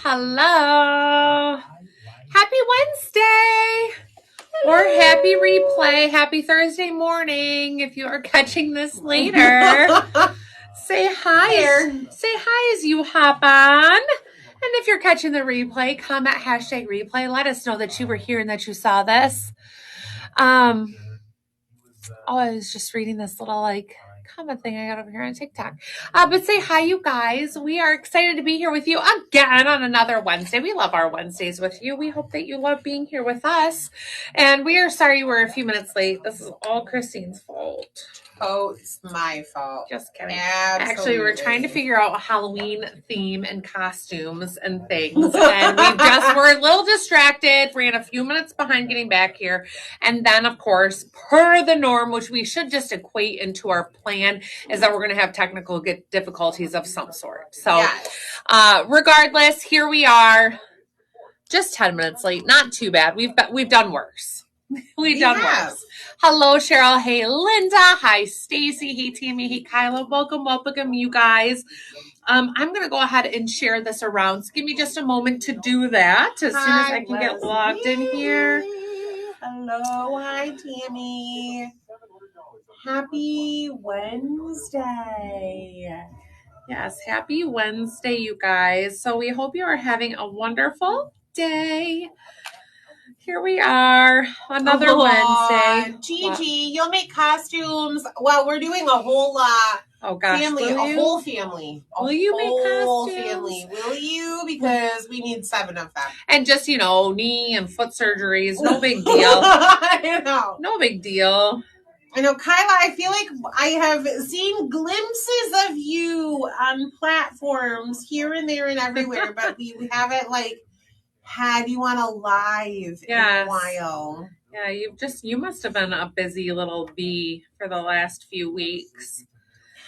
Hello. Happy Wednesday or happy replay. Happy Thursday morning if you are catching this later. Say hi. Say hi as you hop on. And if you're catching the replay, comment #replay. Let us know that you were here and that you saw this. I was just reading this little comment thing I got over here on TikTok. But say hi, you guys. We are excited to be here with you again on another Wednesday. We love our Wednesdays with you. We hope that you love being here with us. And we are sorry we're a few minutes late. This is all Christine's fault. Oh, it's my fault. Just kidding. Absolutely. Actually, we're trying to figure out a Halloween theme and costumes and things. And we're a little distracted, ran a few minutes behind getting back here. And then, of course, per the norm, which we should just equate into our plan, is that we're going to have technical difficulties of some sort. So yes. Regardless, here we are, just 10 minutes late. Not too bad. We've done worse. We've done worse. Hello, Cheryl. Hey, Linda. Hi, Stacy. Hey, Tammy. Hey, Kyla. Welcome, you guys. I'm going to go ahead and share this around. So give me just a moment to do that as soon as I can get logged in here. Hello. Hi, Tammy. Happy Wednesday. Yes, happy Wednesday, you guys. So we hope you are having a wonderful day. Here we are, another Wednesday. Gigi, you'll make costumes. Well, we're doing a whole oh gosh, whole family. Will you make costumes? Family. Will you? Because we need 7 of them. And just, knee and foot surgeries. No big deal. I know. No big deal. I know, Kyla, I feel like I have seen glimpses of you on platforms here and there and everywhere, but we haven't had you on a live in a while. Yeah, you must have been a busy little bee for the last few weeks.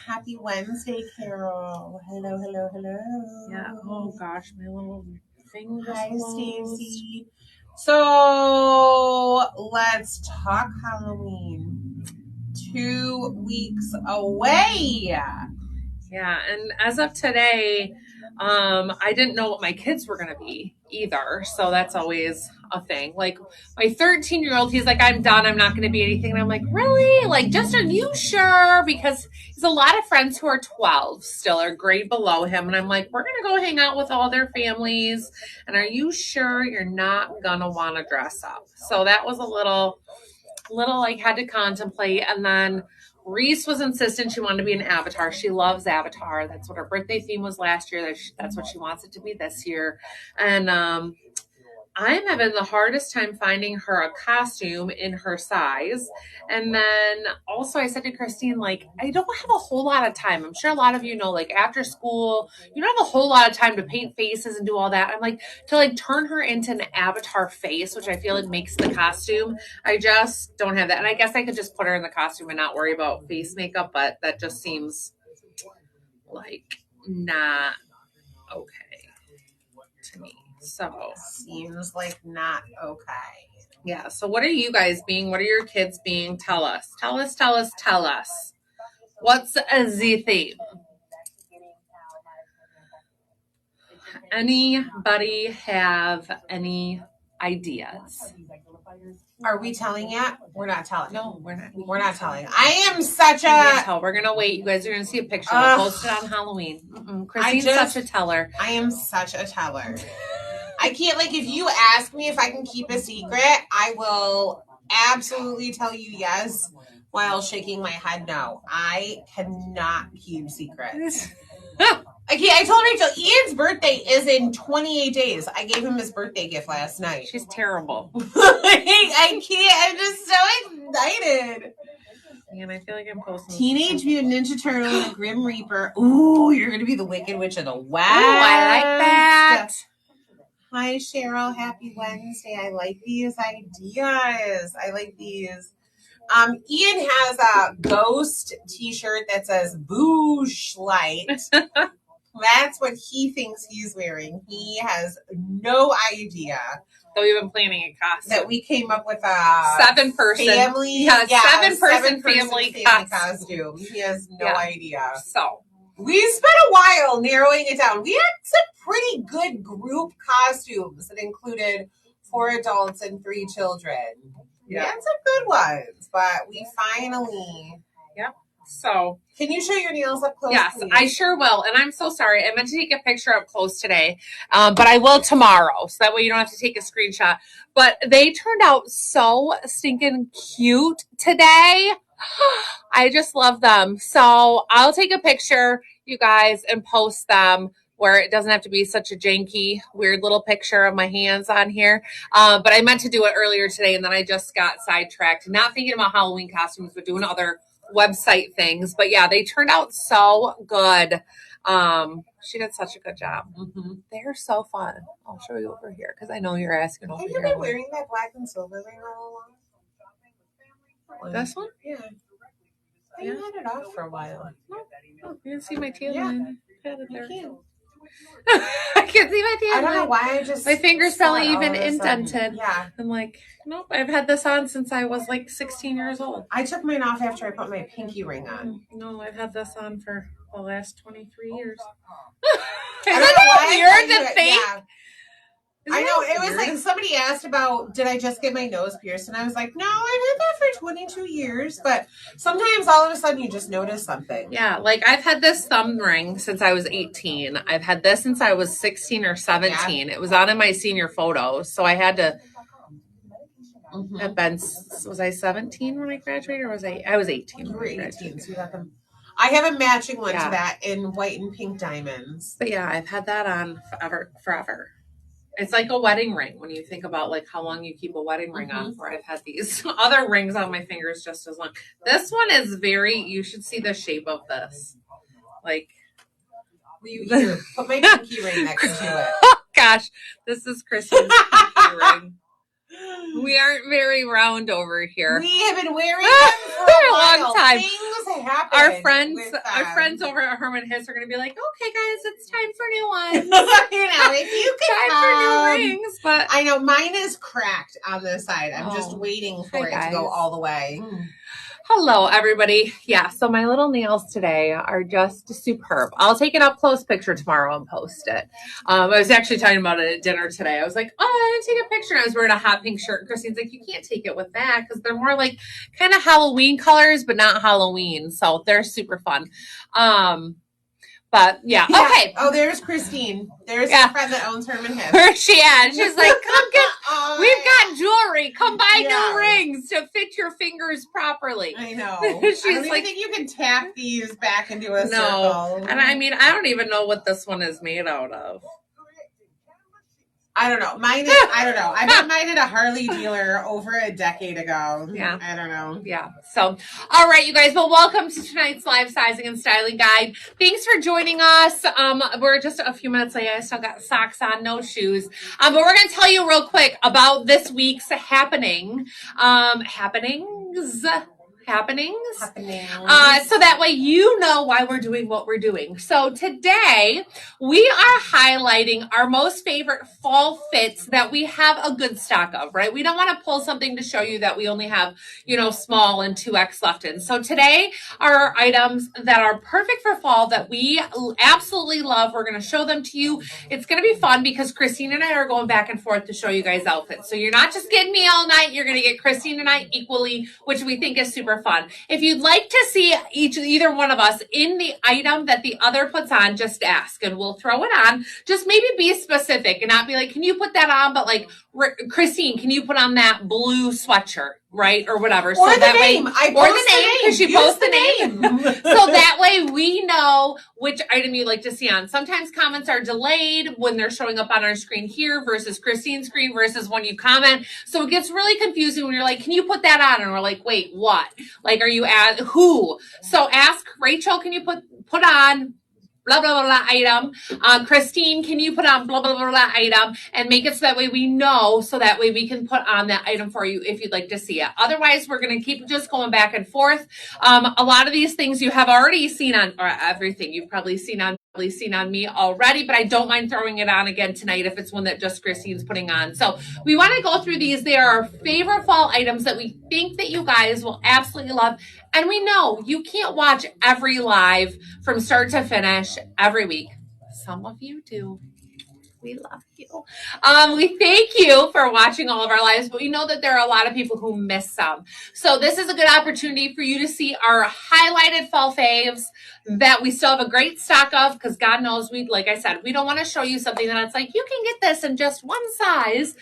Happy Wednesday, Carol. Hello. Yeah. Oh gosh, my little thing just Hi, closed. Stacy. So let's talk Halloween. 2 weeks away. Yeah, and as of today, I didn't know what my kids were going to be either. So that's always a thing. Like my 13-year-old, he's like, I'm done. I'm not going to be anything. And I'm like, really? Are you sure? Because he's a lot of friends who are 12 still are grade below him. And I'm like, we're going to go hang out with all their families. And are you sure you're not going to want to dress up? So that was a little had to contemplate. And then Reese was insistent she wanted to be an Avatar. She loves Avatar. That's what her birthday theme was last year. That's what she wants it to be this year. And I'm having the hardest time finding her a costume in her size. And then also I said to Christine, I don't have a whole lot of time. I'm sure a lot of you know, after school, you don't have a whole lot of time to paint faces and do all that. I'm to turn her into an Avatar face, which I feel makes the costume. I just don't have that. And I guess I could just put her in the costume and not worry about face makeup, but that just seems not okay to me. So seems not okay. Yeah. So what are you guys being? What are your kids being? Tell us. What's the theme? Anybody have any ideas? Are we telling yet? We're not telling. No, we're not. We're not telling. I am such a... We're going to wait. You guys are going to see a picture. We'll post it on Halloween. Christine's such a teller. I am such a teller. I can't, if you ask me if I can keep a secret, I will absolutely tell you yes while shaking my head no. I cannot keep secrets. I can't. I told Rachel, Ian's birthday is in 28 days. I gave him his birthday gift last night. She's terrible. I can't. I'm just so excited. And I feel like I'm posting. Teenage Mutant Ninja Turtle and a Grim Reaper. Ooh, you're going to be the Wicked Witch of the West. Ooh, I like that. Hi, Cheryl. Happy Wednesday. I like these ideas. I like these. Ian has a ghost t-shirt that says Boosh Light. That's what he thinks he's wearing. He has no idea. So we've been planning a costume. That we came up with a 7-person family. Yeah, 7-person family costume. He has no idea. So we spent a while narrowing it down. We had some pretty good group costumes that included 4 adults and 3 children. We had some good ones, but we finally. Yep. So, can you show your nails up close? Yes, please? I sure will. And I'm so sorry. I meant to take a picture up close today, but I will tomorrow. So that way you don't have to take a screenshot. But they turned out so stinking cute today. I just love them. So I'll take a picture, you guys, and post them where it doesn't have to be such a janky, weird little picture of my hands on here. But I meant to do it earlier today, and then I just got sidetracked. Not thinking about Halloween costumes, but doing other website things. But yeah, they turned out so good. She did such a good job. Mm-hmm. They're so fun. I'll show you over here because I know you're asking over here. Have you been wearing that black and silver ring all along? This one? Yeah. I had it off for a while. Oh, you can see my tail. Yeah. I had it there. I can't see my tail. I don't know why I just. My finger's probably even indented. Yeah. I'm like, nope, I've had this on since I was like 16 years old. I took mine off after I put my pinky ring on. No, I've had this on for the last 23 years. Isn't that weird to think? Yeah. I know, it was like somebody asked about, did I just get my nose pierced? And I was like, no, I've had that for 22 years. But sometimes all of a sudden you just notice something. Yeah, like I've had this thumb ring since I was 18. I've had this since I was 16 or 17. Yeah. It was on in my senior photos. So I had to have been, was I 17 when I graduated or was I was 18. You were 18, so you got them. I have a matching one to that in white and pink diamonds. But yeah, I've had that on forever. It's like a wedding ring when you think about like how long you keep a wedding ring on. Where I've had these other rings on my fingers just as long. This one is you should see the shape of this. Like, here, put my pinky ring next to it. Oh gosh, this is Kristen's pinky ring. We aren't very round over here. We have been wearing them for a long time. Things happen. Our friends over at Herman Hiss are going to be like, "Okay, guys, it's time for new ones." If you can time for new rings, but I know mine is cracked on this side. I'm just waiting for it to go all the way. Hello, everybody. Yeah, so my little nails today are just superb. I'll take an up-close picture tomorrow and post it. I was actually talking about it at dinner today. I was like, oh, I didn't take a picture. I was wearing a hot pink shirt. And Christine's like, you can't take it with that because they're more like kind of Halloween colors, but not Halloween. So they're super fun. But yeah, okay. Oh, there's Christine. There's the friend that owns Herman Hiss. Where's she at? She's like, come get, we've got jewelry. Come buy new rings to fit your fingers properly. I know. She's I don't even think you can tap these back into a circle. And I mean, I don't even know what this one is made out of. I don't know. Mine is, I don't know. I bought mine at a Harley dealer over a decade ago. Yeah. I don't know. Yeah. So, all right, you guys. Well, welcome to tonight's live sizing and styling guide. Thanks for joining us. We're just a few minutes late. I still got socks on, no shoes. But we're going to tell you real quick about this week's happenings. So that way you know why we're doing what we're doing. So today we are highlighting our most favorite fall fits that we have a good stock of, right? We don't want to pull something to show you that we only have, small and 2X left in. So today are items that are perfect for fall that we absolutely love. We're going to show them to you. It's going to be fun because Christine and I are going back and forth to show you guys outfits. So you're not just getting me all night. You're going to get Christine and I equally, which we think is super fun. If you'd like to see either one of us in the item that the other puts on, just ask and we'll throw it on. Just maybe be specific and not be like, can you put that on? But like, Christine, can you put on that blue sweatshirt? Right? Or whatever. Or so the that name. way, or the name, because she posts the name. So that way we know which item you like to see on. Sometimes comments are delayed when they're showing up on our screen here versus Christine's screen versus when you comment. So it gets really confusing when you're like, can you put that on? And we're like, wait, what? Like, are you at who? So ask Rachel, can you put on blah, blah, blah, blah item. Christine, can you put on blah, blah, blah, blah item and make it so that way we know, so that way we can put on that item for you if you'd like to see it. Otherwise, we're going to keep just going back and forth. A lot of these things you have already seen on, or everything you've probably seen on me already, but I don't mind throwing it on again tonight if it's one that just Christine's putting on. So we want to go through these. They are our favorite fall items that we think that you guys will absolutely love. And we know you can't watch every live from start to finish every week. Some of you do. We love you. We thank you for watching all of our lives, but we know that there are a lot of people who miss some. So this is a good opportunity for you to see our highlighted fall faves that we still have a great stock of, because God knows like I said, we don't want to show you something that it's like, you can get this in just one size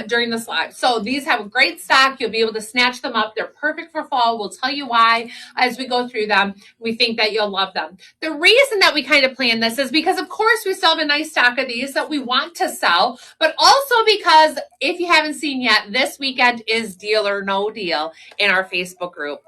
during this live. So these have a great stock. You'll be able to snatch them up. They're perfect for fall. We'll tell you why as we go through them. We think that you'll love them. The reason that we kind of plan this is because, of course, we still have a nice stock of these that we want to sell, but also because if you haven't seen yet, this weekend is Deal or No Deal in our Facebook group.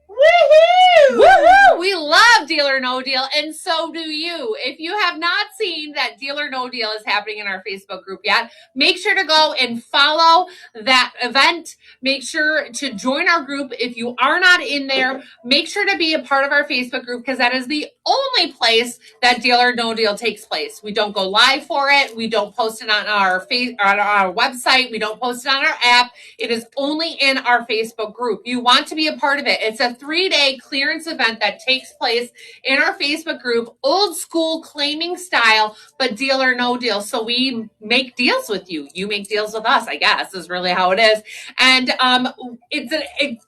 Woohoo! Woohoo! We love Deal or No Deal, and so do you. If you have not seen that Deal or No Deal is happening in our Facebook group yet, make sure to go and follow that event. Make sure to join our group. If you are not in there, make sure to be a part of our Facebook group, because that is the only place that Deal or No Deal takes place. We don't go live for it. We don't post it on our website. We don't post it on our app. It is only in our Facebook group. You want to be a part of it. It's a 3-day clearance event that takes place in our Facebook group, old school claiming style, but Deal or No Deal. So we make deals with you. You make deals with us, I guess, is really how it is. And it's an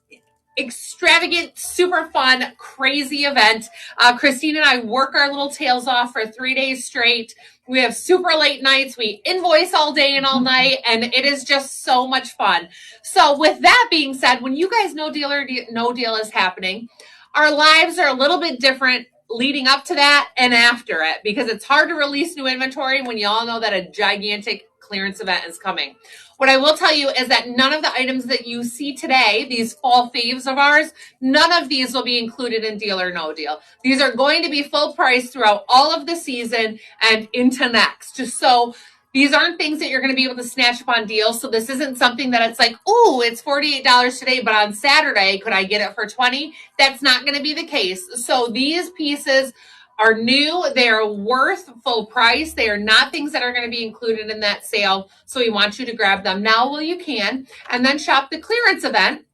extravagant, super fun, crazy event. Christine and I work our little tails off for 3 days straight. We have super late nights. We invoice all day and all night, and it is just so much fun. So with that being said, when you guys know Deal or No Deal is happening, our lives are a little bit different leading up to that and after it, because it's hard to release new inventory when you all know that a gigantic clearance event is coming. What I will tell you is that none of the items that you see today, these fall faves of ours, none of these will be included in Deal or No Deal. These are going to be full price throughout all of the season and into next. Just so these aren't things that you're going to be able to snatch up on deals. So this isn't something that it's like, oh, it's $48 today, but on Saturday, could I get it for $20? That's not going to be the case. So these pieces are new. They are worth full price. They are not things that are going to be included in that sale. So we want you to grab them now while you can, and then shop the clearance event,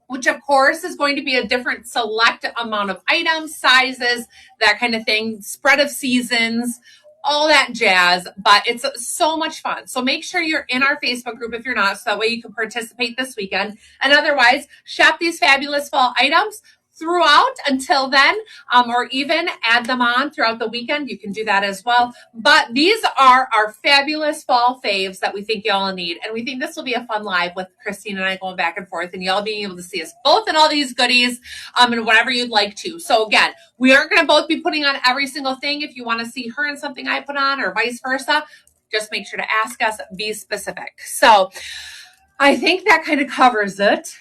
which of course is going to be a different select amount of items, sizes, that kind of thing, spread of seasons, all that jazz, but it's so much fun. So make sure you're in our Facebook group if you're not, so that way you can participate this weekend. And otherwise, shop these fabulous fall items throughout until then, or even add them on throughout the weekend. You can do that as well. But these are our fabulous fall faves that we think y'all need. And we think this will be a fun live with Christine and I going back and forth, and y'all being able to see us both in all these goodies, and whatever you'd like to. So again, we aren't going to both be putting on every single thing. If you want to see her in something I put on, or vice versa, just make sure to ask us, be specific. So I think that kind of covers it.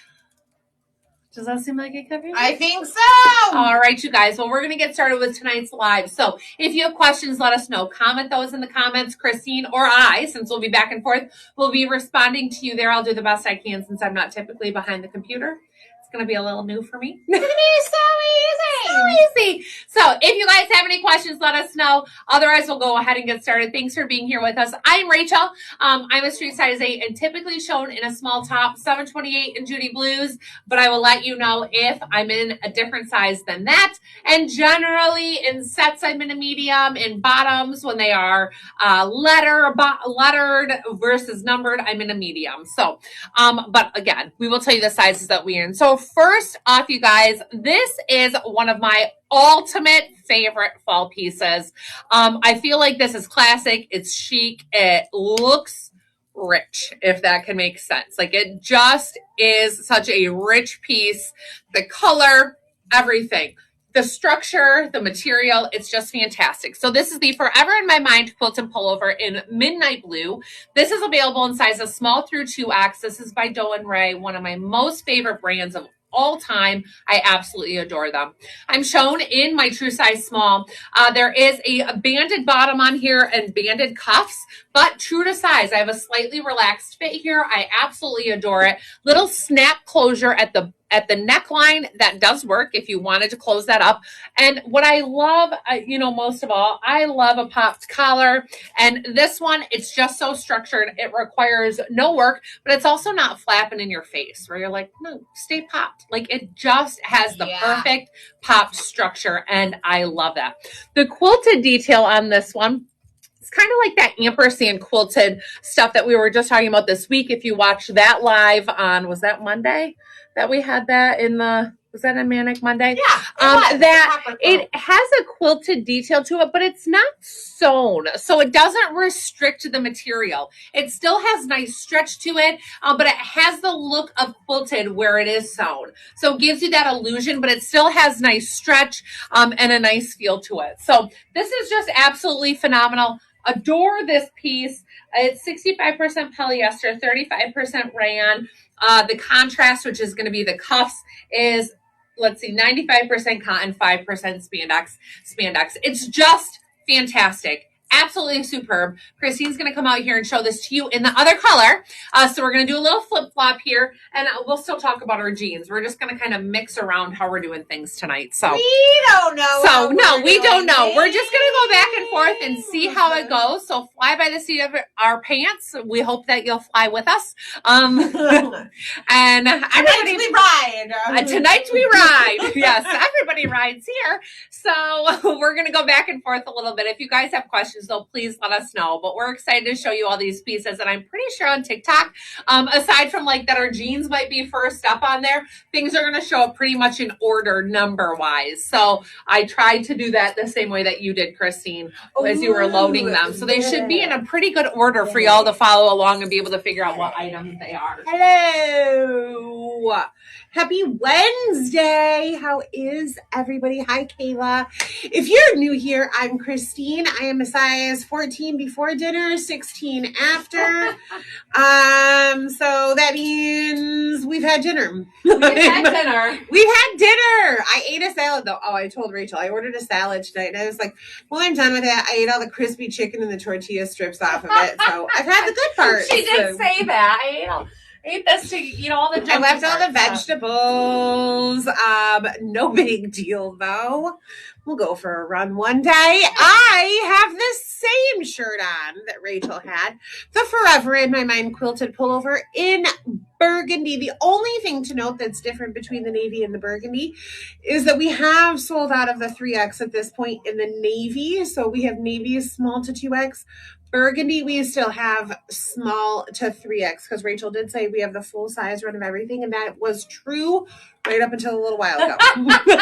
Does that seem like it covers it? I think so. All right, you guys. Well, we're going to get started with tonight's live. So if you have questions, let us know. Comment those in the comments. Christine or I, since we'll be back and forth, will be responding to you there. I'll do the best I can since I'm not typically behind the computer. It's going to be a little new for me. It's going to be so easy. So easy. So if you guys have any questions, let us know. Otherwise, we'll go ahead and get started. Thanks for being here with us. I'm Rachel. I'm a street size 8 and typically shown in a small top, 728 in Judy Blues, but I will let you know if I'm in a different size than that. And generally in sets, I'm in a medium. In bottoms, when they are lettered versus numbered, I'm in a medium. So, but again, we will tell you the sizes that we're in. So first off, you guys, this is one of my ultimate favorite fall pieces. I feel like this is classic. It's chic. It looks rich, if that can make sense. Like, it just is such a rich piece. The color, everything. The structure, the material, it's just fantastic. So this is the Forever in My Mind quilt and pullover in midnight blue. This is available in sizes small through 2X. This is by Doe & Ray, one of my most favorite brands of all time. I absolutely adore them. I'm shown in my true size small. There is a banded bottom on here and banded cuffs, but true to size. I have a slightly relaxed fit here. I absolutely adore it. Little snap closure at the neckline. That does work if you wanted to close that up. And what I love, most of all, I love a popped collar. And this one, it's just so structured. It requires no work, but it's also not flapping in your face where you're like, no, stay popped. Like it just has the perfect popped structure. And I love that. The quilted detail on this one, it's kind of like that ampersand quilted stuff that we were just talking about this week. If you watched that live on, was that Monday that we had that was that a Manic Monday? Yeah. It has a quilted detail to it, but it's not sewn. So it doesn't restrict the material. It still has nice stretch to it, but it has the look of quilted where it is sewn. So it gives you that illusion, but it still has nice stretch and a nice feel to it. So this is just absolutely phenomenal. Adore this piece. It's 65% polyester, 35% rayon. The contrast, which is going to be the cuffs, is 95% cotton, 5% spandex. It's just fantastic. Absolutely superb. Christine's going to come out here and show this to you in the other color. So we're going to do a little flip-flop here, and we'll still talk about our jeans. We're just going to kind of mix around how we're doing things tonight. So we don't know. So no, we don't know. We're just going to go back and forth and see how it goes. So fly by the seat of our pants. We hope that you'll fly with us. And tonight we ride. Tonight we ride. Yes, everybody rides here. So we're going to go back and forth a little bit. If you guys have questions, though, please let us know. But we're excited to show you all these pieces. And I'm pretty sure on TikTok, aside from like that our jeans might be first up on there, things are going to show up pretty much in order number-wise. So I tried to do that the same way that you did, Christine, as you were loading them. So they should be in a pretty good order for y'all to follow along and be able to figure out what items they are. Hello. Happy Wednesday. How is everybody? Hi, Kayla. If you're new here, I'm Christine. I am a size 14 before dinner, 16 after. So that means we've had dinner. We've had dinner. I ate a salad though. Oh, I told Rachel I ordered a salad tonight, and I was like, well, I'm done with it. I ate all the crispy chicken and the tortilla strips off of it. So I've had the good part. She did say that. I ate this to all the. I left all the vegetables. No big deal though. We'll go for a run one day. I have the same shirt on that Rachel had, the Forever in My Mind quilted pullover in burgundy. The only thing to note that's different between the navy and the burgundy is that we have sold out of the 3X at this point in the navy. So we have navy small to 2X. Burgundy, we still have small to 3X because Rachel did say we have the full size run of everything, and that was true right up until a little while ago. Up until the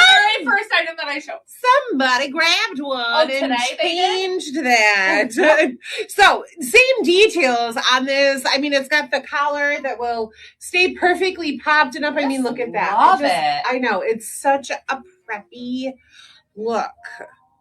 very first item that I showed. Somebody grabbed one and changed that. Oh. So, same details on this. I mean, it's got the collar that will stay perfectly popped and up. I mean, look at that. Love it. I know. It's such a preppy look.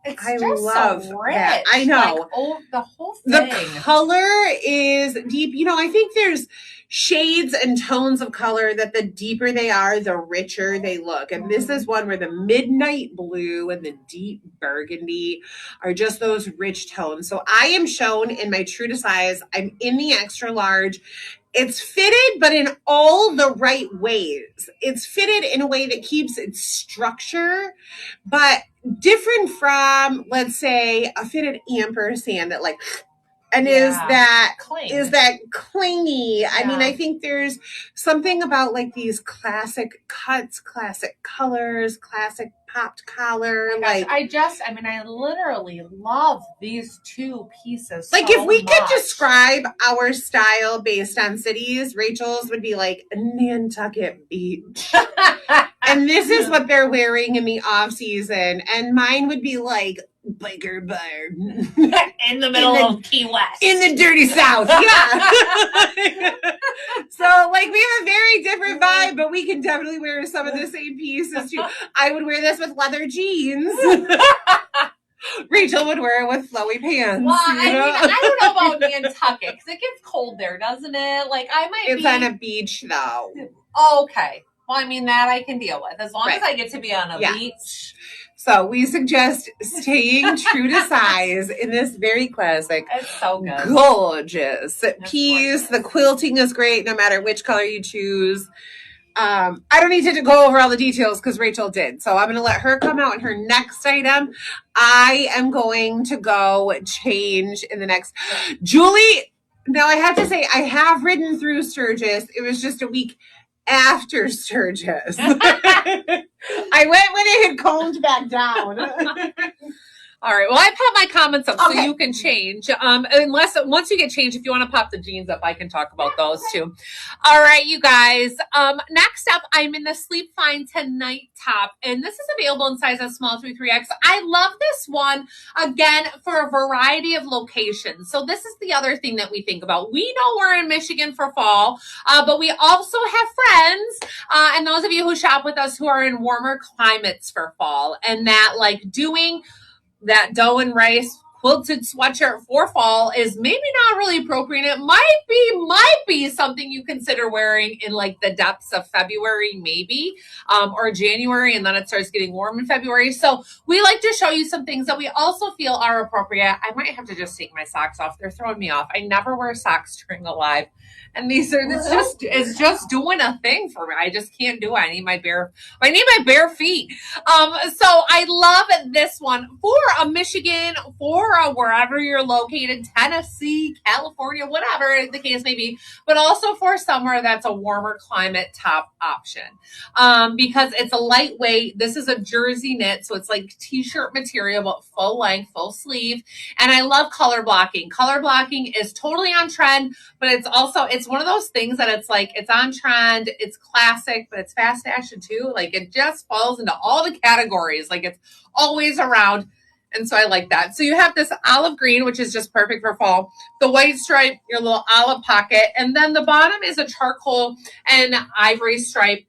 I love so rich. That. I know. Like, the whole thing. The color is deep. I think there's shades and tones of color that the deeper they are, the richer they look. And this is one where the midnight blue and the deep burgundy are just those rich tones. So I am shown in my true to size. I'm in the extra large. It's fitted, but in all the right ways. It's fitted in a way that keeps its structure, but different from, let's say, a fitted ampersand that is that clingy. Yeah. I mean, I think there's something about like these classic cuts, classic colors, classic popped collar. I literally love these two pieces. Like if we could describe our style based on cities, Rachel's would be like Nantucket Beach. And this is what they're wearing in the off season. And mine would be like Biker Bar in the middle of Key West, in the dirty South. Yeah. So like we have a very different vibe, but we can definitely wear some of the same pieces too. I would wear this with leather jeans. Rachel would wear it with flowy pants. Well, I don't know about Nantucket because it gets cold there, doesn't it? Like It's on a beach though. Oh, okay. Well, that I can deal with as long as I get to be on a beach. So we suggest staying true to size in this very classic. It's so good. Gorgeous piece. The quilting is great no matter which color you choose. I don't need to go over all the details because Rachel did. So I'm going to let her come out in her next item. I am going to go change in the next. Julie, now I have to say, I have ridden through Sturgis. It was just a week after Sturgis. I went when it had calmed back down. All right. Well, I pop my comments up Okay. so you can change. Unless once you get changed, if you want to pop the jeans up, I can talk about those too. All right, you guys. Next up, I'm in the Sleep Fine Tonight top, and this is available in sizes small through 3X. I love this one again for a variety of locations. So this is the other thing that we think about. We know we're in Michigan for fall, but we also have friends, and those of you who shop with us who are in warmer climates for fall, and that like doing that dough and rice quilted sweatshirt for fall is maybe not really appropriate. It might be something you consider wearing in like the depths of February, maybe, or January, and then it starts getting warm in February. So we like to show you some things that we also feel are appropriate. I might have to just take my socks off. They're throwing me off. I never wear socks during a live. And it's just doing a thing for me. I just can't do it. I need my bare feet. So I love this one for a Michigan, for a wherever you're located, Tennessee, California, whatever the case may be, but also for somewhere that's a warmer climate top option. Because it's a lightweight. This is a jersey knit, so it's like t-shirt material, but full length, full sleeve. And I love color blocking. Color blocking is totally on trend, but it's one of those things that it's like, it's on trend, it's classic, but it's fast fashion too. Like it just falls into all the categories. Like it's always around. And so I like that. So you have this olive green, which is just perfect for fall. The white stripe, your little olive pocket. And then the bottom is a charcoal and ivory stripe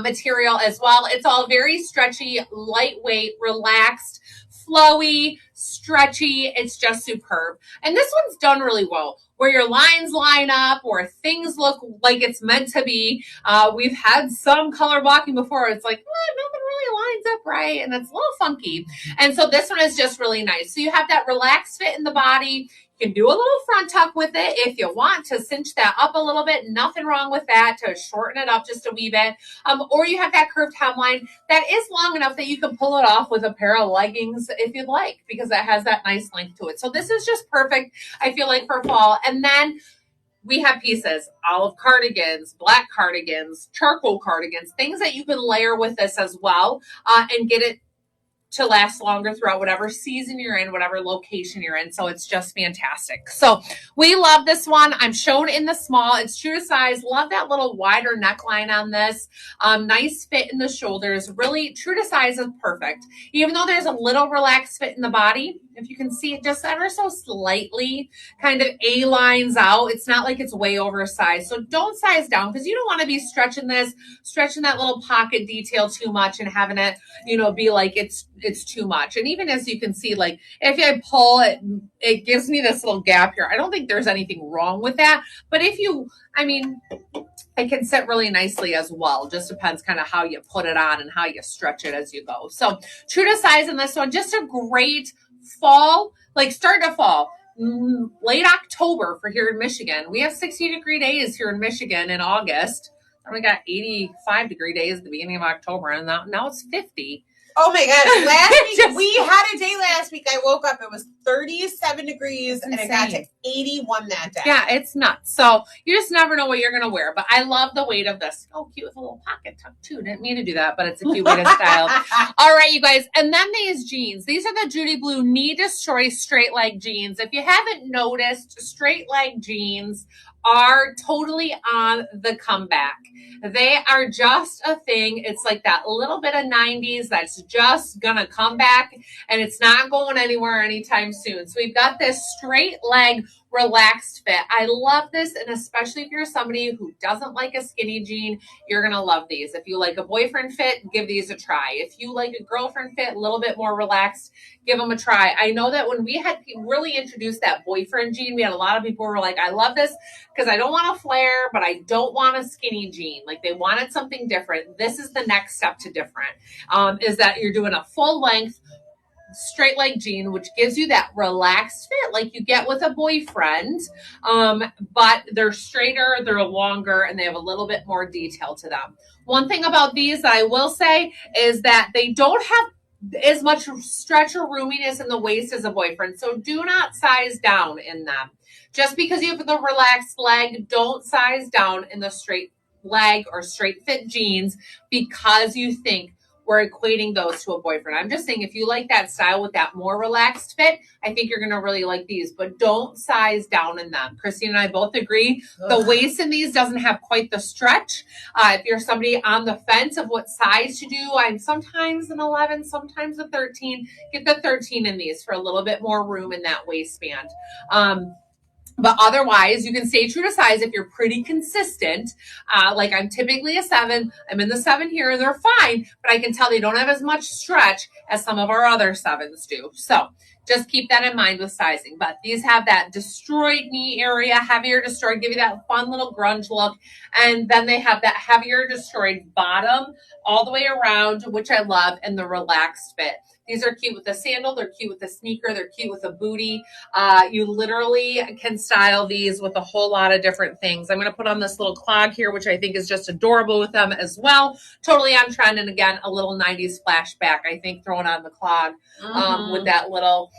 material as well. It's all very stretchy, lightweight, relaxed, flowy, stretchy. It's just superb. And this one's done really well, where your lines line up, where things look like it's meant to be. We've had some color blocking before. It's like, nothing really lines up right, and it's a little funky. And so this one is just really nice. So you have that relaxed fit in the body. You can do a little front tuck with it if you want to cinch that up a little bit. Nothing wrong with that, to shorten it up just a wee bit. Or you have that curved hemline that is long enough that you can pull it off with a pair of leggings if you'd like, because that has that nice length to it. So this is just perfect, I feel like, for fall. And then we have pieces, olive cardigans, black cardigans, charcoal cardigans, things that you can layer with this as well, and get it to last longer throughout whatever season you're in, whatever location you're in. So it's just fantastic. So we love this one. I'm shown in the small. It's true to size. Love that little wider neckline on this. Nice fit in the shoulders. Really true to size is perfect. Even though there's a little relaxed fit in the body, if you can see it just ever so slightly kind of A-lines out. It's not like it's way oversized. So don't size down, because you don't want to be stretching that little pocket detail too much and having it, be like it's too much. And even as you can see, like if I pull it, it gives me this little gap here. I don't think there's anything wrong with that. But it can sit really nicely as well. Just depends kind of how you put it on and how you stretch it as you go. So true to size in this one, just a great fall, like start to fall, late October for here in Michigan. We have 60-degree days here in Michigan in August. And we got 85-degree days at the beginning of October, and now it's 50. Oh my gosh. Last week, we had a day last week. I woke up, it was 37 degrees and it got to 81 that day. Yeah, it's nuts. So you just never know what you're going to wear. But I love the weight of this. Oh, cute with a little pocket tuck too. Didn't mean to do that, but it's a cute way to style. All right, you guys. And then these jeans. These are the Judy Blue Knee Destroy straight leg jeans. If you haven't noticed, straight leg jeans are totally on the comeback. They are just a thing. It's like that little bit of 90s that's just gonna come back, and it's not going anywhere anytime soon. So we've got this straight leg relaxed fit. I love this, and especially if you're somebody who doesn't like a skinny jean, you're gonna love these. If you like a boyfriend fit, give these a try. If you like a girlfriend fit, a little bit more relaxed, give them a try. I know that when we had really introduced that boyfriend jean, we had a lot of people who were like, I love this because I don't want a flare, but I don't want a skinny jean. Like they wanted something different. This is the next step to different, is that you're doing a full length straight leg jean, which gives you that relaxed fit like you get with a boyfriend, but they're straighter, they're longer, and they have a little bit more detail to them. One thing about these that I will say is that they don't have as much stretch or roominess in the waist as a boyfriend, so do not size down in them. Just because you have the relaxed leg, don't size down in the straight leg or straight fit jeans because you think we're equating those to a boyfriend. I'm just saying if you like that style with that more relaxed fit, I think you're going to really like these, but don't size down in them. Christine and I both agree. The waist in these doesn't have quite the stretch. If you're somebody on the fence of what size to do, I'm sometimes an 11, sometimes a 13. Get the 13 in these for a little bit more room in that waistband. But otherwise, you can stay true to size if you're pretty consistent. Like I'm typically a 7. I'm in the 7 here, and they're fine. But I can tell they don't have as much stretch as some of our other 7s do. So just keep that in mind with sizing. But these have that destroyed knee area, heavier destroyed, give you that fun little grunge look. And then they have that heavier destroyed bottom all the way around, which I love, and the relaxed fit. These are cute with a sandal. They're cute with a sneaker. They're cute with a bootie. You literally can style these with a whole lot of different things. I'm going to put on this little clog here, which I think is just adorable with them as well. Totally on trend. And again, a little 90s flashback, I think, throwing on the clog with that little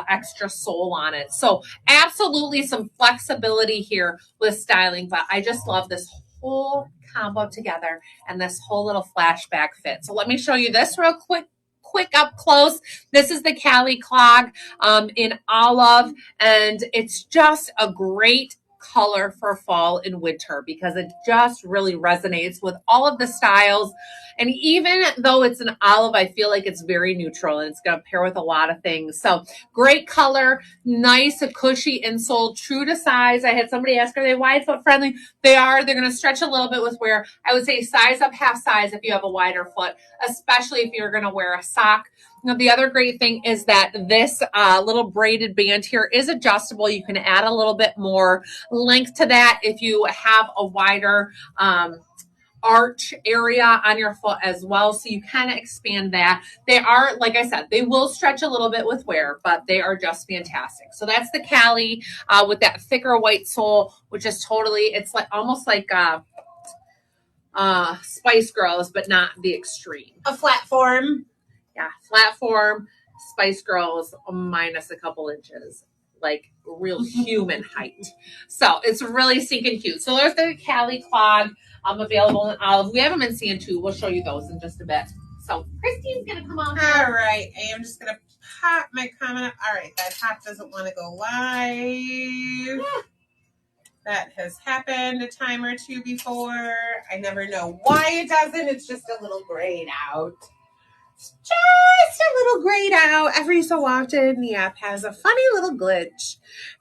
extra sole on it. So absolutely some flexibility here with styling, but I just love this whole combo together and this whole little flashback fit. So let me show you this real quick up close. This is the Cali clog in olive, and it's just a great color for fall and winter because it just really resonates with all of the styles. And even though it's an olive, I feel like it's very neutral and it's going to pair with a lot of things. So great color, nice, a cushy insole, true to size. I had somebody ask, are they wide foot friendly? They are. They're going to stretch a little bit with wear. I would say size up half size if you have a wider foot, especially if you're going to wear a sock. Now, the other great thing is that this little braided band here is adjustable. You can add a little bit more length to that if you have a wider arch area on your foot as well. So you kind of expand that. They are, like I said, they will stretch a little bit with wear, but they are just fantastic. So that's the Cali with that thicker white sole, which is totally, it's like almost like Spice Girls, but not the extreme. A flat form. Yeah, flat form, Spice Girls minus a couple inches, like real human height. So it's really stinking cute. So there's the Cali clog available in olive. We have them in sand too. We'll show you those in just a bit. So Christine's going to come on. All right. I am just going to pop my comment up. All right. That top doesn't want to go live. That has happened a time or two before. I never know why it doesn't. It's just a little grayed out. Just a little grayed out every so often. The app has a funny little glitch.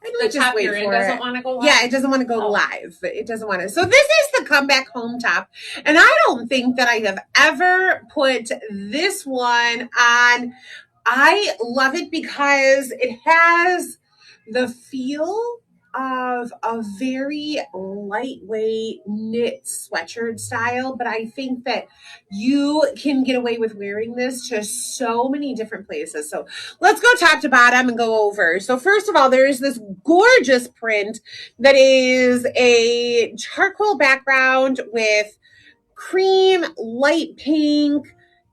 And we just wait for it. Doesn't want to go live. Yeah, it doesn't want to go live. It doesn't want to. So this is the comeback home top. And I don't think that I have ever put this one on. I love it because it has the feel of a very lightweight knit sweatshirt style, but I think that you can get away with wearing this to so many different places. So let's go top to bottom and go over. So first of all, there is this gorgeous print that is a charcoal background with cream, light pink,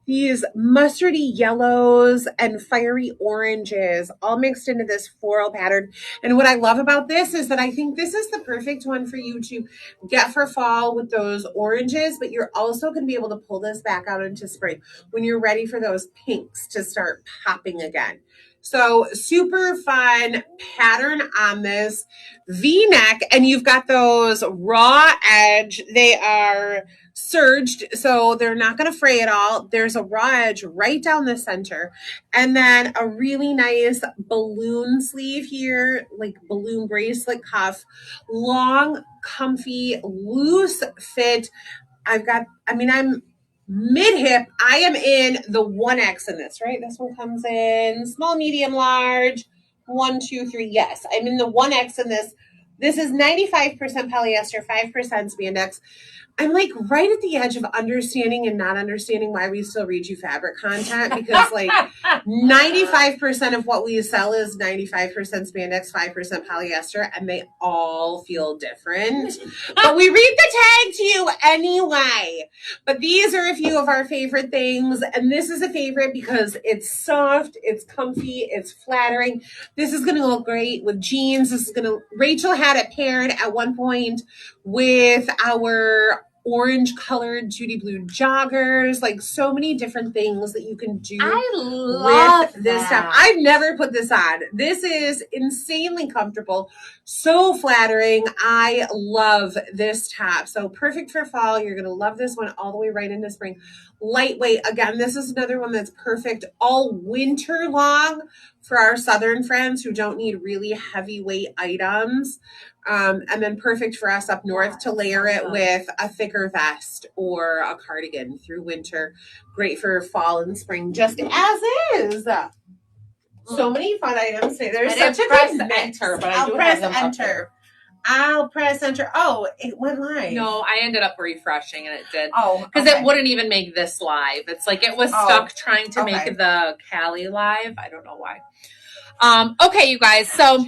these mustardy yellows and fiery oranges all mixed into this floral pattern. And what I love about this is that I think this is the perfect one for you to get for fall with those oranges, but you're also going to be able to pull this back out into spring when you're ready for those pinks to start popping again. So super fun pattern on this V-neck, and you've got those raw edge. They are serged, so they're not going to fray at all. There's a raw edge right down the center, and then a really nice balloon sleeve here, like balloon bracelet cuff, long, comfy, loose fit. I'm mid hip. I am in the 1X in this, right? This one comes in small, medium, large. 1, 2, 3. Yes, I'm in the 1X in this. This is 95% polyester, 5% spandex. I'm like right at the edge of understanding and not understanding why we still read you fabric content, because like 95% of what we sell is 95% spandex, 5% polyester, and they all feel different. But we read the tag to you anyway. But these are a few of our favorite things, and this is a favorite because it's soft, it's comfy, it's flattering. This is going to look great with jeans. Rachel had it paired at one point with our orange colored Judy Blue joggers, like so many different things that you can do. I love with this stuff. I've never put this on. This is insanely comfortable, so flattering. I love this top. So perfect for fall. You're going to love this one all the way right into spring. Lightweight. Again, this is another one that's perfect all winter long for our southern friends who don't need really heavyweight items. And then perfect for us up north to layer it with a thicker vest or a cardigan through winter. Great for fall and spring, just as is. So many fun items today. There's such a good mix. Enter, but I'll press enter. I'll press enter. Oh, it went live. No, I ended up refreshing and it did. Oh, because it wouldn't even make this live. It's like it was stuck trying to make the Cali live. I don't know why. Okay, you guys. So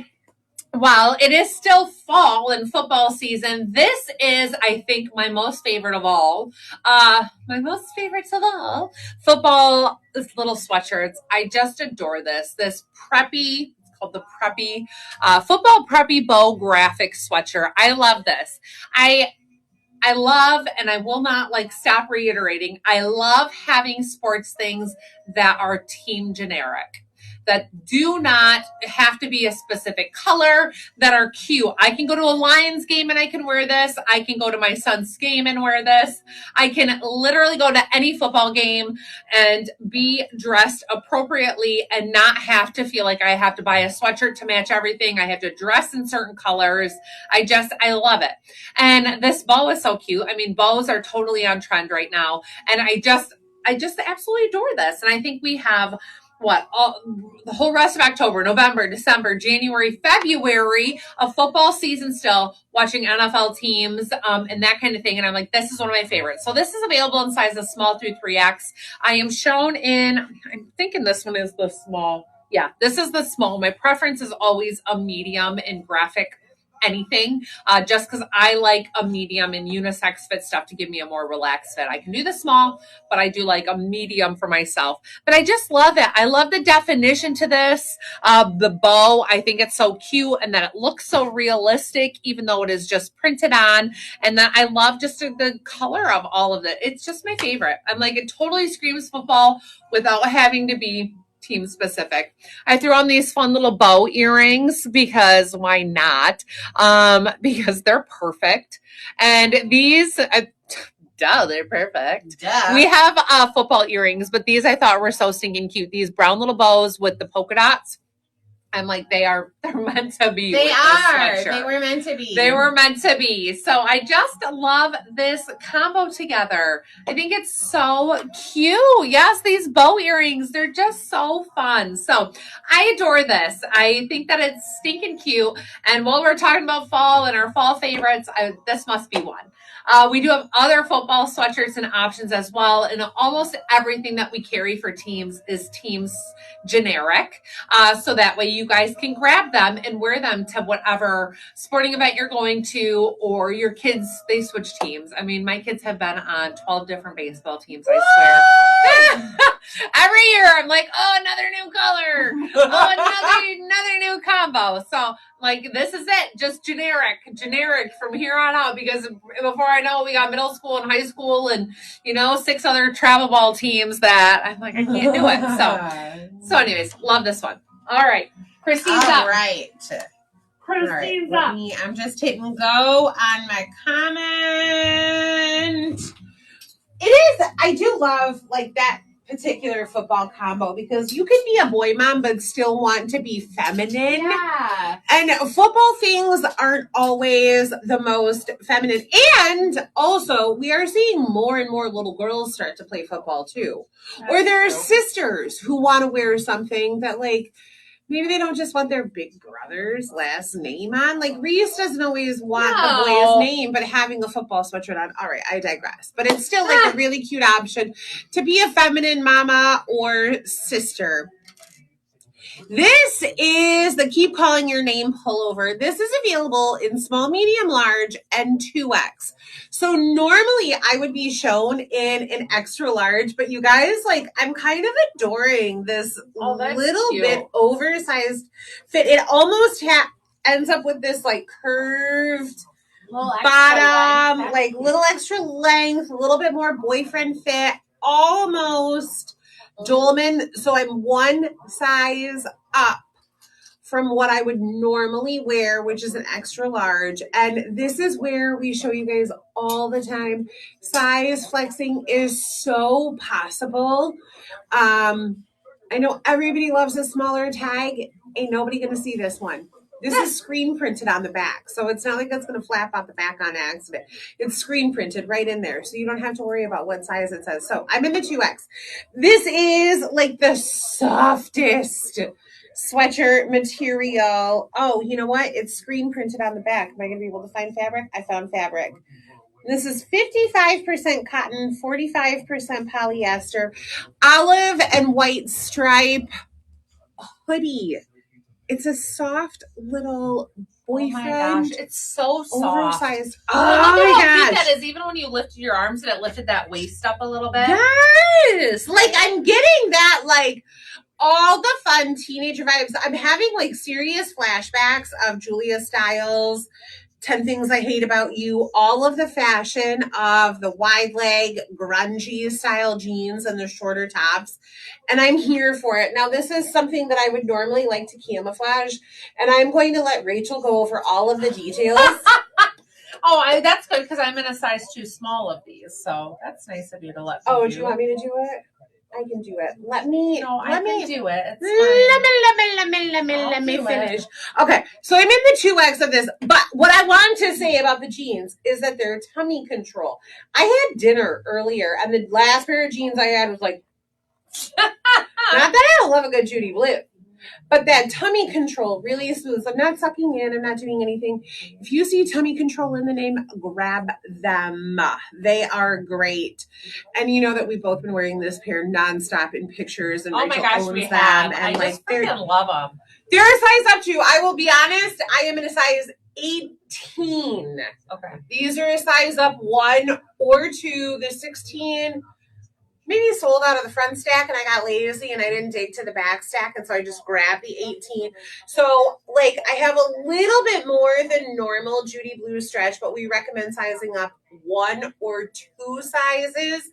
while it is still fall and football season, this is, I think, my most favorite of all. My most favorites of all. Football, this little sweatshirts. I just adore this. This preppy, it's called the preppy, football preppy bow graphic sweatshirt. I love this. I love, and I will not stop reiterating, I love having sports things that are team generic, that do not have to be a specific color, that are cute. I can go to a Lions game and I can wear this. I can go to my son's game and wear this. I can literally go to any football game and be dressed appropriately and not have to feel like I have to buy a sweatshirt to match everything. I have to dress in certain colors. I love it. And this bow is so cute. I mean, bows are totally on trend right now. And I just absolutely adore this. And I think we have the whole rest of October, November, December, January, February of football season still, watching NFL teams and that kind of thing. And I'm like, this is one of my favorites. So this is available in sizes small through 3X. I am shown in, I'm thinking this one is the small. Yeah, this is the small. My preference is always a medium in graphic anything, just because I like a medium and unisex fit stuff to give me a more relaxed fit. I can do the small, but I do like a medium for myself. But I just love it. I love the definition to this. The bow, I think it's so cute and that it looks so realistic, even though it is just printed on. And that I love just the color of all of it. It's just my favorite. I'm like, it totally screams football without having to be team specific. I threw on these fun little bow earrings because why not? Because they're perfect. And these, they're perfect. Duh. We have football earrings, but these I thought were so stinking cute. These brown little bows with the polka dots. I'm like, they're meant to be. They are. They were meant to be. They were meant to be. So I just love this combo together. I think it's so cute. Yes, these bow earrings, they're just so fun. So I adore this. I think that it's stinking cute. And while we're talking about fall and our fall favorites, this must be one. We do have other football sweatshirts and options as well. And almost everything that we carry for teams is teams generic. So that way you guys can grab them and wear them to whatever sporting event you're going to, or your kids, they switch teams. I mean, my kids have been on 12 different baseball teams, I swear. Every year I'm like, oh, another new color. Oh, another new combo. So this is it. Just generic from here on out, because before I know it, we got middle school and high school and, 6 other travel ball teams that I'm like, I can't do it. So anyways, love this one. All right. Christine's up. All right. Christine's up. I'm just hitting go on my comment. It is. I do love like that particular football combo because you can be a boy mom but still want to be feminine. Yeah. And football things aren't always the most feminine. And also, we are seeing more and more little girls start to play football too. Or there are sisters who want to wear something that like maybe they don't just want their big brother's last name on. Like Reese doesn't always want the boy's name, but having a football sweatshirt on. All right, I digress. But it's still like a really cute option to be a feminine mama or sister. This is the Keep Calling Your Name pullover. This is available in small, medium, large, and 2X. So normally I would be shown in an extra large, but you guys, like, I'm kind of adoring this little bit oversized fit. It almost ends up with this like curved bottom, like little extra length, a little bit more boyfriend fit, almost Dolman. So I'm one size up from what I would normally wear, which is an extra large. And this is where we show you guys all the time. Size flexing is so possible. I know everybody loves a smaller tag. Ain't nobody gonna see this one. This is screen printed on the back. So it's not like it's going to flap out the back on accident. It's screen printed right in there. So you don't have to worry about what size it says. So I'm in the 2X. This is like the softest sweatshirt material. Oh, you know what? It's screen printed on the back. Am I going to be able to find fabric? I found fabric. This is 55% cotton, 45% polyester, olive and white stripe hoodie. It's a soft little boyfriend. Oh my gosh, it's so soft. Oversized. Oh my gosh. That is even when you lifted your arms and it lifted that waist up a little bit. Yes. Like I'm getting that like all the fun teenager vibes. I'm having like serious flashbacks of Julia Stiles, 10 Things I Hate About You, all of the fashion of the wide leg, grungy style jeans and the shorter tops. And I'm here for it. Now, this is something that I would normally like to camouflage. And I'm going to let Rachel go over all of the details. That's good because I'm in a size too small of these. So that's nice of you to let me do you want me to do it? I can do it. Let me do it. Let me finish. Okay, so I'm in the 2X of this, but what I want to say about the jeans is that they're tummy control. I had dinner earlier, and the last pair of jeans I had was like, not that I don't love a good Judy Blue, but that tummy control really smooth. I'm not sucking in. I'm not doing anything. If you see tummy control in the name, grab them. They are great. And you know that we've both been wearing this pair nonstop in pictures. And oh my gosh, we have. And I just freaking love them. They're a size up to. I will be honest. I am in a size 18. Okay. These are a size up 1 or 2. The 16 maybe sold out of the front stack and I got lazy and I didn't dig to the back stack. And so I just grabbed the 18. So like I have a little bit more than normal Judy Blue stretch, but we recommend sizing up 1 or 2 sizes.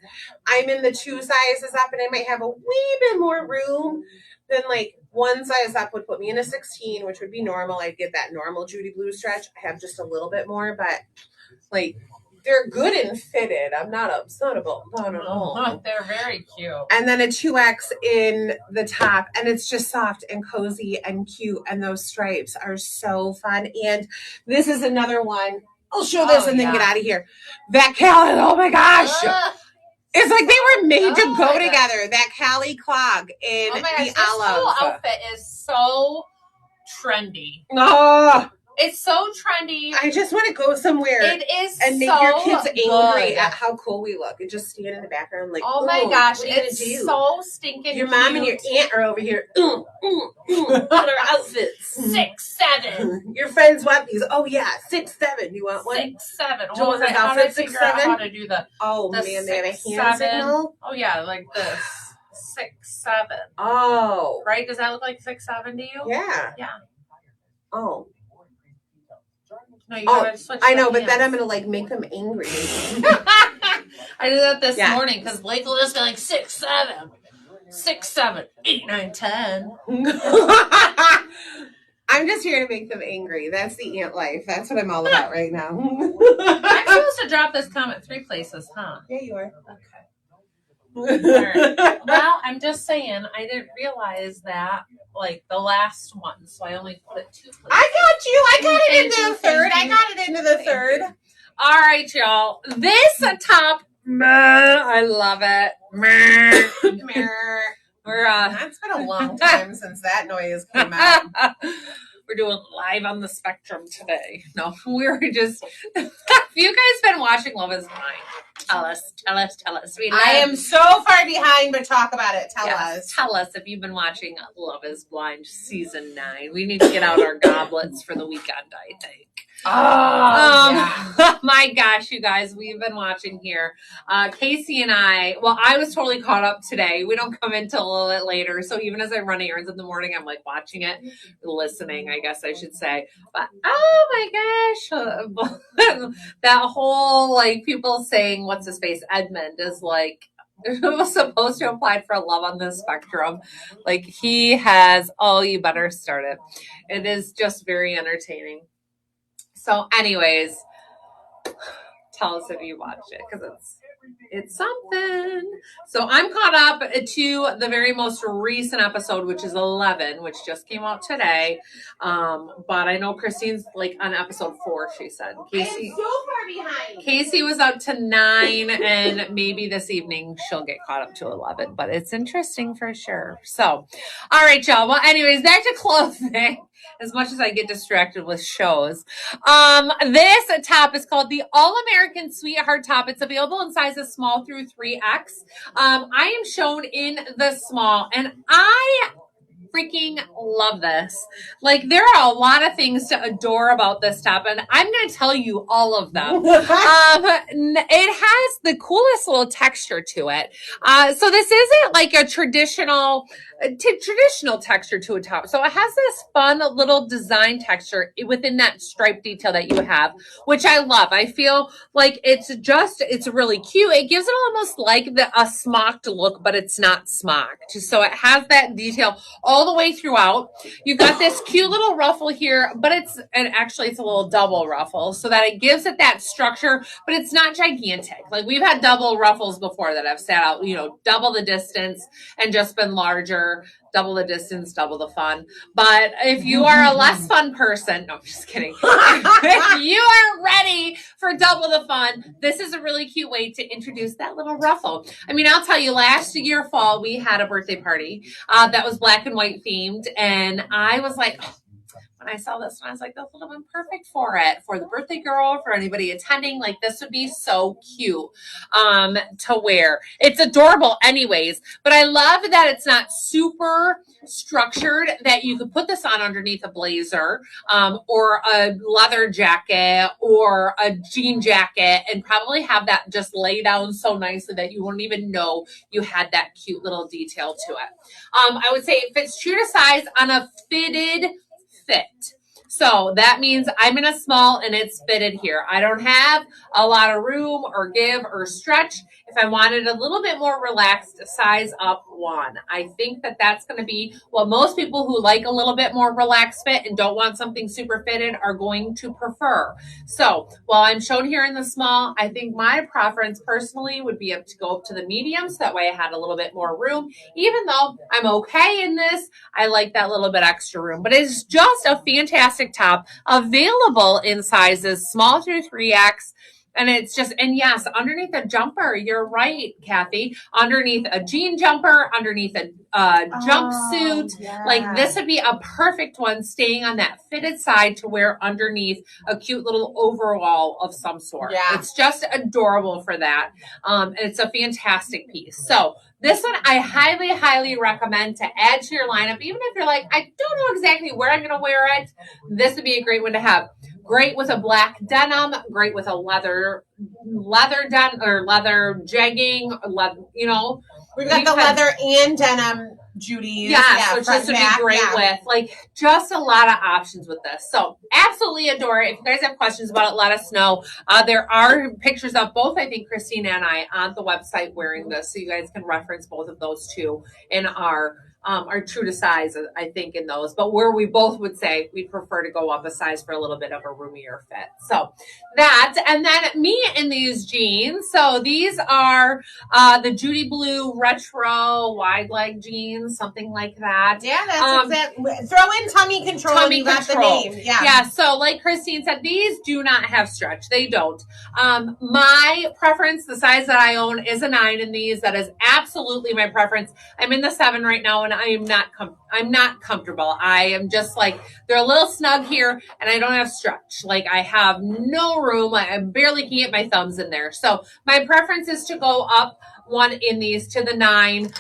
I'm in the 2 sizes up and I might have a wee bit more room than like 1 size up would put me in a 16, which would be normal. I'd get that normal Judy Blue stretch. I have just a little bit more, but like they're good and fitted. I'm not upset about that at all. They're very cute. And then a 2X in the top. And it's just soft and cozy and cute. And those stripes are so fun. And this is another one. I'll show this and then get out of here. That Callie, oh my gosh. It's like they were made to go together. That Callie clog in the olive. This whole outfit is so trendy. Oh. It's so trendy. I just want to go somewhere. It is and make so your kids angry good. at how cool we look and just stand in the background like, oh my gosh, it's so stinking your mom and your aunt are over here. On our outfits. 6, 7. Your friends want these. Oh yeah, 6, 7. You want one? 6, 7. Joel's outfit 6, 7. How to do the? Oh the man, 6, they have a hand signal. Oh yeah, like this. 6, 7. Oh, right. Does that look like 6, 7 to you? Yeah. Yeah. Oh. No, you gotta switch. I know, but then I'm gonna like make them angry. I did that this morning because Blake will just be like 6, 7, 6, 7, 8, 9, 10. I'm I'm just here to make them angry. That's the ant life. That's what I'm all about right now. I'm supposed to drop this comment 3 places, huh? Yeah, you are. Okay. All right. Well, I'm just saying, I didn't realize that, like, the last one, so I only put it 2 places. I got you. I got it into the third. I got it into the third. All right, y'all. This top, I love it. That's been a long time since that noise came out. We're doing live on the spectrum today. No, we were just. If you guys been watching Love Is Blind, tell us. I am so far behind, but talk about it. Tell us. Tell us if you've been watching Love Is Blind season 9. We need to get out our goblets for the weekend, I think. Yeah. My gosh, you guys, we've been watching here. Casey and I was totally caught up today. We don't come in till a little bit later. So even as I run errands in the morning, I'm like watching it, listening, I guess I should say. But oh my gosh, that whole like people saying, what's his face? Edmund is like, it was supposed to apply for Love on the Spectrum. Like he has, you better start it. It is just very entertaining. So anyways, tell us if you watched it because it's something. So I'm caught up to the very most recent episode, which is 11, which just came out today. But I know Christine's like on episode 4, she said. Casey, I'm so far behind. Casey was up to 9, and maybe this evening she'll get caught up to 11. But it's interesting for sure. So, all right, y'all. Well, anyways, back to clothing. As much as I get distracted with shows. This top is called the All-American Sweetheart Top. It's available in sizes small through 3X. I am shown in the small, and I freaking love this. Like, there are a lot of things to adore about this top, and I'm going to tell you all of them. It has the coolest little texture to it. So this isn't like a traditional texture to a top. So it has this fun little design texture within that stripe detail that you have, which I love. I feel like it's really cute. It gives it almost like a smocked look, but it's not smocked. So it has that detail all the way throughout. You've got this cute little ruffle here, but it's a little double ruffle so that it gives it that structure, but it's not gigantic. Like we've had double ruffles before that have sat out, double the distance and just been larger. Double the distance, double the fun. But if you are a less fun person, no, I'm just kidding. If you are ready for double the fun, this is a really cute way to introduce that little ruffle. I mean, I'll tell you, last year fall, we had a birthday party that was black and white themed. And I was like, when I saw this, and I was like, this would have been perfect for the birthday girl, for anybody attending. Like, this would be so cute to wear. It's adorable anyways, but I love that it's not super structured, that you could put this on underneath a blazer or a leather jacket or a jean jacket and probably have that just lay down so nicely that you wouldn't even know you had that cute little detail to it. I would say it fits true to size on a fitted fit. So that means I'm in a small and it's fitted here. I don't have a lot of room or give or stretch. If I wanted a little bit more relaxed, size up 1. I think that that's going to be what most people who like a little bit more relaxed fit and don't want something super fitted are going to prefer. So while I'm shown here in the small, I think my preference personally would be to go up to the medium. So that way I had a little bit more room. Even though I'm okay in this, I like that little bit extra room. But it's just a fantastic top, available in sizes small through 3X. And it's just, and yes, underneath a jumper, you're right, Kathy, underneath a jean jumper, underneath a jumpsuit, like this would be a perfect one staying on that fitted side to wear underneath a cute little overall of some sort. Yeah. It's just adorable for that. It's a fantastic piece. So this one I highly, highly recommend to add to your lineup. Even if you're like, I don't know exactly where I'm going to wear it, this would be a great one to have. Great with a black denim, great with a leather jegging, We've got the leather and denim Judy's. Yeah, which this would be great with. Like, just a lot of options with this. So, absolutely adore it. If you guys have questions about it, let us know. There are pictures of both, I think, Christina and I on the website wearing this, so you guys can reference both of those two in our are true to size, I think, in those. But where we both would say we'd prefer to go up a size for a little bit of a roomier fit. So that, and then me in these jeans. So these are the Judy Blue retro wide leg jeans, something like that. Yeah, that's exactly. Throw in tummy control. Tummy you got control. The name. Yeah. Yeah. So like Christine said, these do not have stretch. They don't. My preference, the size that I own, is a 9 in these. That is absolutely my preference. I'm in the 7 right now, and I am not comfortable. I am just like, they're a little snug here, and I don't have stretch. Like, I have no room. I barely can get my thumbs in there. So my preference is to go up one in these to the 9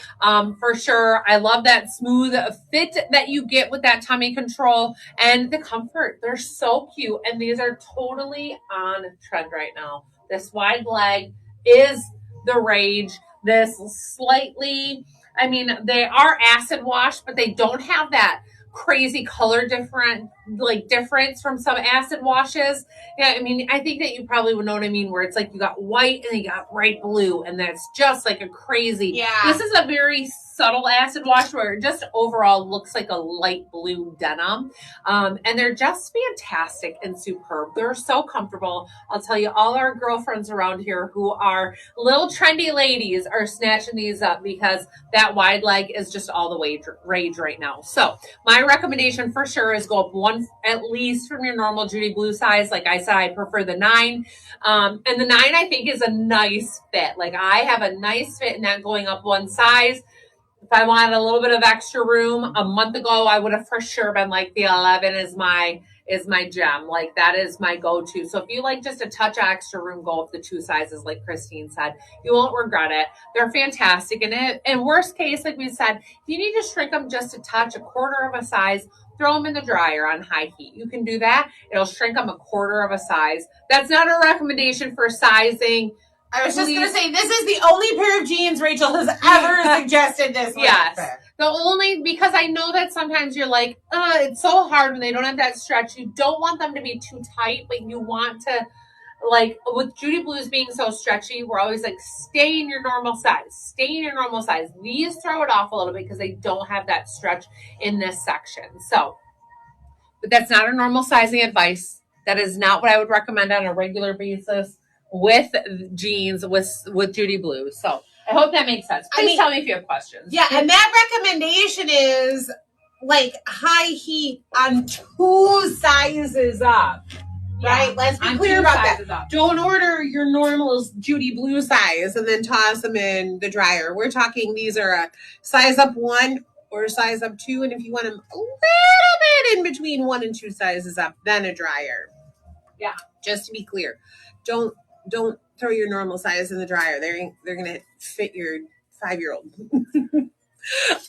for sure. I love that smooth fit that you get with that tummy control and the comfort. They're so cute, and these are totally on trend right now. This wide leg is the rage. This slightly, I mean, they are acid wash, but they don't have that crazy color difference from some acid washes. Yeah, I mean, I think that you probably would know what I mean, where it's like you got white and you got bright blue, and that's just like a crazy. Yeah. This is a very subtle acid wash where it just overall looks like a light blue denim. And they're just fantastic and superb. They're so comfortable. I'll tell you, all our girlfriends around here who are little trendy ladies are snatching these up because that wide leg is just all the way rage right now. So my recommendation for sure is go up one at least from your normal Judy Blue size. Like I said, I prefer the 9. And the 9 I think is a nice fit. Like I have a nice fit in that going up one size. If I wanted a little bit of extra room a month ago, I would have for sure been like the 11 is my gem. Like that is my go-to. So if you like just a touch of extra room, go up the 2 sizes, like Christine said. You won't regret it. They're fantastic. And in worst case, like we said, if you need to shrink them just a touch, a quarter of a size, throw them in the dryer on high heat. You can do that. It'll shrink them a quarter of a size. That's not a recommendation for sizing. I was just going to say, this is the only pair of jeans Rachel has ever suggested this with. Yes. The only, because I know that sometimes you're like, it's so hard when they don't have that stretch. You don't want them to be too tight, but you want to, like, with Judy Blues being so stretchy, we're always like, stay in your normal size. Stay in your normal size. These throw it off a little bit because they don't have that stretch in this section. So, but that's not a normal sizing advice. That is not what I would recommend on a regular basis with jeans with Judy Blue. So I hope that makes sense. Please tell me if you have questions. Yeah, and that recommendation is like high heat on 2 sizes up. Right? Yeah, Let's be clear about that. Up. Don't order your normal Judy Blue size and then toss them in the dryer. We're talking these are a size up 1 or size up 2. And if you want them a little bit in between 1 and 2 sizes up, then a dryer. Yeah. Just to be clear. Don't throw your normal size in the dryer. They're going to fit your 5-year-old.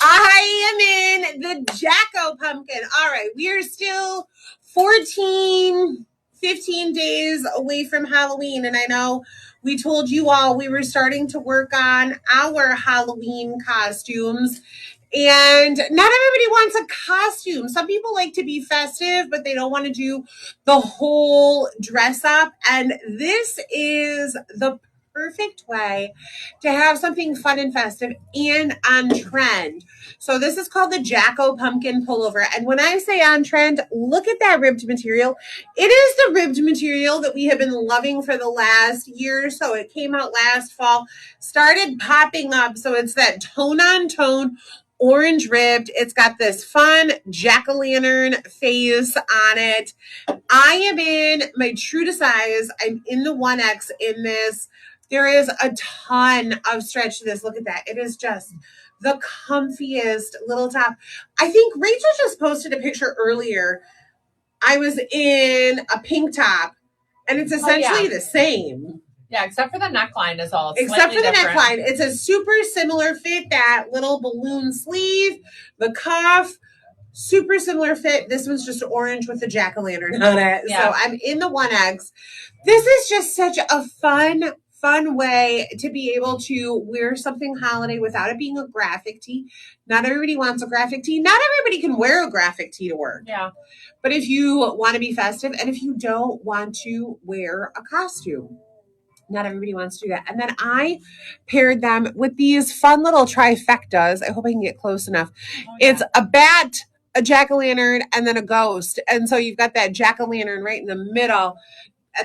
I am in the Jacko pumpkin. All right. We are still 15 days away from Halloween. And I know we told you all we were starting to work on our Halloween costumes. And not everybody wants a costume. Some people like to be festive, but they don't want to do the whole dress up. And this is the perfect way to have something fun and festive and on trend. So this is called the Jacko pumpkin pullover. And when I say on trend, look at that ribbed material. It is the ribbed material that we have been loving for the last year or so. It came out last fall, started popping up. So it's that tone on tone orange ribbed. It's got this fun jack-o'-lantern face on it. I am in my true to size. I'm in the 1X in this. There is a ton of stretch to this. Look at that. It is just the comfiest little top. I think Rachel just posted a picture earlier. I was in a pink top, and it's essentially the same. Yeah, except for the neckline is all. Except for the neckline. It's a super similar fit, that little balloon sleeve, the cuff, super similar fit. This one's just orange with the jack-o'-lantern on it. Yeah. So I'm in the 1X. This is just such a fun way to be able to wear something holiday without it being a graphic tee. Not everybody wants a graphic tee. Not everybody can wear a graphic tee to work. Yeah. But if you want to be festive and if you don't want to wear a costume, not everybody wants to do that. And then I paired them with these fun little trifectas. I hope I can get close enough. Oh, yeah. It's a bat, a jack-o'-lantern, and then a ghost. And so you've got that jack-o'-lantern right in the middle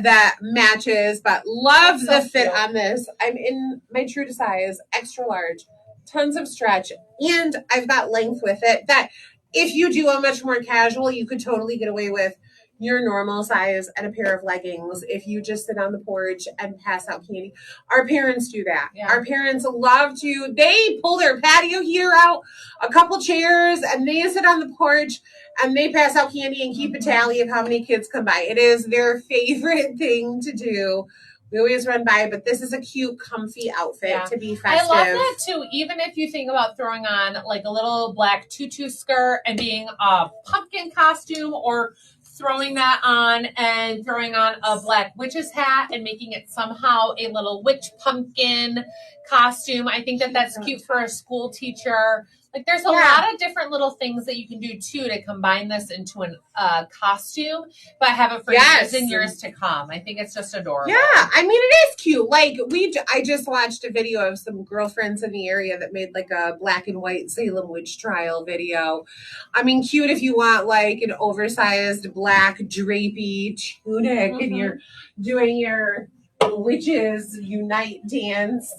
that matches, but love the fit on this. I'm in my true to size, extra large, tons of stretch, and I've got length with it that if you do a much more casual, you could totally get away with your normal size and a pair of leggings if you just sit on the porch and pass out candy. Our parents do that. Yeah. Our parents love to, they pull their patio heater out, a couple chairs, and they sit on the porch and they pass out candy and keep a tally of how many kids come by. It is their favorite thing to do. We always run by, but this is a cute, comfy outfit to be festive. I love that too. Even if you think about throwing on like a little black tutu skirt and being a pumpkin costume, or throwing that on and throwing on a black witch's hat and making it somehow a little witch pumpkin costume. I think that that's cute for a school teacher. Like there's a lot of different little things that you can do too to combine this into a costume, but have it for years and years to come. I think it's just adorable. Yeah, I mean it is cute. Like I just watched a video of some girlfriends in the area that made like a black and white Salem witch trial video. I mean, cute if you want like an oversized black drapey tunic and you're doing your witches unite dance.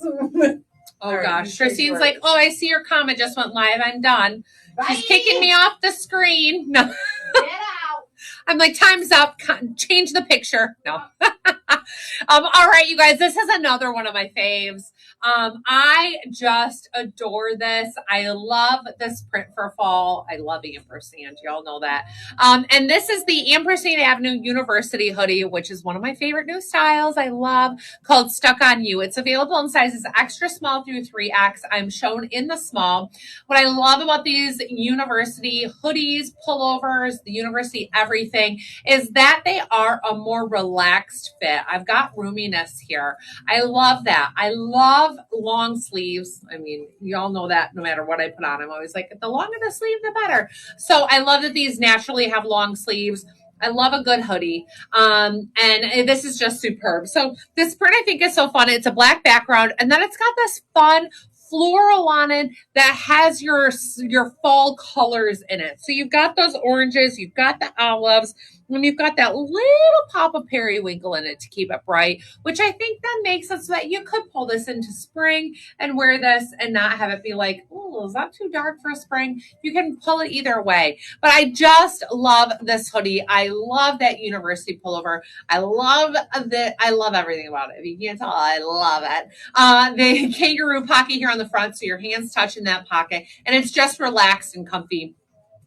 Oh gosh, Christine's like, oh, I see your comment just went live. I'm done. Bye. She's kicking me off the screen. No. Get out. I'm like, time's up. Change the picture. No. All right, you guys, this is another one of my faves. I just adore this. I love this print for fall. I love ampersand. Y'all know that. And this is the Ampersand Avenue University hoodie, which is one of my favorite new styles I love, called Stuck on You. It's available in sizes extra small through 3X. I'm shown in the small. What I love about these university hoodies, pullovers, the university everything, is that they are a more relaxed fit. I've got roominess here. I love that. I love long sleeves. I mean, you all know that no matter what I put on, I'm always like, the longer the sleeve, the better. So I love that these naturally have long sleeves. I love a good hoodie. And this is just superb. So this print I think is so fun. It's a black background, and then it's got this fun floral on it that has your fall colors in it. So you've got those oranges, you've got the olives, and you've got that little pop of periwinkle in it to keep it bright, which I think then makes it so that you could pull this into spring and wear this and not have it be like, oh, is that too dark for spring? You can pull it either way. But I just love this hoodie. I love that university pullover. I love everything about it. If you can't tell, I love it. The kangaroo pocket here on the front, so your hands touch in that pocket, and it's just relaxed and comfy.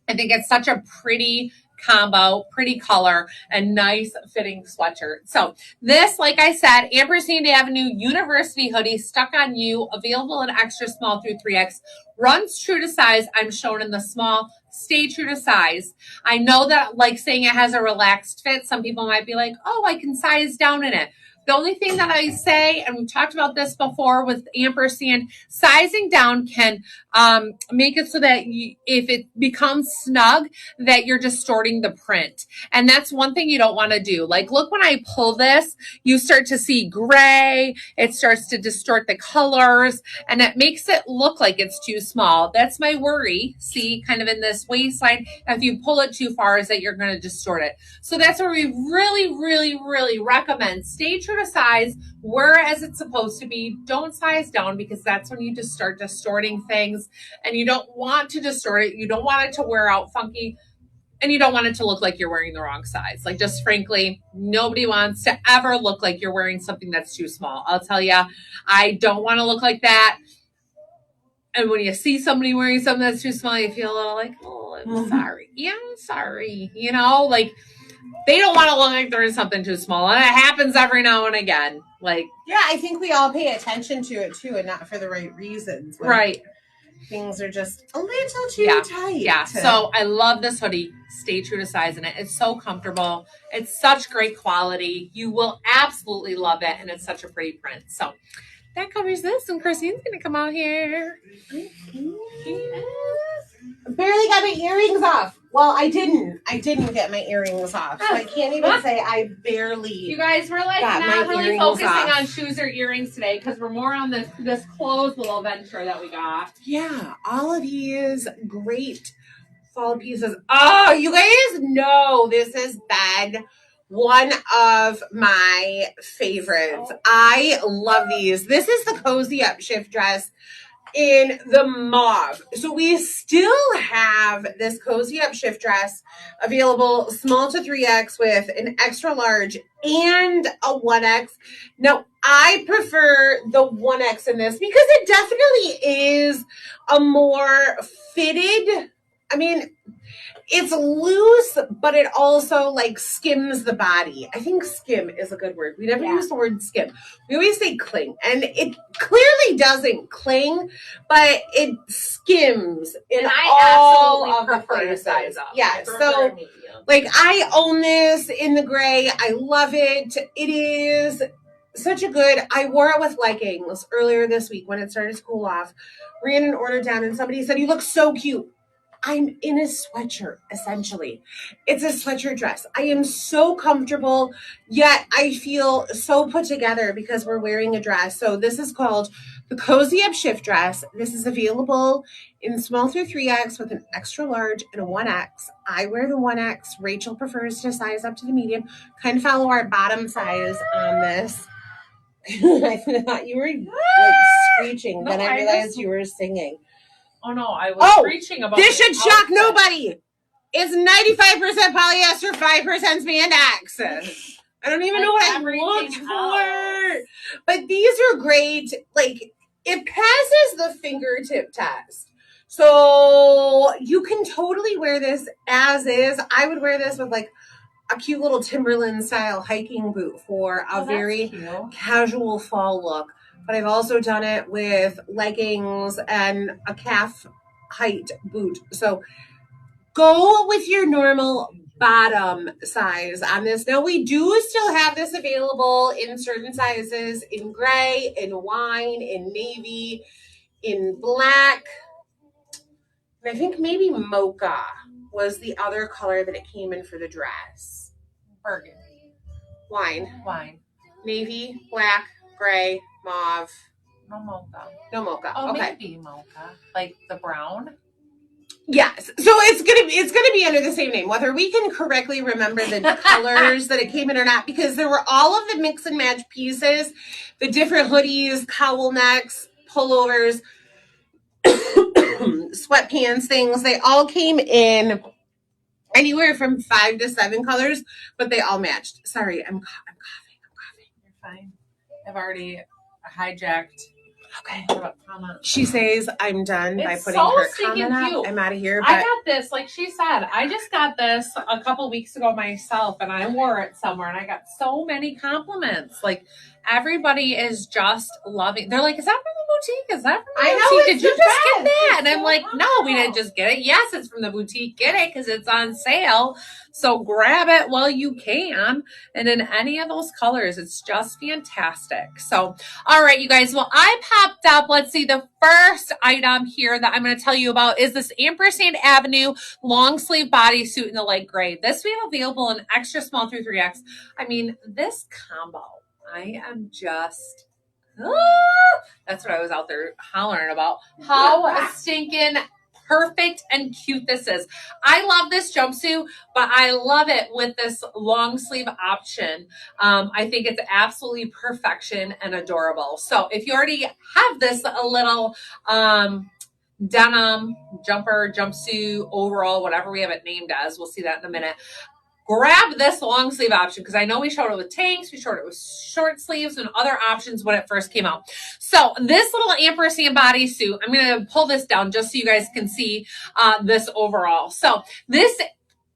I think it's such a pretty combo, pretty color, and nice fitting sweatshirt. So this, like I said, Ampersand Avenue University hoodie, Stuck on You, available in extra small through 3X, runs true to size. I'm shown in the small. Stay true to size. I know that like saying it has a relaxed fit, some people might be like, oh, I can size down in it. The only thing that I say, and we've talked about this before with ampersand, sizing down can make it so that if it becomes snug, that you're distorting the print. And that's one thing you don't want to do. Like, look, when I pull this, you start to see gray. It starts to distort the colors, and it makes it look like it's too small. That's my worry. See, kind of in this waistline, if you pull it too far, is that you're going to distort it. So that's where we really, really, really recommend stay true to size, wear as it's supposed to be. Don't size down, because that's when you just start distorting things, and you don't want to distort it. You don't want it to wear out funky, and you don't want it to look like you're wearing the wrong size. Like, just frankly, nobody wants to ever look like you're wearing something that's too small. I'll tell you, I don't want to look like that. And when you see somebody wearing something that's too small, you feel a little like, oh, I'm sorry. Yeah, I'm sorry. You know, like, they don't want to look like they're in something too small. And it happens every now and again. Like, yeah, I think we all pay attention to it too, and not for the right reasons. Right. Things are just a little too tight. Yeah. So I love this hoodie. Stay true to size in it. It's so comfortable. It's such great quality. You will absolutely love it. And it's such a pretty print. So that covers this. And Christine's going to come out here. barely got my earrings off. Well, I didn't get my earrings off. So I can't even say I barely. You guys, we're like got not my really earrings focusing off. on shoes or earrings today because we're more on this clothes little venture that we got. Yeah, all of these great fall pieces. Oh, you guys know this has been one of my favorites. I love these. This is the Cozy Up shift dress in the mauve. So we still have this Cozy Up shift dress available small to 3X with an extra large and a 1X. Now, I prefer the 1X in this because it definitely is a more fitted, I mean, it's loose, but it also like skims the body. I think skim is a good word. We never use the word skim. We always say cling, and it clearly doesn't cling, but it skims in all of the places. Yeah, so like I own this in the gray. I love it. It is such a good. I wore it with leggings earlier this week when it started to cool off. Ran an order down, and somebody said, "You look so cute." I'm in a sweatshirt, essentially. It's a sweatshirt dress. I am so comfortable, yet I feel so put together because we're wearing a dress. So this is called the Cozy Up Shift Dress. This is available in small through 3X with an extra large and a 1X. I wear the 1X. Rachel prefers to size up to the medium. Kind of follow our bottom size on this. I thought you were like screeching. Then I realized you were singing. Oh no, I was preaching about this should shock nobody. It's 95% polyester, 5% spandex. I don't even know what I looked for. But these are great. Like, it passes the fingertip test. So you can totally wear this as is. I would wear this with like a cute little Timberland style hiking boot for a very casual fall look. But I've also done it with leggings and a calf height boot. So go with your normal bottom size on this. Now we do still have this available in certain sizes, in gray, in wine, in navy, in black. And I think maybe mocha was the other color that it came in for the dress. Burgundy. Wine. Navy, black, gray, mauve. No mocha. No mocha. Oh, okay. Maybe mocha. Like the brown? Yes. So it's gonna be under the same name, whether we can correctly remember the colors that it came in or not, because there were all of the mix and match pieces, the different hoodies, cowl necks, pullovers, sweatpants, things. They all came in anywhere from 5 to 7 colors, but they all matched. Sorry, I'm coughing. You're fine. I've already hijacked. Okay. She says I'm done by putting her comment up. I'm out of here. I got this, like she said, I just got this a couple weeks ago myself, and I wore it somewhere, and I got so many compliments. Like everybody is just loving. They're like, "Is that from the boutique? Is that from the boutique? Did you just get that?" And I'm like, "No, we didn't just get it. Yes, it's from the boutique. Get it because it's on sale. So grab it while you can, and in any of those colors, it's just fantastic." So, all right, you guys. Well, I popped up. Let's see. The first item here that I'm going to tell you about is this Ampersand Avenue long sleeve bodysuit in the light gray. This we have available in extra small through 3X. I mean, this combo, I am just, that's what I was out there hollering about. How stinking perfect and cute this is. I love this jumpsuit, but I love it with this long sleeve option. I think it's absolutely perfection and adorable. So if you already have this a little denim jumper, jumpsuit, overall, whatever we have it named as, we'll see that in a minute. Grab this long sleeve option because I know we showed it with tanks, we showed it with short sleeves and other options when it first came out. So this little ampersand bodysuit, I'm going to pull this down just so you guys can see this overall. So this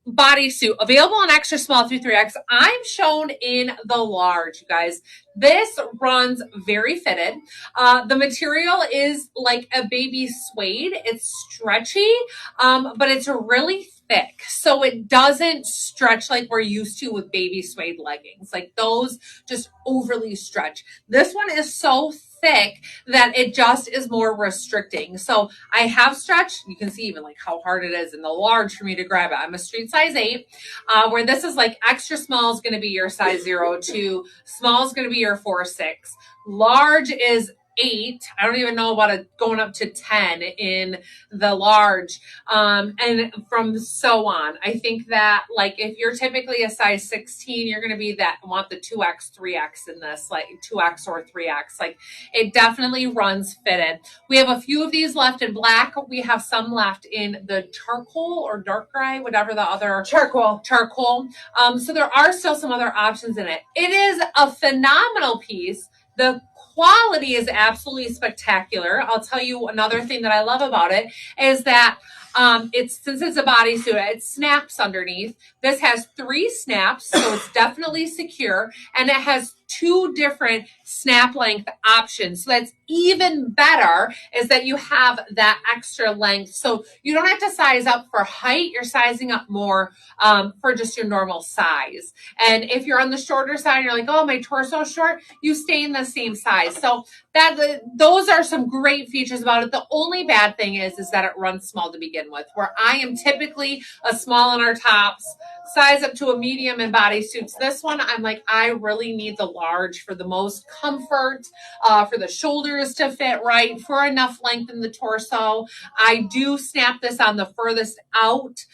bodysuit available in extra small through 3X. I'm shown in the large, you guys. This runs very fitted. The material is like a baby suede. It's stretchy, but it's really thick. So it doesn't stretch like we're used to with baby suede leggings. Like those just overly stretch. This one is so thick that it just is more restricting. So I have stretched. You can see even like how hard it is in the large for me to grab it. I'm a street size 8, where this is like extra small is going to be your size 0 2, small is going to be your 4 6, large is 8. I don't even know about it going up to 10 in the large. And from so on. I think that like if you're typically a size 16, you're going to be that want the 2X, 3X in this, like 2X or 3X. Like it definitely runs fitted. We have a few of these left in black. We have some left in the charcoal or dark gray, whatever the other Charcoal. So there are still some other options in it. It is a phenomenal piece. The quality is absolutely spectacular. I'll tell you another thing that I love about it is that since it's a bodysuit, it snaps underneath. This has 3 snaps, so it's definitely secure, and it has 2 different snap length options. So that's even better is that you have that extra length. So you don't have to size up for height. You're sizing up more for just your normal size. And if you're on the shorter side, you're like, oh, my torso short, you stay in the same size. So those are some great features about it. The only bad thing is that it runs small to begin with, where I am typically a small in our tops, size up to a medium in bodysuits. This one, I'm like, I really need the large for the most comfort, for the shoulders to fit right, for enough length in the torso. I do snap this on the furthest out,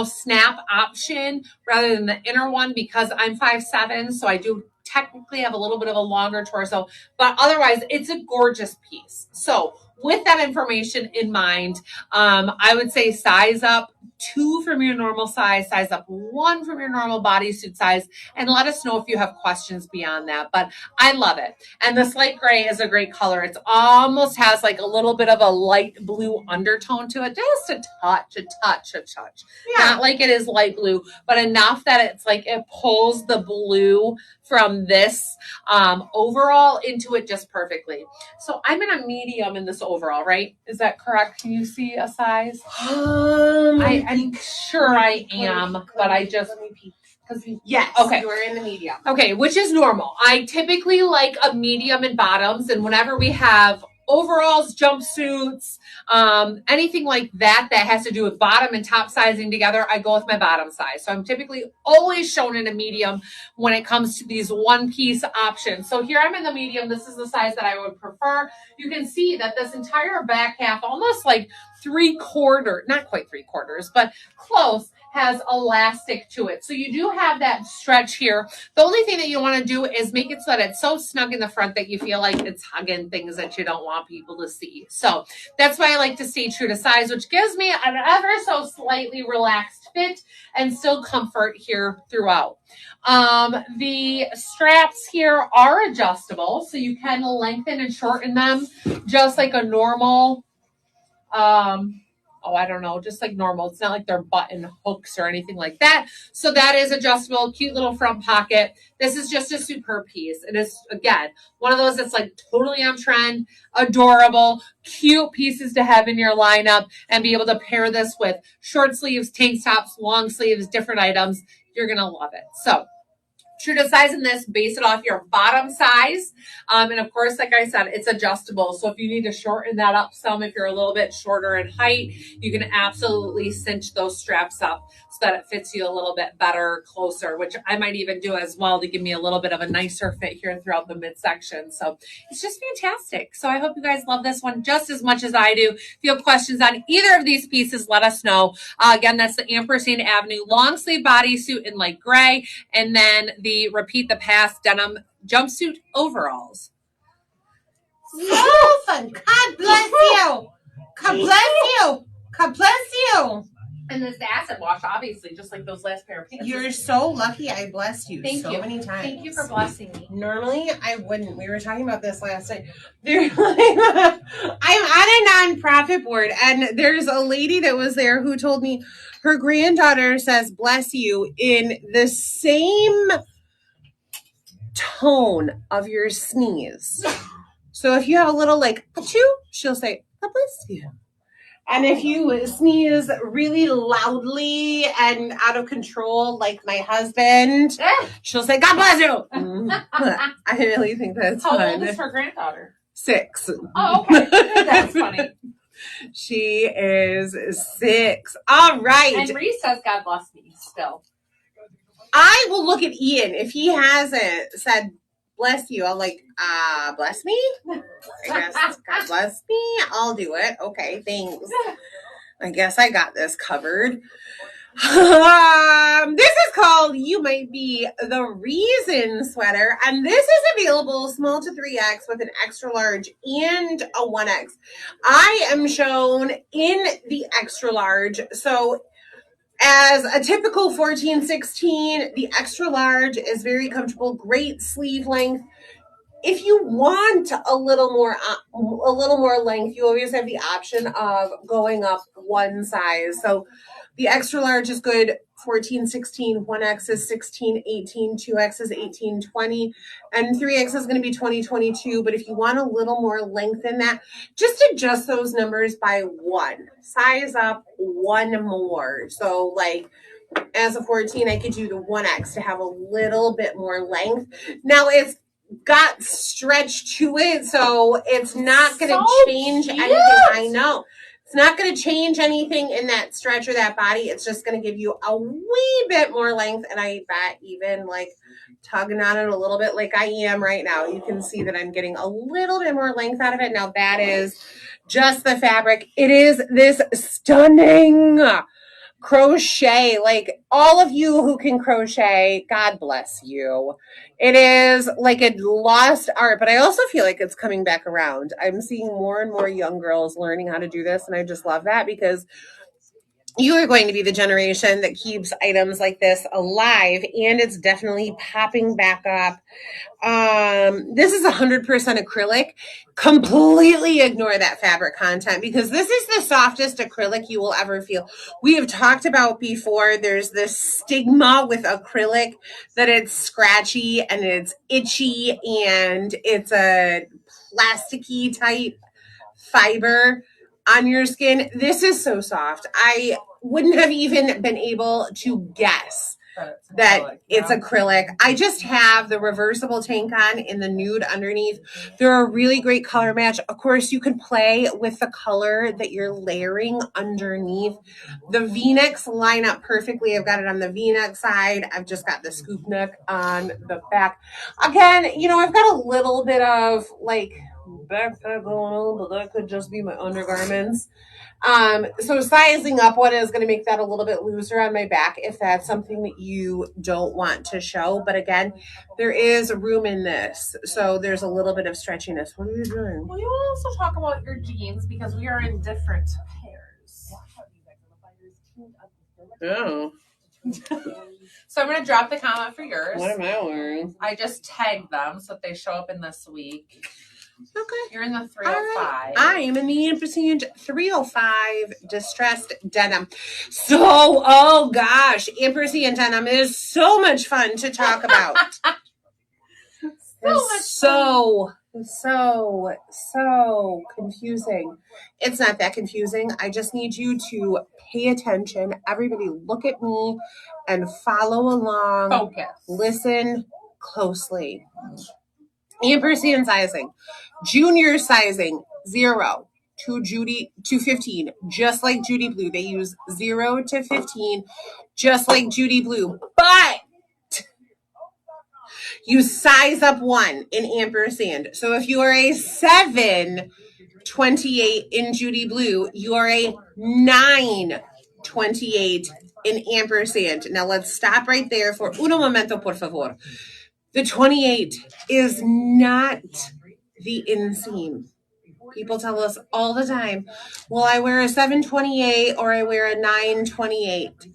snap option rather than the inner one because I'm 5'7", so I do technically have a little bit of a longer torso, but otherwise it's a gorgeous piece. So with that information in mind, I would say size up 2 from your normal size up 1 from your normal bodysuit size, and let us know if you have questions beyond that. But I love it. And this light gray is a great color. It almost has like a little bit of a light blue undertone to it, just a touch. Yeah. Not like it is light blue, but enough that it's like it pulls the blue from this overall into it just perfectly. So I'm in a medium in this overall, right? Is that correct? Can you see a size? I'm sure I am, but I just yes. Okay. You are in the medium. Okay, which is normal. I typically like a medium in bottoms, and whenever we have overalls, jumpsuits, anything like that has to do with bottom and top sizing together, I go with my bottom size. So I'm typically always shown in a medium when it comes to these one-piece options. So here I'm in the medium. This is the size that I would prefer. You can see that this entire back half, almost like 3/4, not quite 3/4, but close, has elastic to it. So you do have that stretch here. The only thing that you want to do is make it so that it's so snug in the front that you feel like it's hugging things that you don't want people to see. So that's why I like to stay true to size, which gives me an ever so slightly relaxed fit and still comfort here throughout. The straps here are adjustable, so you can lengthen and shorten them just like a normal I don't know, just like normal. It's not like they're button hooks or anything like that. So that is adjustable, cute little front pocket. This is just a superb piece. It is, again, one of those that's like totally on trend, adorable, cute pieces to have in your lineup and be able to pair this with short sleeves, tank tops, long sleeves, different items. You're going to love it. So true to size in this, base it off your bottom size. And of course, like I said, it's adjustable. So if you need to shorten that up some, if you're a little bit shorter in height, you can absolutely cinch those straps up so that it fits you a little bit better, closer, which I might even do as well to give me a little bit of a nicer fit here throughout the midsection. So it's just fantastic. So I hope you guys love this one just as much as I do. If you have questions on either of these pieces, let us know. Again, that's the Ampersand Avenue long sleeve bodysuit in light gray, and then the Repeat the Past denim jumpsuit overalls. So fun. God bless you. God bless you. God bless you. And this acid wash, obviously, just like those last pair of pants. You're so lucky I blessed you Thank you. many times. Thank you for blessing me. Normally, I wouldn't. We were talking about this last night. I'm on a nonprofit board, and there's a lady that was there who told me her granddaughter says bless you in the same tone of your sneeze. So if you have a little like achoo, she'll say God bless you. And if you sneeze really loudly and out of control, like my husband, she'll say, God bless you. I really think that's How fun. old is her granddaughter? 6. Oh, okay. That's funny. She is 6. All right. And Reese says, God bless me still. I will look at Ian. If he hasn't said, bless you, I'll like, bless me? I guess, God bless me. I'll do it. Okay, thanks. I guess I got this covered. This is called You Might Be the Reason sweater, and this is available small to 3X with an extra large and a 1X. I am shown in the extra large, so as a typical 14-16, the extra large is very comfortable, great sleeve length. If you want a little more length, you always have the option of going up one size. So the extra large is good 14-16, 1X is 16-18, 2X is 18-20, and 3X is going to be 20-22. But if you want a little more length in that, just adjust those numbers by one. Size up one more. So like as a 14, I could do the 1X to have a little bit more length. Now it's got stretch to it, so it's not going to change anything. I know. It's not going to change anything in that stretch or that body. It's just going to give you a wee bit more length, and I bet even like tugging on it a little bit like I am right now, you can see that I'm getting a little bit more length out of it. Now that is just the fabric. It is this stunning crochet. Like all of you who can crochet, God bless you. It is like a lost art, but I also feel like it's coming back around. I'm seeing more and more young girls learning how to do this, and I just love that because you are going to be the generation that keeps items like this alive, and it's definitely popping back up. This is 100% acrylic. Completely ignore that fabric content because this is the softest acrylic you will ever feel. We have talked about before, there's this stigma with acrylic that it's scratchy and it's itchy and it's a plasticky type fiber on your skin. This is so soft. I wouldn't have even been able to guess that it's acrylic. I just have the reversible tank on in the nude underneath. They're a really great color match. Of course, you can play with the color that you're layering underneath. The V-necks line up perfectly. I've got it on the V-neck side. I've just got the scoop neck on the back. Again, you know, I've got a little bit of like backpack going on, but that could just be my undergarments. So sizing up what is going to make that a little bit looser on my back if that's something that you don't want to show. But again, there is room in this. So there's a little bit of stretchiness. What are you doing? Will you also talk about your jeans because we are in different pairs? Oh. So I'm going to drop the comment for yours. What am I wearing? I just tagged them so that they show up in this week. Okay. You're in the 305. Right. I am in the ampersand 305 distressed denim. So, oh gosh, ampersand denim is so much fun to talk about. So confusing. It's not that confusing. I just need you to pay attention. Everybody look at me and follow along. Focus. Listen closely. Ampersand sizing. Junior sizing 0 to 15, just like Judy Blue. They use 0 to 15, just like Judy Blue. But you size up 1 in ampersand. So if you are a 728 in Judy Blue, you are a 928 in ampersand. Now let's stop right there for uno momento, por favor. The 28 is not the inseam. People tell us all the time, well, I wear a 728 or I wear a 928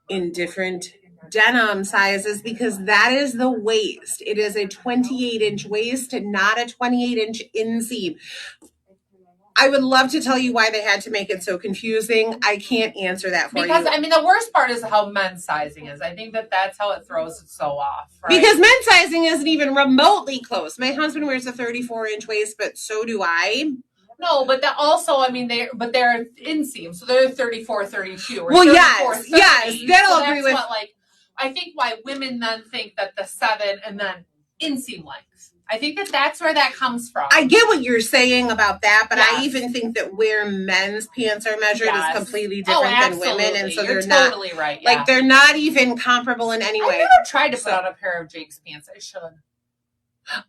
in different denim sizes because that is the waist. It is a 28-inch waist and not a 28-inch inseam. I would love to tell you why they had to make it so confusing. I can't answer that for you. Because, I mean, the worst part is how men's sizing is. I think that's how it throws it so off. Right? Because men's sizing isn't even remotely close. My husband wears a 34-inch waist, but so do I. No, but that also, I mean, they're inseam, so they're 34, 32, or Well, 34, yes, 30. yes, that'll So agree with. what, like, I think why women then think that the 7 and then inseam length. I think that's where that comes from. I get what you're saying about that, but I Yes. even think that where men's pants are measured is Yes. completely different than women, and absolutely. so You're they're not totally right. like Yeah. they're not even comparable in any I've way. never tried to put on a pair of Jake's pants. I should.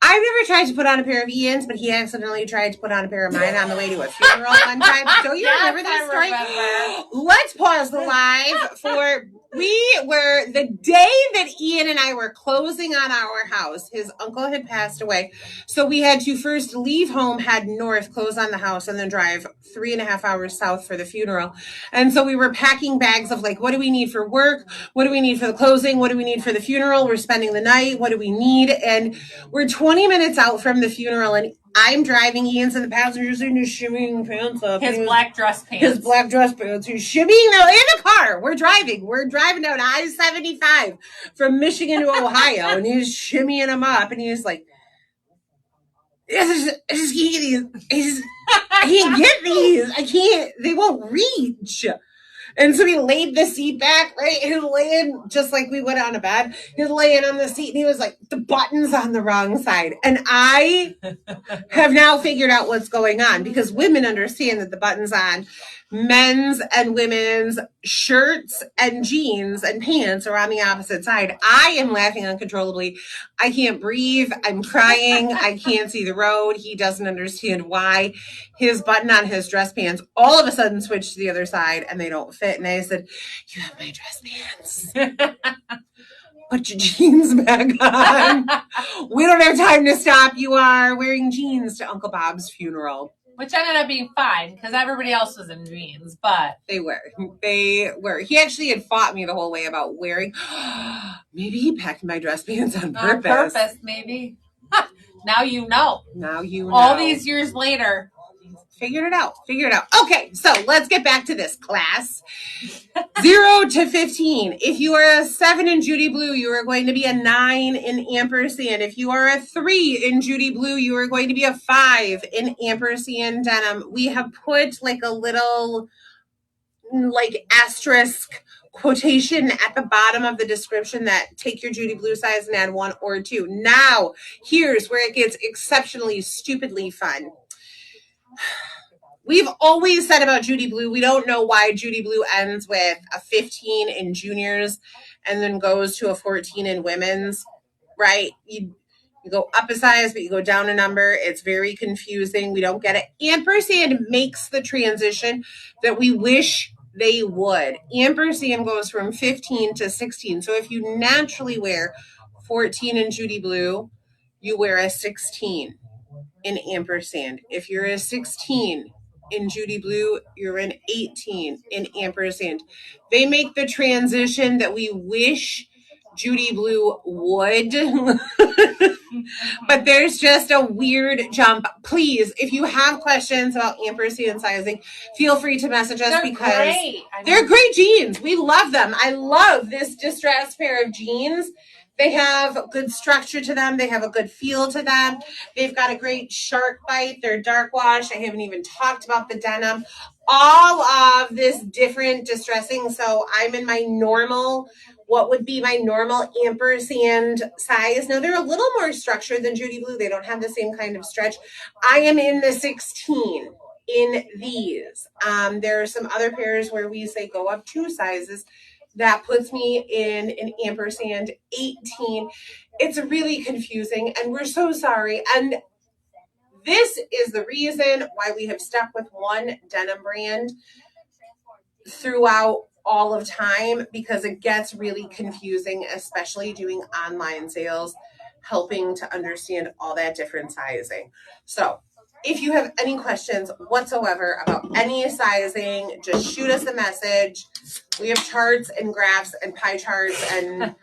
I've never tried to put on a pair of Ian's, but he accidentally tried to put on a pair of mine on the way to a funeral one time. Don't you remember this story? Remember. Let's pause the live for the day that Ian and I were closing on our house. His uncle had passed away. So we had to first leave home, head north, close on the house, and then drive 3.5 hours south for the funeral. And so we were packing bags of like, what do we need for work? What do we need for the closing? What do we need for the funeral? We're spending the night. What do we need? And we're 20 minutes out from the funeral, and I'm driving. Ian's in the passenger seat and he's shimmying pants up. His black dress pants. His black dress pants. He's shimmying now in the car. We're driving. We're driving down I-75 from Michigan to Ohio, and he's shimmying them up, and he's like, I just can't get these. I can't get these. I can't. They won't reach. And so he laid the seat back, right? He was laying just like we would on a bed. He was laying on the seat and he was like, the button's on the wrong side. And I have now figured out what's going on because women understand that the button's on men's and women's shirts and jeans and pants are on the opposite side. I am laughing uncontrollably. I can't breathe. I'm crying. I can't see the road. He doesn't understand why his button on his dress pants all of a sudden switched to the other side and they don't fit. And I said, you have my dress pants. Put your jeans back on. We don't have time to stop. You are wearing jeans to Uncle Bob's funeral. Which ended up being fine because everybody else was in jeans, but they were. He actually had fought me the whole way about wearing. Maybe he packed my dress pants on purpose. On purpose, maybe. Now you know. Now you know. All these years later. Figured it out. Okay, so let's get back to this class. 0 to 15. If you are a 7 in Judy Blue, you are going to be a 9 in ampersand. If you are a 3 in Judy Blue, you are going to be a 5 in ampersand denim. We have put like a little like asterisk quotation at the bottom of the description that take your Judy Blue size and add 1 or 2. Now, here's where it gets exceptionally stupidly fun. We've always said about Judy Blue, we don't know why Judy Blue ends with a 15 in juniors and then goes to a 14 in women's, right? You go up a size, but you go down a number. It's very confusing. We don't get it. Ampersand makes the transition that we wish they would. Ampersand goes from 15 to 16. So if you naturally wear 14 in Judy Blue, you wear a 16 in ampersand. If you're a 16 in Judy Blue, you're an 18 in ampersand. They make the transition that we wish Judy Blue would. But there's just a weird jump. Please, if you have questions about ampersand sizing, feel free to message us because they're great jeans. We love them. I love this distressed pair of jeans. They have good structure to them. They have a good feel to them. They've got a great shark bite. They're dark wash. I haven't even talked about the denim. All of this different distressing. So I'm in my normal, what would be my normal ampersand size. Now they're a little more structured than Judy Blue. They don't have the same kind of stretch. I am in the 16 in these. There are some other pairs where we say go up 2 sizes. That puts me in an ampersand 18. It's really confusing and we're so sorry. And this is the reason why we have stuck with one denim brand throughout all of time, because it gets really confusing, especially doing online sales, helping to understand all that different sizing. So if you have any questions whatsoever about any sizing, just shoot us a message. We have charts and graphs and pie charts and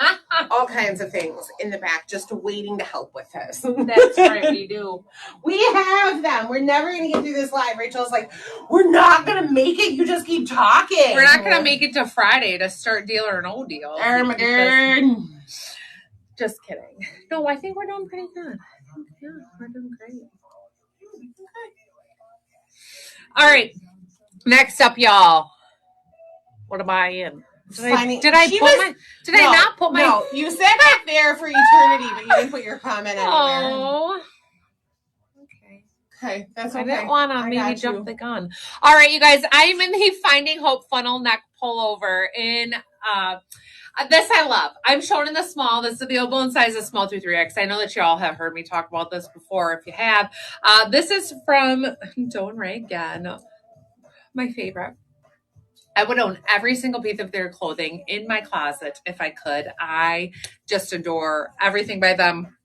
all kinds of things in the back just waiting to help with this. That's right, we do. We have them. We're never going to get through this live. Rachel's like, we're not going to make it. You just keep talking. We're not going to make it to Friday to start Deal or No Deal. Just kidding. No, I think we're doing pretty good. Yeah, we're doing great. All right. Next up, y'all. What am I in? Did I not put my? No, you said it there for eternity, but you didn't put your comment anywhere. Oh. Okay, that's okay. I didn't want to maybe jump the gun. All right, you guys. I'm in the Finding Hope funnel neck pullover in. This I love. I'm shown in the small. This is available in sizes small through 3X. I know that you all have heard me talk about this before. If you have, this is from Don't Ray again. My favorite. I would own every single piece of their clothing in my closet if I could. I just adore everything by them.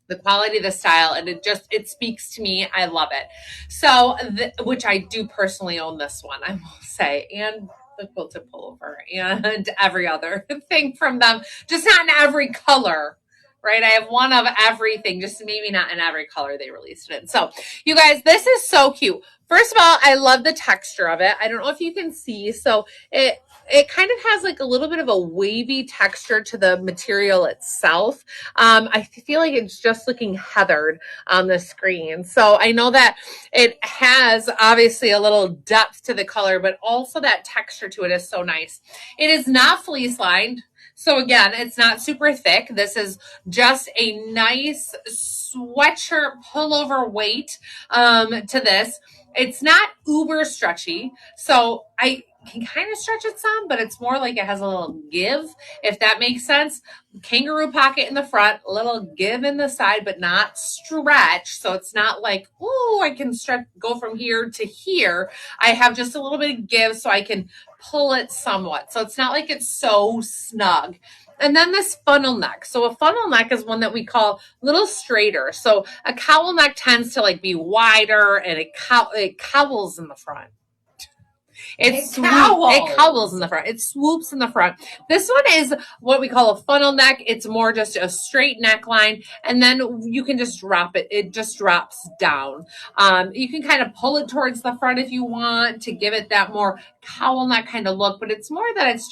The quality, the style, and it speaks to me. I love it. So, which I do personally own this one, I will say, and the quilted pullover and every other thing from them, just not in every color, right? I have one of everything, just maybe not in every color they released it in. So, you guys, this is so cute. First of all, I love the texture of it. I don't know if you can see. So it kind of has like a little bit of a wavy texture to the material itself. I feel like it's just looking heathered on the screen. So I know that it has obviously a little depth to the color, but also that texture to it is so nice. It is not fleece lined. So again, it's not super thick. This is just a nice sweatshirt pullover weight to this. It's not uber stretchy. So I can kind of stretch it some, but it's more like it has a little give, if that makes sense. Kangaroo pocket in the front, a little give in the side, but not stretch. So it's not like, oh, I can stretch, go from here to here. I have just a little bit of give so I can pull it somewhat. So it's not like it's so snug. And then this funnel neck. So a funnel neck is one that we call a little straighter. So a cowl neck tends to like be wider and it cowls in the front. It cowls in the front. It swoops in the front. This one is what we call a funnel neck. It's more just a straight neckline, and then you can just drop it. It just drops down. You can kind of pull it towards the front if you want to give it that more cowl neck kind of look, but it's more that it's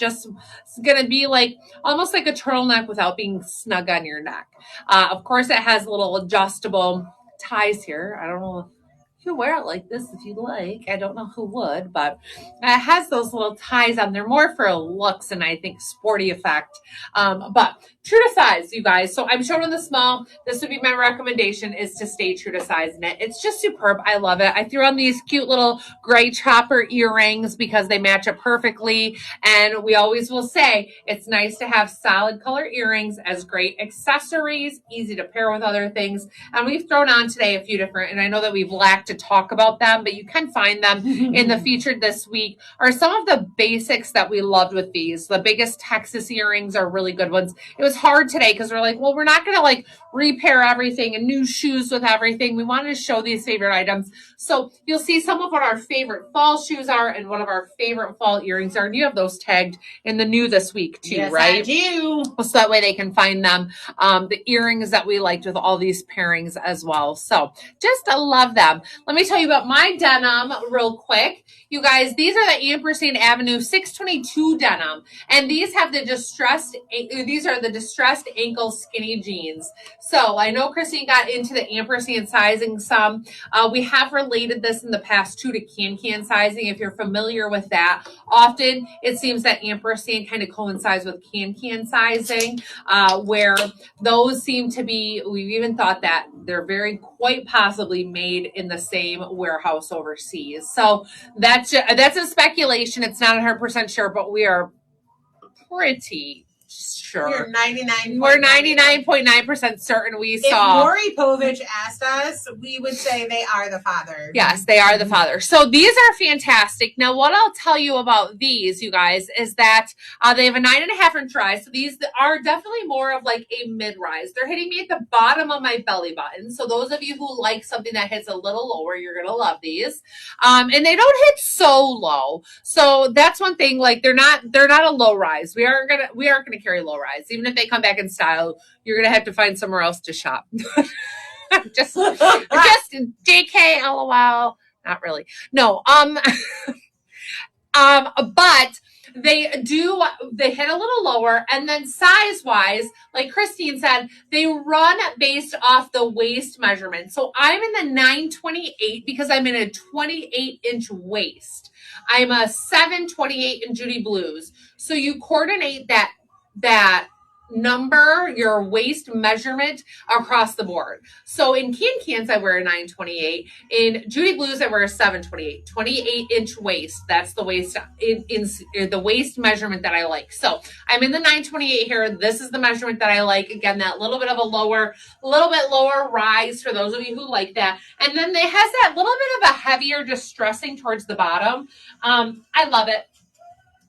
going to be like almost like a turtleneck without being snug on your neck. Of course, it has little adjustable ties here. I don't know. You can wear it like this if you like. I don't know who would, but it has those little ties on there more for looks and I think sporty effect. But true to size, you guys. So I'm showing the small. This would be my recommendation is to stay true to size in it. It's just superb. I love it. I threw on these cute little gray chopper earrings because they match it perfectly. And we always will say it's nice to have solid color earrings as great accessories, easy to pair with other things. And we've thrown on today a few different, and I know that we've lacked to talk about them, but you can find them in the featured this week are some of the basics that we loved with these. The biggest Texas earrings are really good ones. It was hard today because we're like, well, we're not going to like repair everything and new shoes with everything. We wanted to show these favorite items. So you'll see some of what our favorite fall shoes are and what of our favorite fall earrings are. And you have those tagged in the new this week too, yes, right? I do. So that way they can find them. The earrings that we liked with all these pairings as well. So just I love them. Let me tell you about my denim real quick. You guys, these are the Ampersand Avenue 622 denim. And these have these are the distressed ankle skinny jeans. So I know Christine got into the ampersand sizing some. We have related this in the past too to can sizing. If you're familiar with that, often it seems that ampersand kind of coincides with can sizing, where those seem to be, we've even thought that they're very quite possibly made in the same warehouse overseas. So that's a speculation. It's not 100% sure, but we are pretty sure. We're 99.9% certain we saw. If Maury Povich asked us, we would say they are the fathers. Yes, they are the fathers. So these are fantastic. Now, what I'll tell you about these, you guys, is that they have a 9.5 inch rise. So these are definitely more of like a mid rise. They're hitting me at the bottom of my belly button. So those of you who like something that hits a little lower, you're going to love these. And they don't hit so low. So that's one thing. Like they're not a low rise. We aren't gonna carry low rise. Even if they come back in style, you're gonna have to find somewhere else to shop. just JK, LOL. Not really. No. But they hit a little lower, and then size wise, like Christine said, they run based off the waist measurement. So I'm in the 928 because I'm in a 28-inch waist. I'm a 728 in Judy Blues. So you coordinate that number, your waist measurement across the board. So in Cans I wear a 928. In Judy Blues I wear a 728. 28-inch waist. That's the waist in the waist measurement that I like. So I'm in the 928 here. This is the measurement that I like. Again, that little bit lower rise for those of you who like that. And then it has that little bit of a heavier distressing towards the bottom. I love it.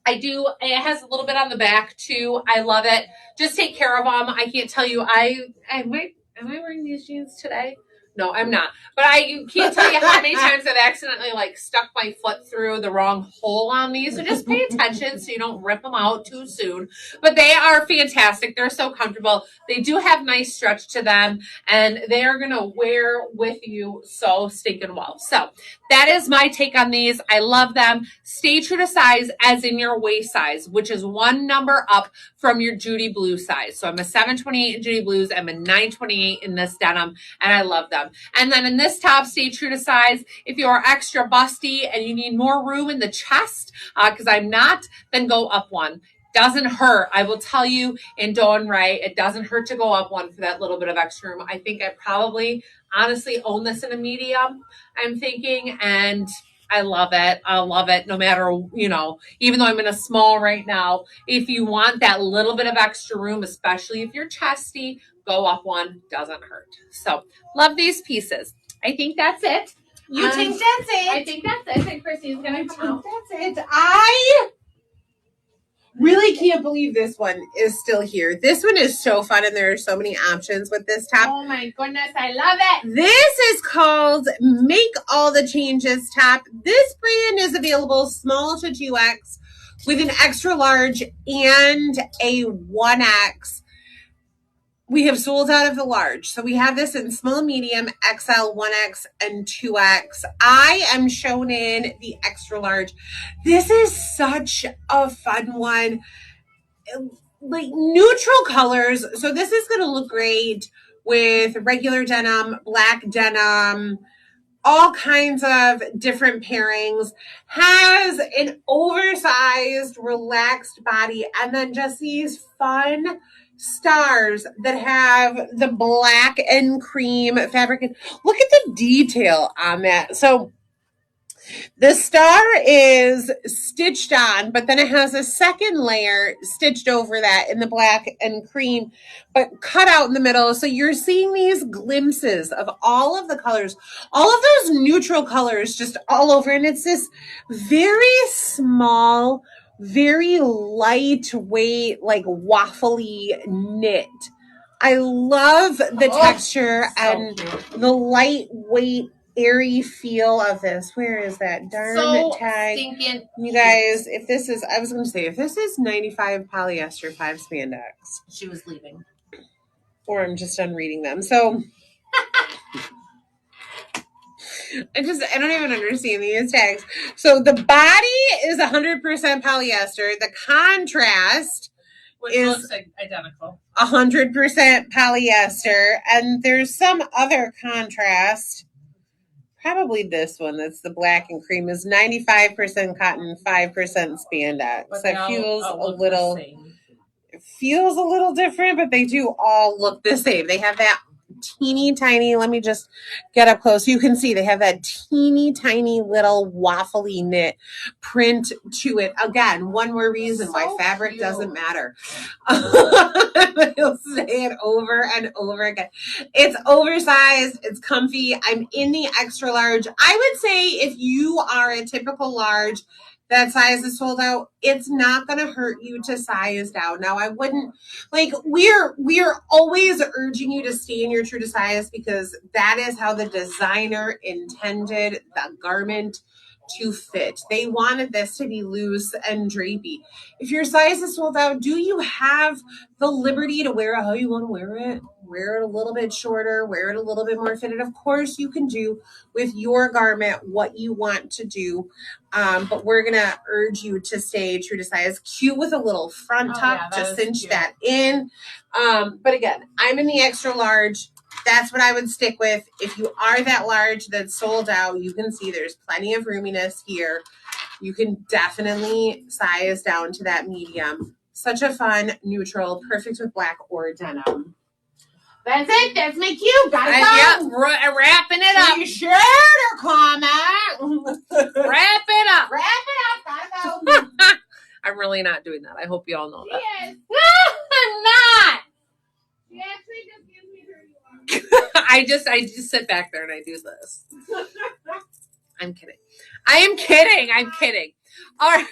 I do. It has a little bit on the back too. I love it. Just take care of them. I can't tell you. Am I wearing these jeans today? No, I'm not. But I can't tell you how many times I've accidentally stuck my foot through the wrong hole on these. So just pay attention so you don't rip them out too soon. But they are fantastic. They're so comfortable. They do have nice stretch to them, and they are going to wear with you so stinking well. So that is my take on these. I love them. Stay true to size, as in your waist size, which is one number up from your Judy Blue size. So I'm a 728 in Judy Blues. I'm a 928 in this denim, and I love them. And then in this top, stay true to size. If you're extra busty and you need more room in the chest, because I'm not, then go up one. Doesn't hurt. I will tell you, in Dawn Ray, it doesn't hurt to go up one for that little bit of extra room. I think I probably honestly own this in a medium, I'm thinking, and I love it. I love it no matter, even though I'm in a small right now. If you want that little bit of extra room, especially if you're chesty, go up one. Doesn't hurt. So love these pieces. I think that's it. You think that's it? I think that's it. And Christy's going to come out. That's it. I really can't believe this one is still here. This one is so fun, and there are so many options with this top. Oh my goodness, I love it. This is called Make All the Changes top. This brand is available small to 2X with an extra large and a 1X. We have sold out of the large. So we have this in small, medium, XL, 1X, and 2X. I am shown in the extra large. This is such a fun one. Neutral colors. So this is going to look great with regular denim, black denim, all kinds of different pairings. Has an oversized, relaxed body, and then just these fun stars that have the black and cream fabric. Look at the detail on that. So the star is stitched on, but then it has a second layer stitched over that in the black and cream, but cut out in the middle. So you're seeing these glimpses of all of the colors, all of those neutral colors just all over. And it's this very small, very lightweight, waffly knit. I love the texture and the lightweight, airy feel of this. Where is that darn tag? You guys, if this is 95 polyester, 5 spandex. She was leaving. Or I'm just done reading them. So I don't even understand these tags. So the body is 100% polyester. The contrast looks identical. 100% polyester. And there's some other contrast. Probably this one, that's the black and cream, is 95% cotton, 5% spandex. That feels a little different, but they do all look the same. They have that teeny tiny, let me just get up close. You can see they have that teeny tiny little waffly knit print to it. Again, one more reason why fabric doesn't matter. You'll say it over and over again. It's oversized, it's comfy. I'm in the extra large. I would say if you are a typical large, that size is sold out, it's not going to hurt you to size down. Now, I wouldn't, we're always urging you to stay in your true to size because that is how the designer intended the garment to fit. They wanted this to be loose and drapey. If your size is sold out, do you have the liberty to wear it how you want to wear it? Wear it a little bit shorter, wear it a little bit more fitted. Of course, you can do with your garment what you want to do. But we're going to urge you to stay true to size. Cute with a little front tuck to cinch that in. But again, I'm in the extra large. That's what I would stick with. If you are that large that's sold out, you can see there's plenty of roominess here. You can definitely size down to that medium. Such a fun, neutral, perfect with black or denim. That's it. That's my cue. Gotta go. Yeah, wrapping it up. Be sure to comment. Wrap it up. Wrap it up. Gotta go. I'm really not doing that. I hope you all know that. Yes. I'm not. She actually just gives me her. I just sit back there and I do this. I'm kidding. I am kidding. I'm kidding. All right.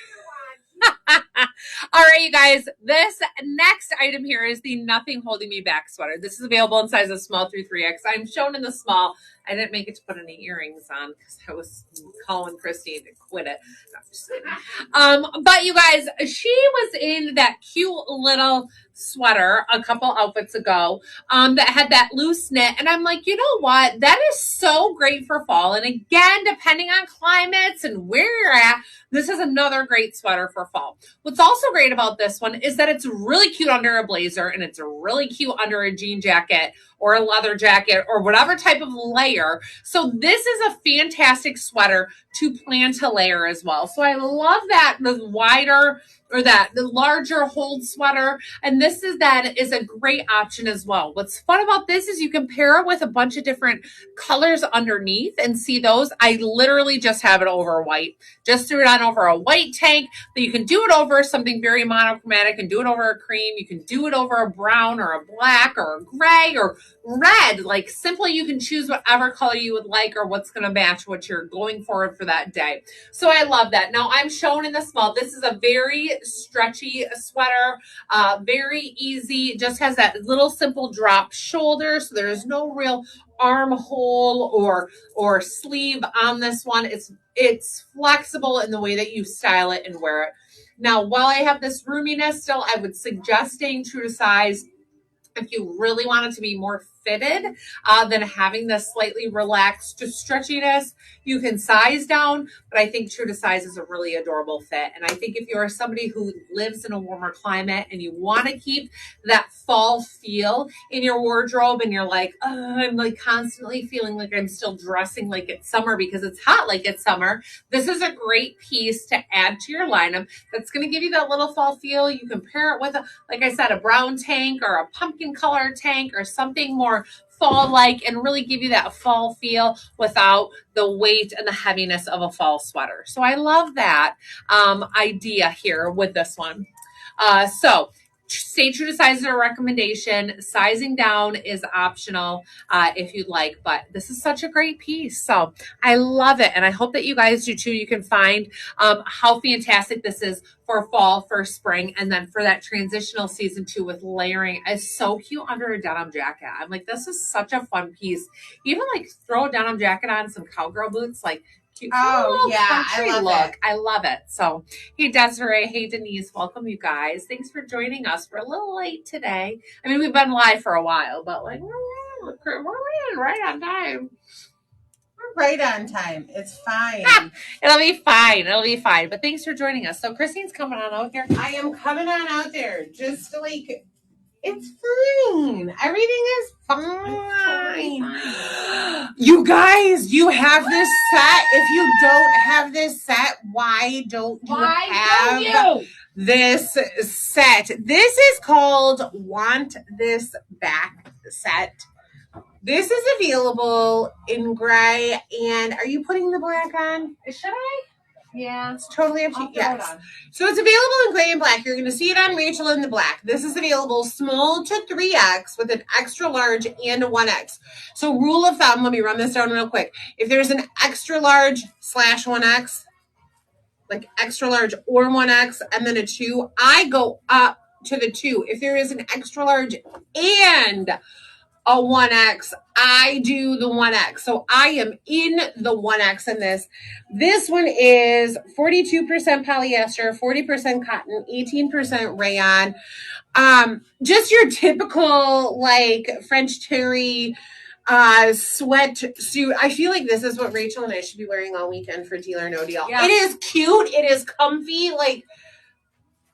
All right, you guys. This next item here is the Nothing Holding Me Back sweater. This is available in sizes small through 3X. I'm shown in the small. I didn't make it to put any earrings on because I was calling Christine to quit it. No, I'm just kidding. But you guys, she was in that cute little sweater a couple outfits ago that had that loose knit. And I'm like, you know what? That is so great for fall. And again, depending on climates and where you're at, this is another great sweater for fall. What's also great about this one is that it's really cute under a blazer and it's really cute under a jean jacket or a leather jacket or whatever type of layer. So this is a fantastic sweater to plan to layer as well. So I love that the wider or the larger hold sweater. And this is a great option as well. What's fun about this is you can pair it with a bunch of different colors underneath and see those. I literally just have it over white. Just threw it on over a white tank. But you can do it over something very monochromatic and do it over a cream. You can do it over a brown or a black or a gray or red. Like simply you can choose whatever color you would like or what's going to match what you're going for that day. So I love that. Now I'm shown in the small. This is a very stretchy sweater, very easy. Just has that little simple drop shoulder. So there's no real armhole or sleeve on this one. It's flexible in the way that you style it and wear it. Now, while I have this roominess still, I would suggest staying true to size. If you really want it to be more fitted than having this slightly relaxed stretchiness, you can size down, but I think true to size is a really adorable fit. And I think if you're somebody who lives in a warmer climate and you want to keep that fall feel in your wardrobe and you're like, oh, I'm like constantly feeling like I'm still dressing like it's summer because it's hot like it's summer, this is a great piece to add to your lineup that's going to give you that little fall feel. You can pair it with, like I said, a brown tank or a pumpkin color tank or something more fall-like and really give you that fall feel without the weight and the heaviness of a fall sweater. So I love that idea here with this one. So stay true to size is a recommendation. Sizing down is optional if you'd like, but this is such a great piece. So I love it. And I hope that you guys do too. You can find how fantastic this is for fall, for spring, and then for that transitional season too with layering. It's so cute under a denim jacket. I'm like, this is such a fun piece. Even like throw a denim jacket on, some cowgirl boots, like cute. Oh yeah, I love it. I love it. So hey Desiree, hey Denise, welcome you guys. Thanks for joining us. We're a little late today. I mean, we've been live for a while, but like we're right on time. Right on time. It's fine. It'll be fine. It'll be fine. But thanks for joining us. So Christine's coming on out here. I am coming on out there. Just like it's fine. Everything is fine. You guys, you have this set. If you don't have this set, why don't you have this set? This is called Want This Back set. This is available in gray. And are you putting the black on? Should I? Yeah. It's totally up to you. Yes. So it's available in gray and black. You're going to see it on Rachel in the black. This is available small to 3X with an extra large and a 1X. So rule of thumb, let me run this down real quick. If there's an extra large / 1X, like extra large or 1X, and then a 2, I go up to the 2. If there is an extra large and a 1X. I do the 1X. So I am in the 1X in this. This one is 42% polyester, 40% cotton, 18% rayon. Just your typical like French terry sweat suit. I feel like this is what Rachel and I should be wearing all weekend for Deal or No Deal. Yeah. It is cute. It is comfy. Like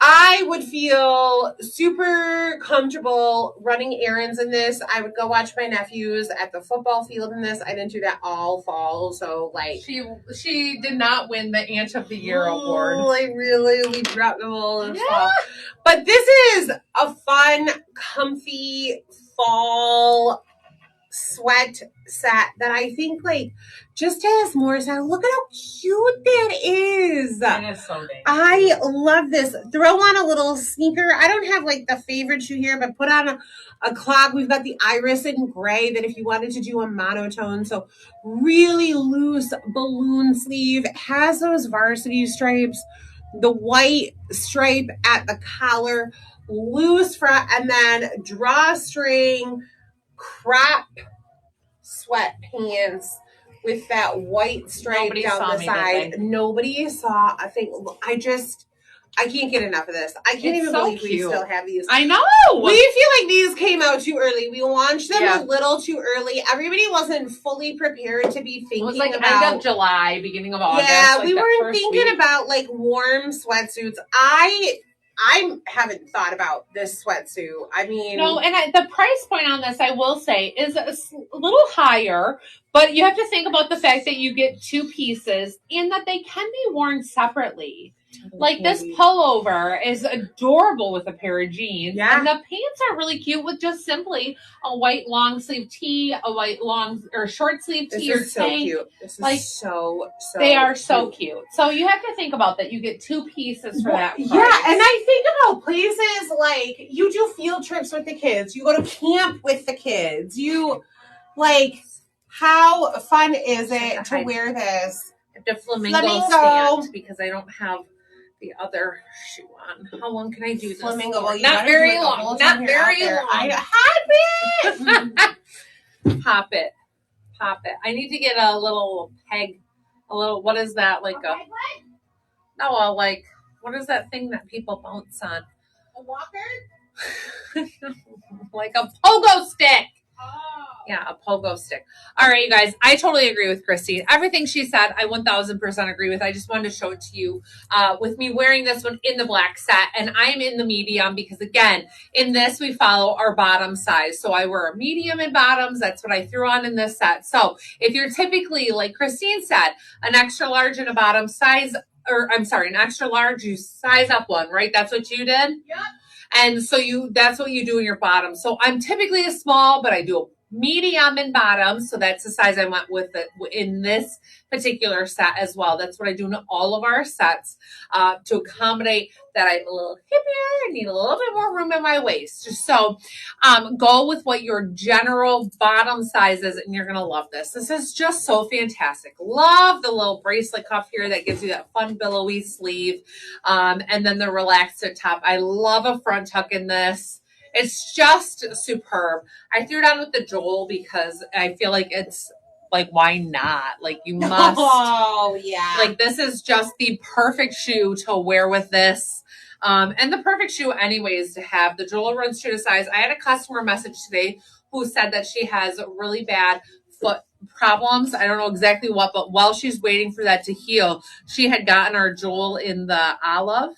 I would feel super comfortable running errands in this. I would go watch my nephews at the football field in this. I didn't do that all fall, so like she did not win the Aunt of the Year award. Like really, we dropped the ball in fall. But this is a fun, comfy fall sweat set that I think like just has more style. Look at how cute that is. That is so dang. I love this. Throw on a little sneaker. I don't have like the favorite shoe here, but put on a clog. We've got the iris in gray that if you wanted to do a monotone. So really loose balloon sleeve. It has those varsity stripes. The white stripe at the collar. Loose front and then drawstring crop sweatpants with that white stripe Nobody down saw the me, side. did they? Nobody saw a thing. I can't get enough of this. I can't It's even so believe we cute. still have these. I know. We feel like these came out too early. We launched them Yeah. a little too early. Everybody wasn't fully prepared to be thinking It was like about end of July, beginning of August. yeah, like we that weren't first thinking week. about like warm sweatsuits. I haven't thought about this sweatsuit. I mean, No, and the price point on this, I will say, is a little higher, but you have to think about the fact that you get two pieces and that they can be worn separately. Like this pullover is adorable with a pair of jeans. Yeah. And the pants are really cute with just simply a white long sleeve tee, a white long or short sleeve this tee or is so tank. cute. This is Like, so They are so cute. So you have to think about that. You get two pieces for that price. Yeah, and I think about places like you do field trips with the kids. You go to camp with the kids. You like how fun is it to wear this? The flamingo Flamingo. stand because I don't have the other shoe on. How long can I do this? Flamingo. Well, you Not gotta very do it the long. whole time Not you're out very there. long. Pop it. Pop it. I need to get a little peg. A little, what is that? Like a, no, like, what is that thing that people bounce on? A walker? Like a pogo stick. Oh. Yeah, a pogo stick. All right, you guys. I totally agree with Christine. Everything she said, I 1000% agree with. I just wanted to show it to you with me wearing this one in the black set. And I'm in the medium because, again, in this, we follow our bottom size. So I wear a medium in bottoms. That's what I threw on in this set. So if you're typically, like Christine said, an extra large in a bottom size, or I'm sorry, an extra large, you size up one, right? That's what you did? Yep. And so that's what you do in your bottom. So I'm typically a small, but I do a medium in bottoms. So that's the size I went with it in this particular set as well. That's what I do in all of our sets to accommodate that I'm a little hippier and need a little bit more room in my waist. So go with what your general bottom size is, and you're going to love this. This is just so fantastic. Love the little bracelet cuff here that gives you that fun billowy sleeve. And then the relaxed top. I love a front tuck in this. It's just superb. I threw it on with the Joel because I feel like it's like, why not? Like you must. Oh, yeah. Like this is just the perfect shoe to wear with this. And the perfect shoe anyways to have. The Joel runs true to size. I had a customer message today who said that she has really bad foot problems. I don't know exactly what, but while she's waiting for that to heal, she had gotten our Joel in the olive.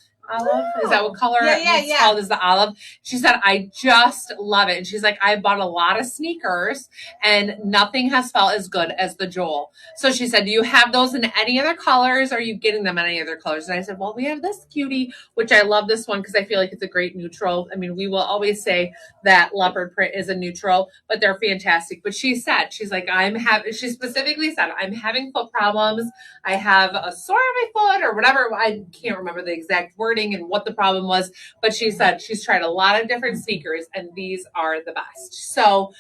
Is that what color it's called? Is the olive. She said, I just love it. And she's like, I bought a lot of sneakers and nothing has felt as good as the Joel. So she said, do you have those in any other colors? Or are you getting them in any other colors? And I said, well, we have this cutie, which I love this one because I feel like it's a great neutral. I mean, we will always say that leopard print is a neutral, but they're fantastic. But she said, she's like, she specifically said, I'm having foot problems. I have a sore on my foot or whatever. I can't remember the exact wording and what the problem was, but she said she's tried a lot of different sneakers and these are the best. So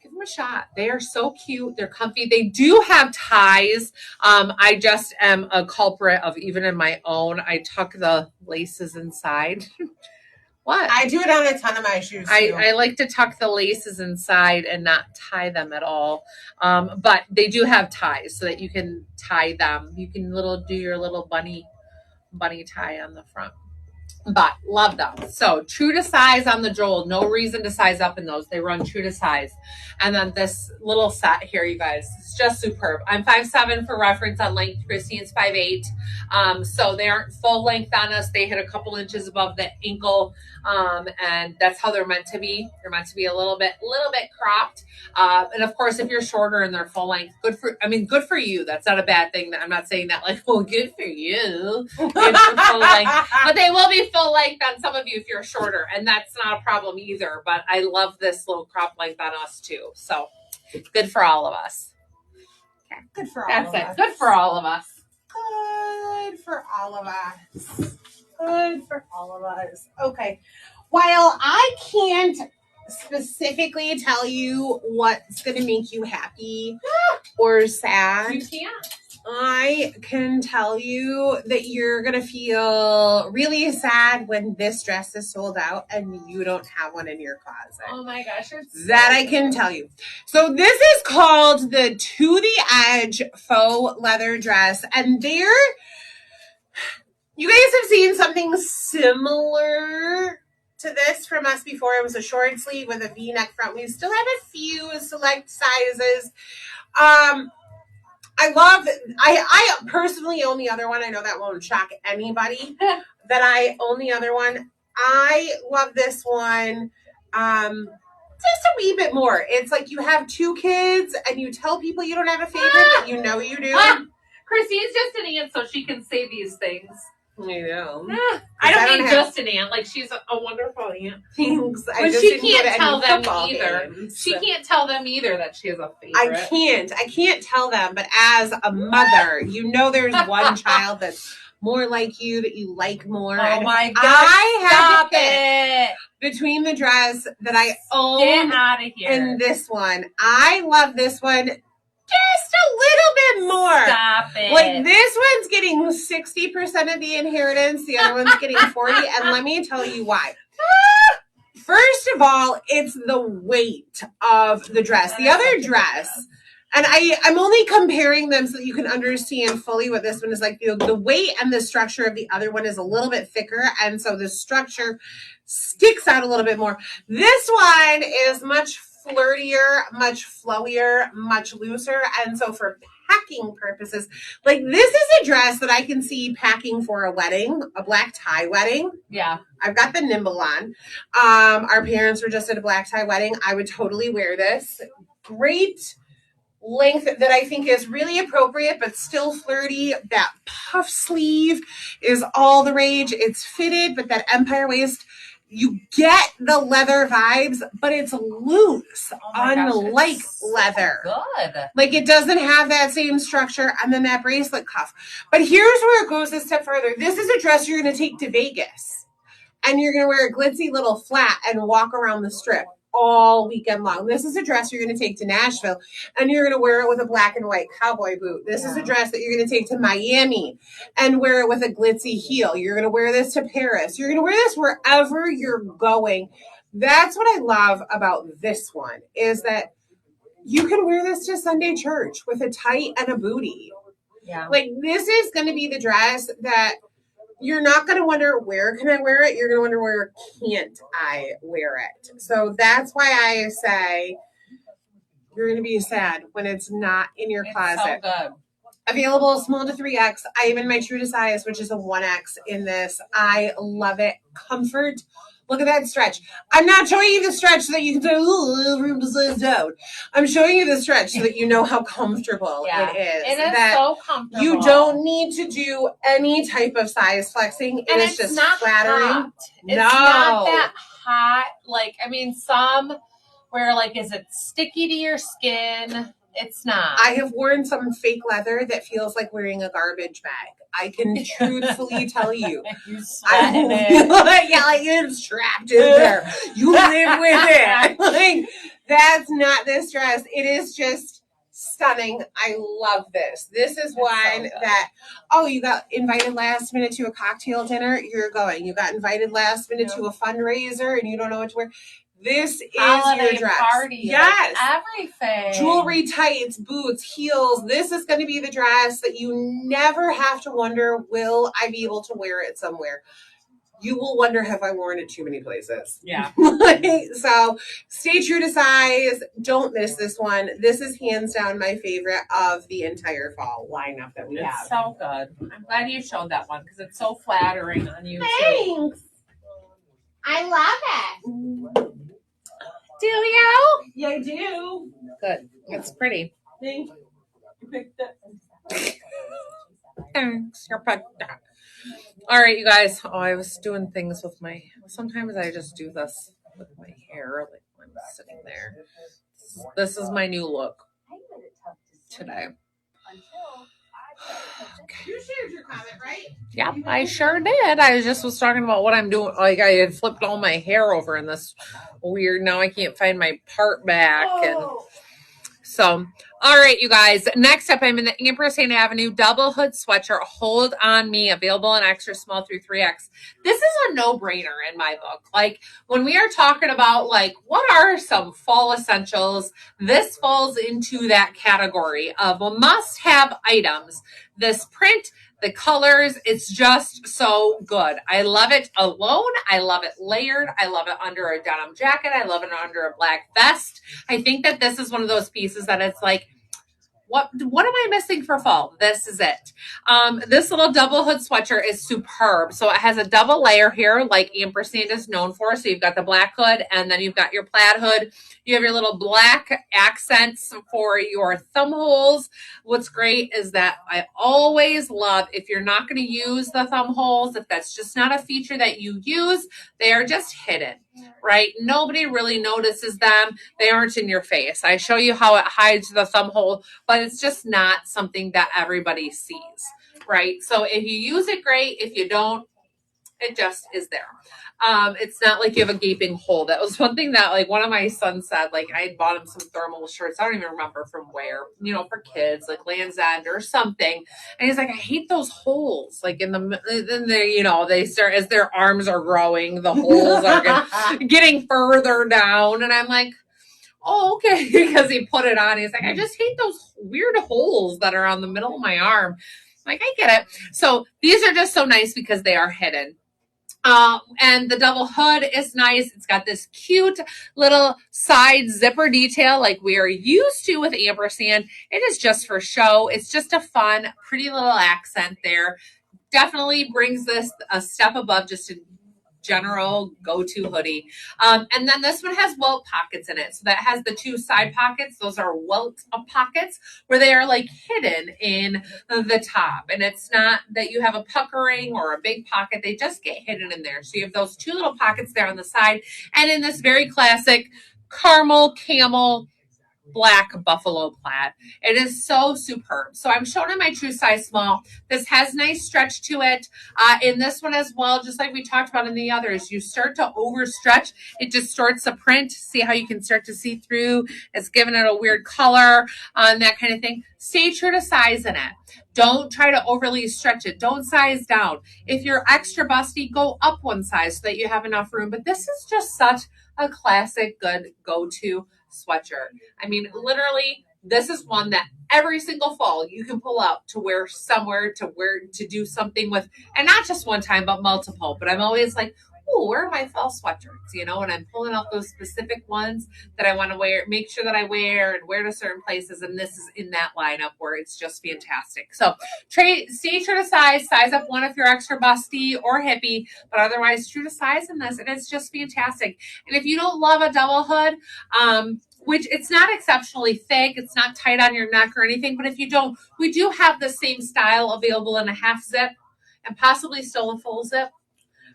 give them a shot. They are so cute. They're comfy. They do have ties. I just am a culprit of even in my own, I tuck the laces inside. What? I do it on a ton of my shoes too. I like to tuck the laces inside and not tie them at all. But they do have ties so that you can tie them. You can do your little bunny tie on the front. But love them. So true to size on the Joel. No reason to size up in those. They run true to size. And then this little set here, you guys, it's just superb. I'm 5'7" for reference on length. Christine's 5'8". So they aren't full length on us. They hit a couple inches above the ankle. And that's how they're meant to be. They're meant to be a little bit cropped. And of course, if you're shorter and they're full length, good for you. That's not a bad thing. I'm not saying that like, well, good for you. If you're full length. But they will be full length on some of you if you're shorter, and that's not a problem either. But I love this little crop length on us too. So good for all of us. Okay. Good for all of us. Good for all of us. Good for all of us. Good for all of us. Okay. While I can't specifically tell you what's going to make you happy or sad, You can't. I can tell you that you're going to feel really sad when this dress is sold out and you don't have one in your closet. Oh my gosh. That I can tell you. So this is called the To the Edge faux leather dress. And you guys have seen something similar to this from us before. It was a short sleeve with a V-neck front. We still have a few select sizes. I personally own the other one. I know that won't shock anybody that I own the other one. I love this one just a wee bit more. It's like you have two kids and you tell people you don't have a favorite, but you know you do. Chrissy's just an aunt, so she can say these things. I know. I don't mean just an aunt. Like, she's a wonderful aunt. Thanks. But she can't tell them either. She can't tell them either that she has a favorite. I can't tell them, but as a mother, you know there's one child that's more like you, that you like more. Oh my God. I Stop it. Between the dress that I own Get out of here. and this one, I love this one just a little bit more. Stop it. Like, this one's getting 60% of the inheritance. The other one's getting 40. And let me tell you why. First of all, it's the weight of the dress. The other dress, and I'm only comparing them so that you can understand fully what this one is like. The weight and the structure of the other one is a little bit thicker. And so the structure sticks out a little bit more. This one is much flirtier, much flowier, much looser. And so for packing purposes, like, this is a dress that I can see packing for a wedding, a black tie wedding. Yeah. I've got the nimble on. Our parents were just at a black tie wedding. I would totally wear this. Great length that I think is really appropriate, but still flirty. That puff sleeve is all the rage. It's fitted, but that empire waist, you get the leather vibes, but it's loose, unlike leather. Good. Like, it doesn't have that same structure, and then that bracelet cuff. But here's where it goes a step further. This is a dress you're going to take to Vegas, and you're going to wear a glitzy little flat and walk around the Strip all weekend long. This is a dress you're going to take to Nashville, and you're going to wear it with a black and white cowboy boot. This is a dress that you're going to take to Miami and wear it with a glitzy heel. You're going to wear this to Paris. You're going to wear this wherever you're going. That's what I love about this one, is that you can wear this to Sunday church with a tight and a booty. Yeah. Like, this is going to be the dress that you're not going to wonder, where can I wear it? You're going to wonder, where can't I wear it? So that's why I say you're going to be sad when it's not in your closet. So good. Available small to 3X. I am in my true to size, which is a 1X in this. I love it. Comfort. Look at that stretch. I'm not showing you the stretch so that you can say, ooh, room to size down. I'm showing you the stretch so that you know how comfortable it is. It is that so comfortable. you don't need to do any type of size flexing. And it's just not flattering. Hot. It's not that hot. Like, I mean, some where, like, is it sticky to your skin? It's not. I have worn some fake leather that feels like wearing a garbage bag. I can truthfully tell you. You sweat in it. Yeah, like, it's trapped in there. You live with it. Like, that's not this dress. It is just Stunning. I love this. This is one so that, you got invited last minute to a cocktail dinner, you're going. You got invited last minute to a fundraiser and you don't know what to wear. This is holiday your dress. party. Yes. Like everything. Jewelry, tights, boots, heels. This is going to be the dress that you never have to wonder, will I be able to wear it somewhere? You will wonder, have I worn it too many places? Yeah. So stay true to size. Don't miss this one. This is hands down my favorite of the entire fall lineup that we have. It's so good. I'm glad you showed that one because it's so flattering on you too. Thanks. I love it. Do you? Yeah, I do. Good. It's pretty. Thank you. You picked it. Thanks. You're pretty. All right, you guys. Oh, I was doing things with my. Sometimes I just do this with my hair, like when I'm sitting there. This is my new look today. You shared your comment, right? Yep, I sure did. I just was talking about what I'm doing. Like I had flipped all my hair over in this weird. Now I can't find my part back, and so. All right, you guys. Next up, I'm in the Ampersand Avenue double hood sweatshirt. Hold on me, available in extra small through 3X. This is a no-brainer in my book. Like when we are talking about like what are some fall essentials, this falls into that category of must-have items. This print, the colors, it's just so good. I love it alone. I love it layered. I love it under a denim jacket. I love it under a black vest. I think that this is one of those pieces that it's like, what am I missing for fall? This is it. This little double hood sweatshirt is superb. So it has a double layer here, like Ampersand is known for. So you've got the black hood, and then you've got your plaid hood. You have your little black accents for your thumb holes. What's great is that I always love, if you're not going to use the thumb holes, if that's just not a feature that you use, they are just hidden, right? Nobody really notices them. They aren't in your face. I show you how it hides the thumb hole, but it's just not something that everybody sees, right? So if you use it, great. If you don't, it just is there. It's not like you have a gaping hole. That was one thing that like one of my sons said, like I bought him some thermal shirts. I don't even remember from where, for kids, like Land's End or something. And he's like, I hate those holes. Like in the, they start, as their arms are growing, the holes are getting further down. And I'm like, oh, okay. Because he put it on. He's like, I just hate those weird holes that are on the middle of my arm. I'm like, I get it. So these are just so nice because they are hidden. And the double hood is nice. It's got this cute little side zipper detail like we are used to with Ampersand. It is just for show. It's just a fun, pretty little accent there. Definitely brings this a step above just a general go-to hoodie. And then this one has welt pockets in it. So that has the two side pockets. Those are welt pockets where they are like hidden in the top. And it's not that you have a puckering or a big pocket. They just get hidden in there. So you have those two little pockets there on the side. And in this very classic caramel camel black buffalo plaid. It is so superb. So I'm showing in my true size small. This has nice stretch to it. In this one as well, just like we talked about in the others, you start to overstretch. It distorts the print. See how you can start to see through. It's giving it a weird color, that kind of thing. Stay true to size in it. Don't try to overly stretch it. Don't size down. If you're extra busty, go up one size so that you have enough room. But this is just such a classic, good go-to sweatshirt. I mean, literally, this is one that every single fall you can pull out to wear somewhere, to do something with, and not just one time, but multiple. But I'm always like, oh, where are my fall sweatshirts? And I'm pulling out those specific ones that I want to wear, make sure that I wear and wear to certain places. And this is in that lineup where it's just fantastic. So stay true to size up one if you're extra busty or hippie, but otherwise true to size in this. And it's just fantastic. And if you don't love a double hood, which it's not exceptionally thick, it's not tight on your neck or anything, but if you don't, we do have the same style available in a half zip and possibly still a full zip.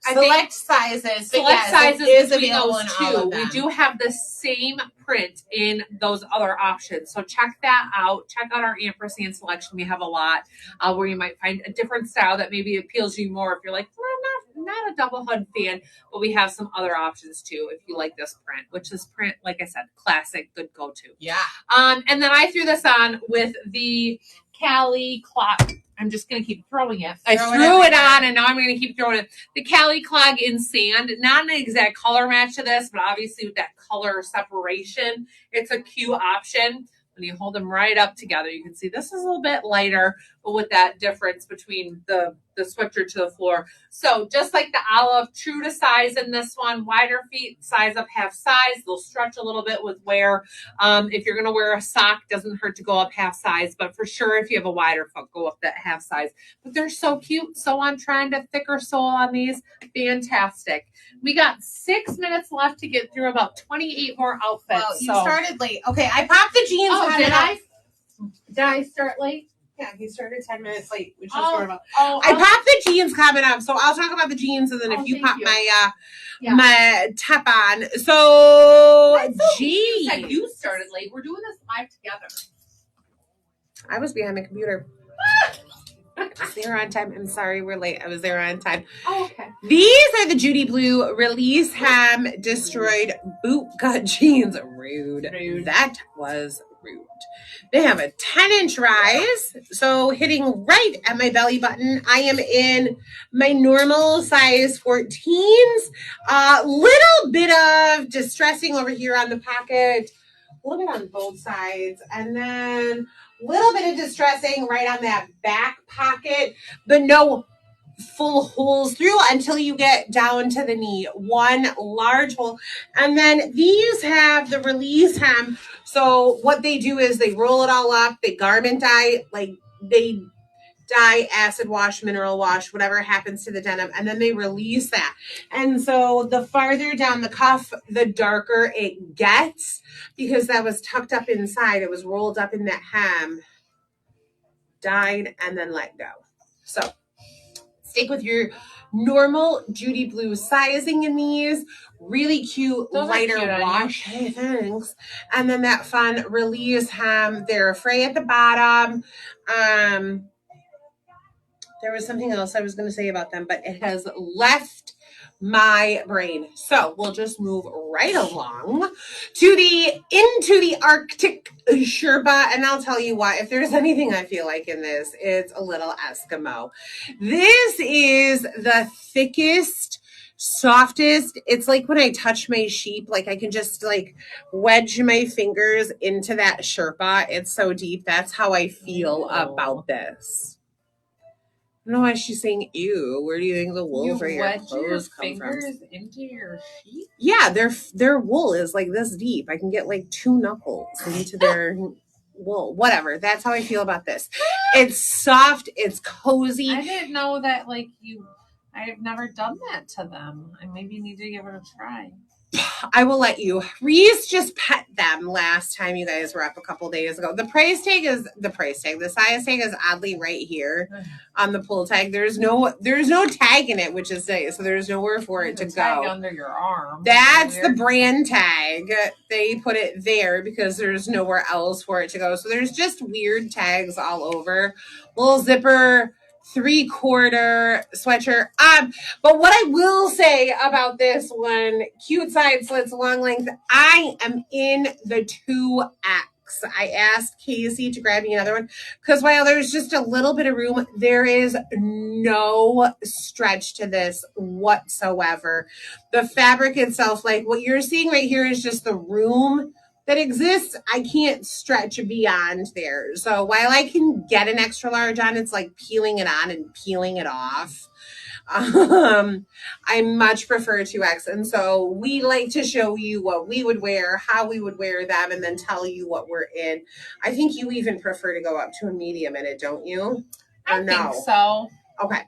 Select sizes between those two. We do have the same print in those other options. So check that out. Check out our Ampersand selection. We have a lot where you might find a different style that maybe appeals you more if you're like, well, I'm not a double hood fan, but we have some other options too if you like this print, which is print, like I said, classic, good go-to. Yeah. And then I threw this on with the Cali clock. I'm just going to keep throwing it. I threw it on, and now I'm going to keep throwing it. The Cali clog in sand, not an exact color match to this, but obviously with that color separation, it's a cute option. When you hold them right up together, you can see this is a little bit lighter, but with that difference between the switcher to the floor. So just like the olive, true to size in this one, wider feet, size up half size. They'll stretch a little bit with wear. If you're going to wear a sock, doesn't hurt to go up half size, but for sure, if you have a wider foot, go up that half size. But they're so cute. So I'm trying to thicker sole on these. Fantastic. We got 6 minutes left to get through about 28 more outfits. Well, you started late. Okay, I popped the jeans. Oh, did I? Did I start late? Yeah, he started 10 minutes late, which is sort of. I popped the jeans comment up, so I'll talk about the jeans, and then if you pop my top on. So, you said you started late. We're doing this live together. I was behind the computer. I was there on time. I'm sorry we're late. I was there on time. Oh, okay. These are the Judy Blue Release Hem Destroyed Boot Cut Jeans. Rude. That was rude. They have a 10-inch rise, so hitting right at my belly button. I am in my normal size 14s. Little bit of distressing over here on the pocket, a little bit on both sides, and then a little bit of distressing right on that back pocket, but no full holes through until you get down to the knee. One large hole. And then these have the release hem. So what they do is they roll it all up, they garment dye, like they dye, acid wash, mineral wash, whatever happens to the denim, and then they release that. And so the farther down the cuff, the darker it gets, because that was tucked up inside. It was rolled up in that hem, dyed, and then let go. So stick with your normal Judy Blue sizing in these. Really cute, Those lighter cute wash. Hey, thanks. And then that fun release hem. They're fray at the bottom. There was something else I was going to say about them, but it has left my brain. So we'll just move right along to into the Arctic Sherpa. And I'll tell you what, if there's anything I feel like in this, it's a little Eskimo. This is the thickest, softest. It's like when I touch my sheep, like I can just like wedge my fingers into that Sherpa. It's so deep. That's how I feel about this. I don't know why she's saying ew. Where do you think the wool for your clothes come from? Into your sheep? Yeah, their wool is like this deep. I can get like 2 knuckles into their wool. Whatever. That's how I feel about this. It's soft. It's cozy. I didn't know that. I've never done that to them. I maybe need to give it a try. I will let you. Reese just pet them last time you guys were up a couple days ago. The price tag is the price tag. The size tag is oddly right here on the pull tag. There's no tag in it, which is nice. So there's nowhere for it to go. Tag under your arm. That's the brand tag. They put it there because there's nowhere else for it to go. So there's just weird tags all over. Little zipper, 3/4 sweatshirt. But what I will say about this one, cute side slits, long length, I am in the 2X. I asked Casey to grab me another one because while there's just a little bit of room, there is no stretch to this whatsoever. The fabric itself, like what you're seeing right here, is just the room that exists. I can't stretch beyond there. So while I can get an extra large on, it's like peeling it on and peeling it off. I much prefer 2X. And so we like to show you what we would wear, how we would wear them, and then tell you what we're in. I think you even prefer to go up to a medium in it, don't you? I think so. Okay.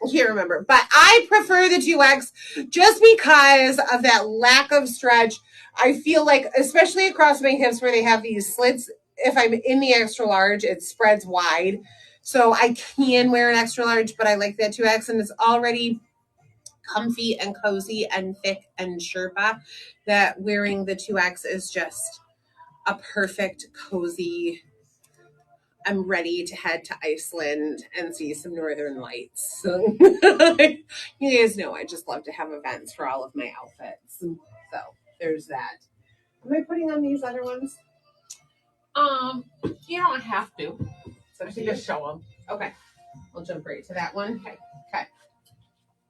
I can't remember. But I prefer the 2X just because of that lack of stretch. I feel like, especially across my hips where they have these slits, if I'm in the extra large, it spreads wide. So I can wear an extra large, but I like that 2X, and it's already comfy and cozy and thick and Sherpa that wearing the 2X is just a perfect, cozy am ready to head to Iceland and see some northern lights. So you guys know I just love to have events for all of my outfits. So there's that. Am I putting on these other ones? You don't have to. So I can just show them. Okay. We'll jump right to that one. Okay.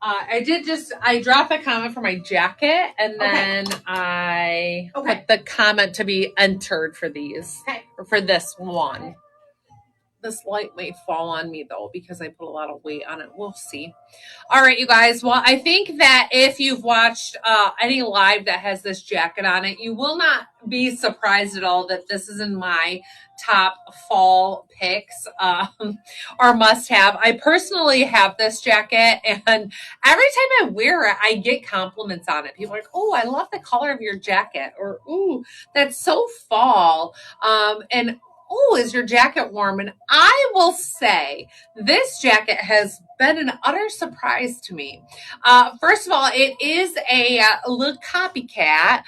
I dropped a comment for my jacket, and then I put the comment to be entered for these, or for this one. This light may fall on me though, because I put a lot of weight on it. We'll see. All right, you guys. Well, I think that if you've watched any live that has this jacket on it, you will not be surprised at all that this is in my top fall picks or must have. I personally have this jacket, and every time I wear it, I get compliments on it. People are like, "Oh, I love the color of your jacket," or "Ooh, that's so fall." And "Oh, is your jacket warm?" And I will say this jacket has been an utter surprise to me. First of all, it is a little copycat,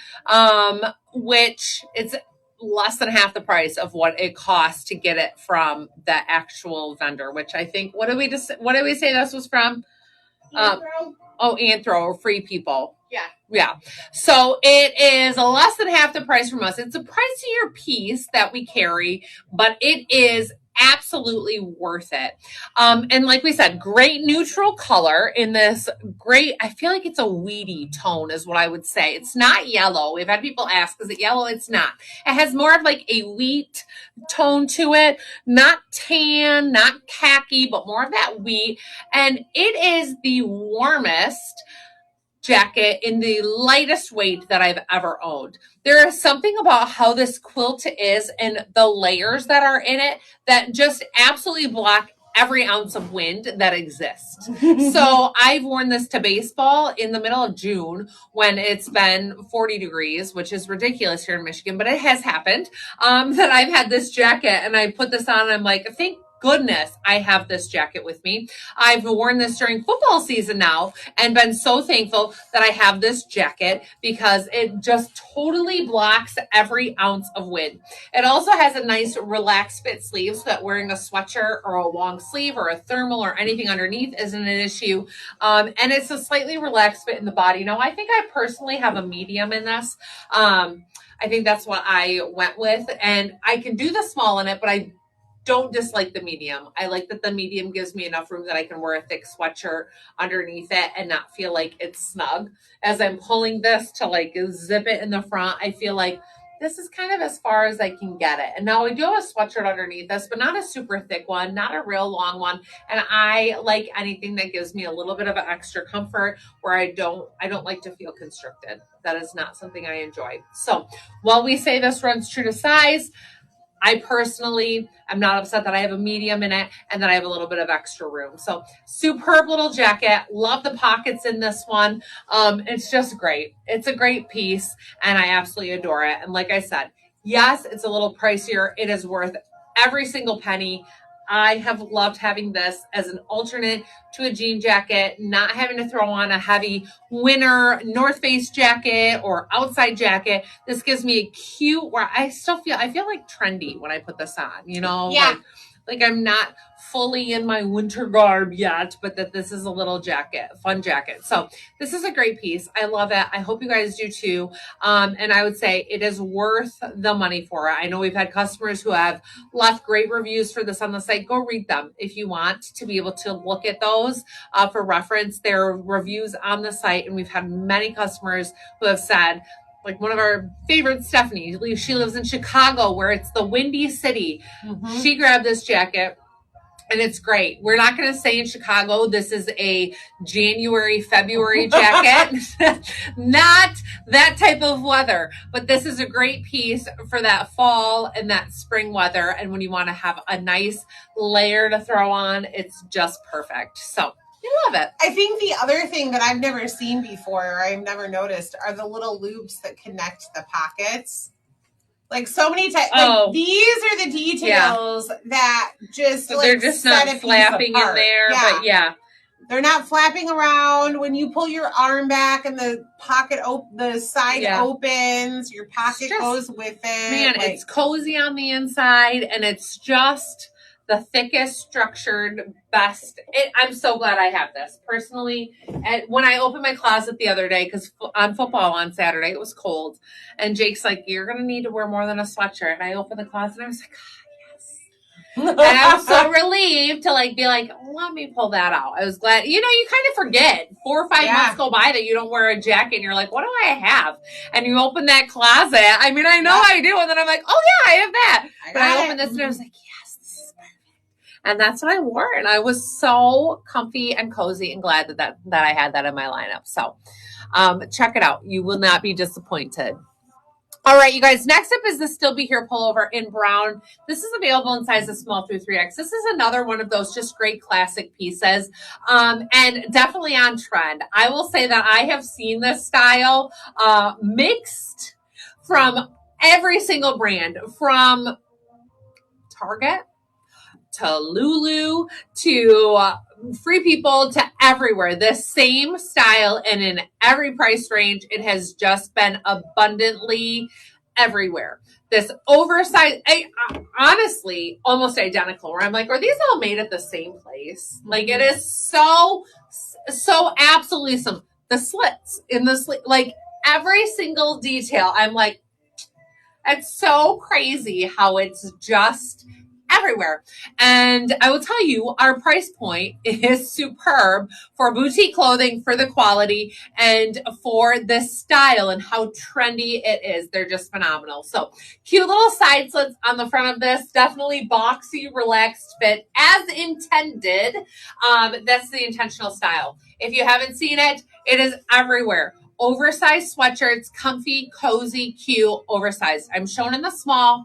which it's less than half the price of what it costs to get it from the actual vendor, which I think, what did we say this was from? Anthro or Free People. Yeah. So it is less than half the price from us. It's a pricier piece that we carry, but it is absolutely worth it. And like we said, great neutral color in this great, I feel like it's a weedy tone is what I would say. It's not yellow. We've had people ask, is it yellow? It's not. It has more of like a wheat tone to it, not tan, not khaki, but more of that wheat. And it is the warmest jacket in the lightest weight that I've ever owned. There is something about how this quilt is and the layers that are in it that just absolutely block every ounce of wind that exists. So I've worn this to baseball in the middle of June when it's been 40 degrees, which is ridiculous here in Michigan, but it has happened that I've had this jacket and I put this on and I'm like, thank goodness I have this jacket with me. I've worn this during football season now and been so thankful that I have this jacket because it just totally blocks every ounce of wind. It also has a nice relaxed fit sleeve so that wearing a sweatshirt or a long sleeve or a thermal or anything underneath isn't an issue. And it's a slightly relaxed fit in the body. Now, I think I personally have a medium in this. I think that's what I went with, and I can do the small in it, but I don't dislike the medium. I like that the medium gives me enough room that I can wear a thick sweatshirt underneath it and not feel like it's snug. As I'm pulling this to like zip it in the front, I feel like this is kind of as far as I can get it. And now I do have a sweatshirt underneath this, but not a super thick one, not a real long one. And I like anything that gives me a little bit of an extra comfort where I don't like to feel constricted. That is not something I enjoy. So while we say this runs true to size, I personally am not upset that I have a medium in it and that I have a little bit of extra room. So superb little jacket. Love the pockets in this one. It's just great. It's a great piece and I absolutely adore it. And like I said, yes, it's a little pricier. It is worth every single penny. I have loved having this as an alternate to a jean jacket, not having to throw on a heavy winter North Face jacket or outside jacket. This gives me a cute, where I feel like trendy when I put this on, you know? Yeah. Like I'm not fully in my winter garb yet, but that this is a little jacket, fun jacket. So this is a great piece. I love it. I hope you guys do too. And I would say it is worth the money for it. I know we've had customers who have left great reviews for this on the site. Go read them if you want to be able to look at those for reference. There are reviews on the site, and we've had many customers who have said, like one of our favorites, Stephanie, she lives in Chicago where it's the windy city. Mm-hmm. She grabbed this jacket and it's great. We're not going to say in Chicago, this is a January, February jacket, not that type of weather, but this is a great piece for that fall and that spring weather. And when you want to have a nice layer to throw on, it's just perfect. So I love it. I think the other thing that I've never seen before, or I've never noticed, are the little loops that connect the pockets. Like so many times, like these are the details that just like they're just not flapping in there. Yeah. But yeah, they're not flapping around. When you pull your arm back and the pocket the side opens, your pocket goes with it. Man, it's cozy on the inside, and it's just the thickest, structured, best. I'm so glad I have this personally. And when I opened my closet the other day, because on football on Saturday it was cold, and Jake's like, "You're gonna need to wear more than a sweatshirt." And I opened the closet and I was like, and I was so relieved to like be like, let me pull that out. I was glad, you kind of forget 4 or 5 months go by that you don't wear a jacket and you're like, what do I have? And you open that closet. I mean, I know I do. And then I'm like, oh yeah, I have that. But I opened this and I was like, yes, this is perfect. And that's what I wore. And I was so comfy and cozy and glad that I had that in my lineup. So check it out. You will not be disappointed. All right, you guys, next up is the Still Be Here pullover in brown. This is available in sizes small through 3X. This is another one of those just great classic pieces, and definitely on trend. I will say that I have seen this style mixed from every single brand, from Target to Lulu to Free People to everywhere. This same style and in every price range. It has just been abundantly everywhere. This oversized, honestly, almost identical. Where I'm like, are these all made at the same place? Like it is so absolutely some. The slits in the slit, like every single detail. I'm like, it's so crazy how it's just everywhere. And I will tell you, our price point is superb for boutique clothing, for the quality, and for the style and how trendy it is. They're just phenomenal. So cute little side slits on the front of this, definitely boxy, relaxed fit as intended. That's the intentional style. If you haven't seen it, it is everywhere. Oversized sweatshirts, comfy, cozy, cute, oversized. I'm shown in the small.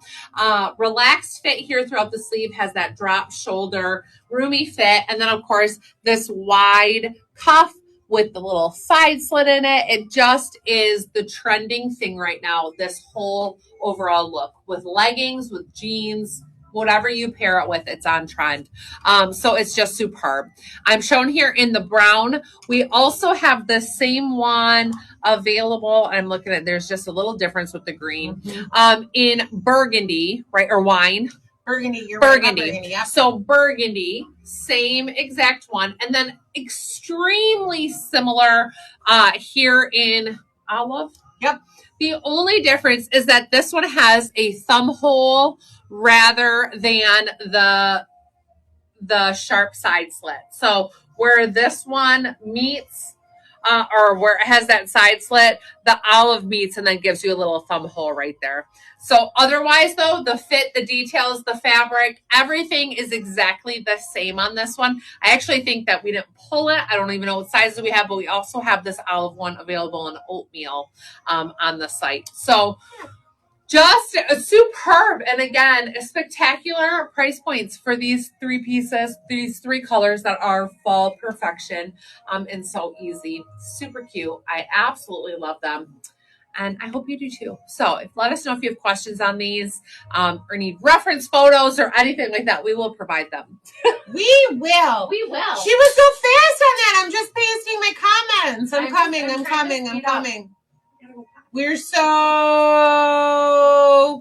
Relaxed fit here throughout the sleeve, has that drop shoulder, roomy fit. And then, of course, this wide cuff with the little side slit in it. It just is the trending thing right now, this whole overall look. With leggings, with jeans, whatever you pair it with, it's on trend. So it's just superb. I'm shown here in the brown. We also have the same one available. I'm looking at, there's just a little difference with the green. In burgundy, right? Or wine. Burgundy, you're burgundy. Right, burgundy, yeah. So burgundy, same exact one. And then extremely similar here in olive. Yep. The only difference is that this one has a thumb hole rather than the sharp side slit. So where this one meets, or where it has that side slit, the olive meets and then gives you a little thumb hole right there. So otherwise, though, the fit, the details, the fabric, everything is exactly the same on this one. I actually think that we didn't pull it. I don't even know what sizes we have, but we also have this olive one available in oatmeal on the site. So just superb. And again, spectacular price points for these three pieces, these three colors that are fall perfection, and so easy. Super cute. I absolutely love them. And I hope you do too. So let us know if you have questions on these, or need reference photos or anything like that. We will provide them. We will. We will. She was so fast on that. I'm just pasting my comments. I'm coming. We're so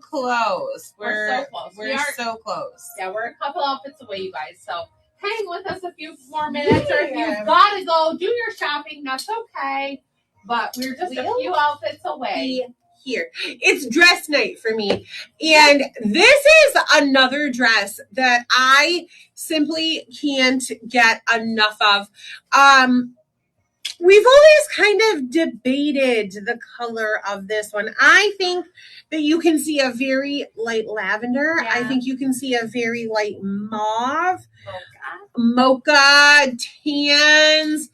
close. We're so close. We're so close. Yeah, we're a couple outfits away, you guys. So hang with us a few more minutes, or if you've got to go do your shopping, that's okay. But we're just a few outfits away. Here. It's dress night for me. And this is another dress that I simply can't get enough of. We've always kind of debated the color of this one. I think that you can see a very light lavender. Yeah. I think you can see a very light mauve, mocha, tans.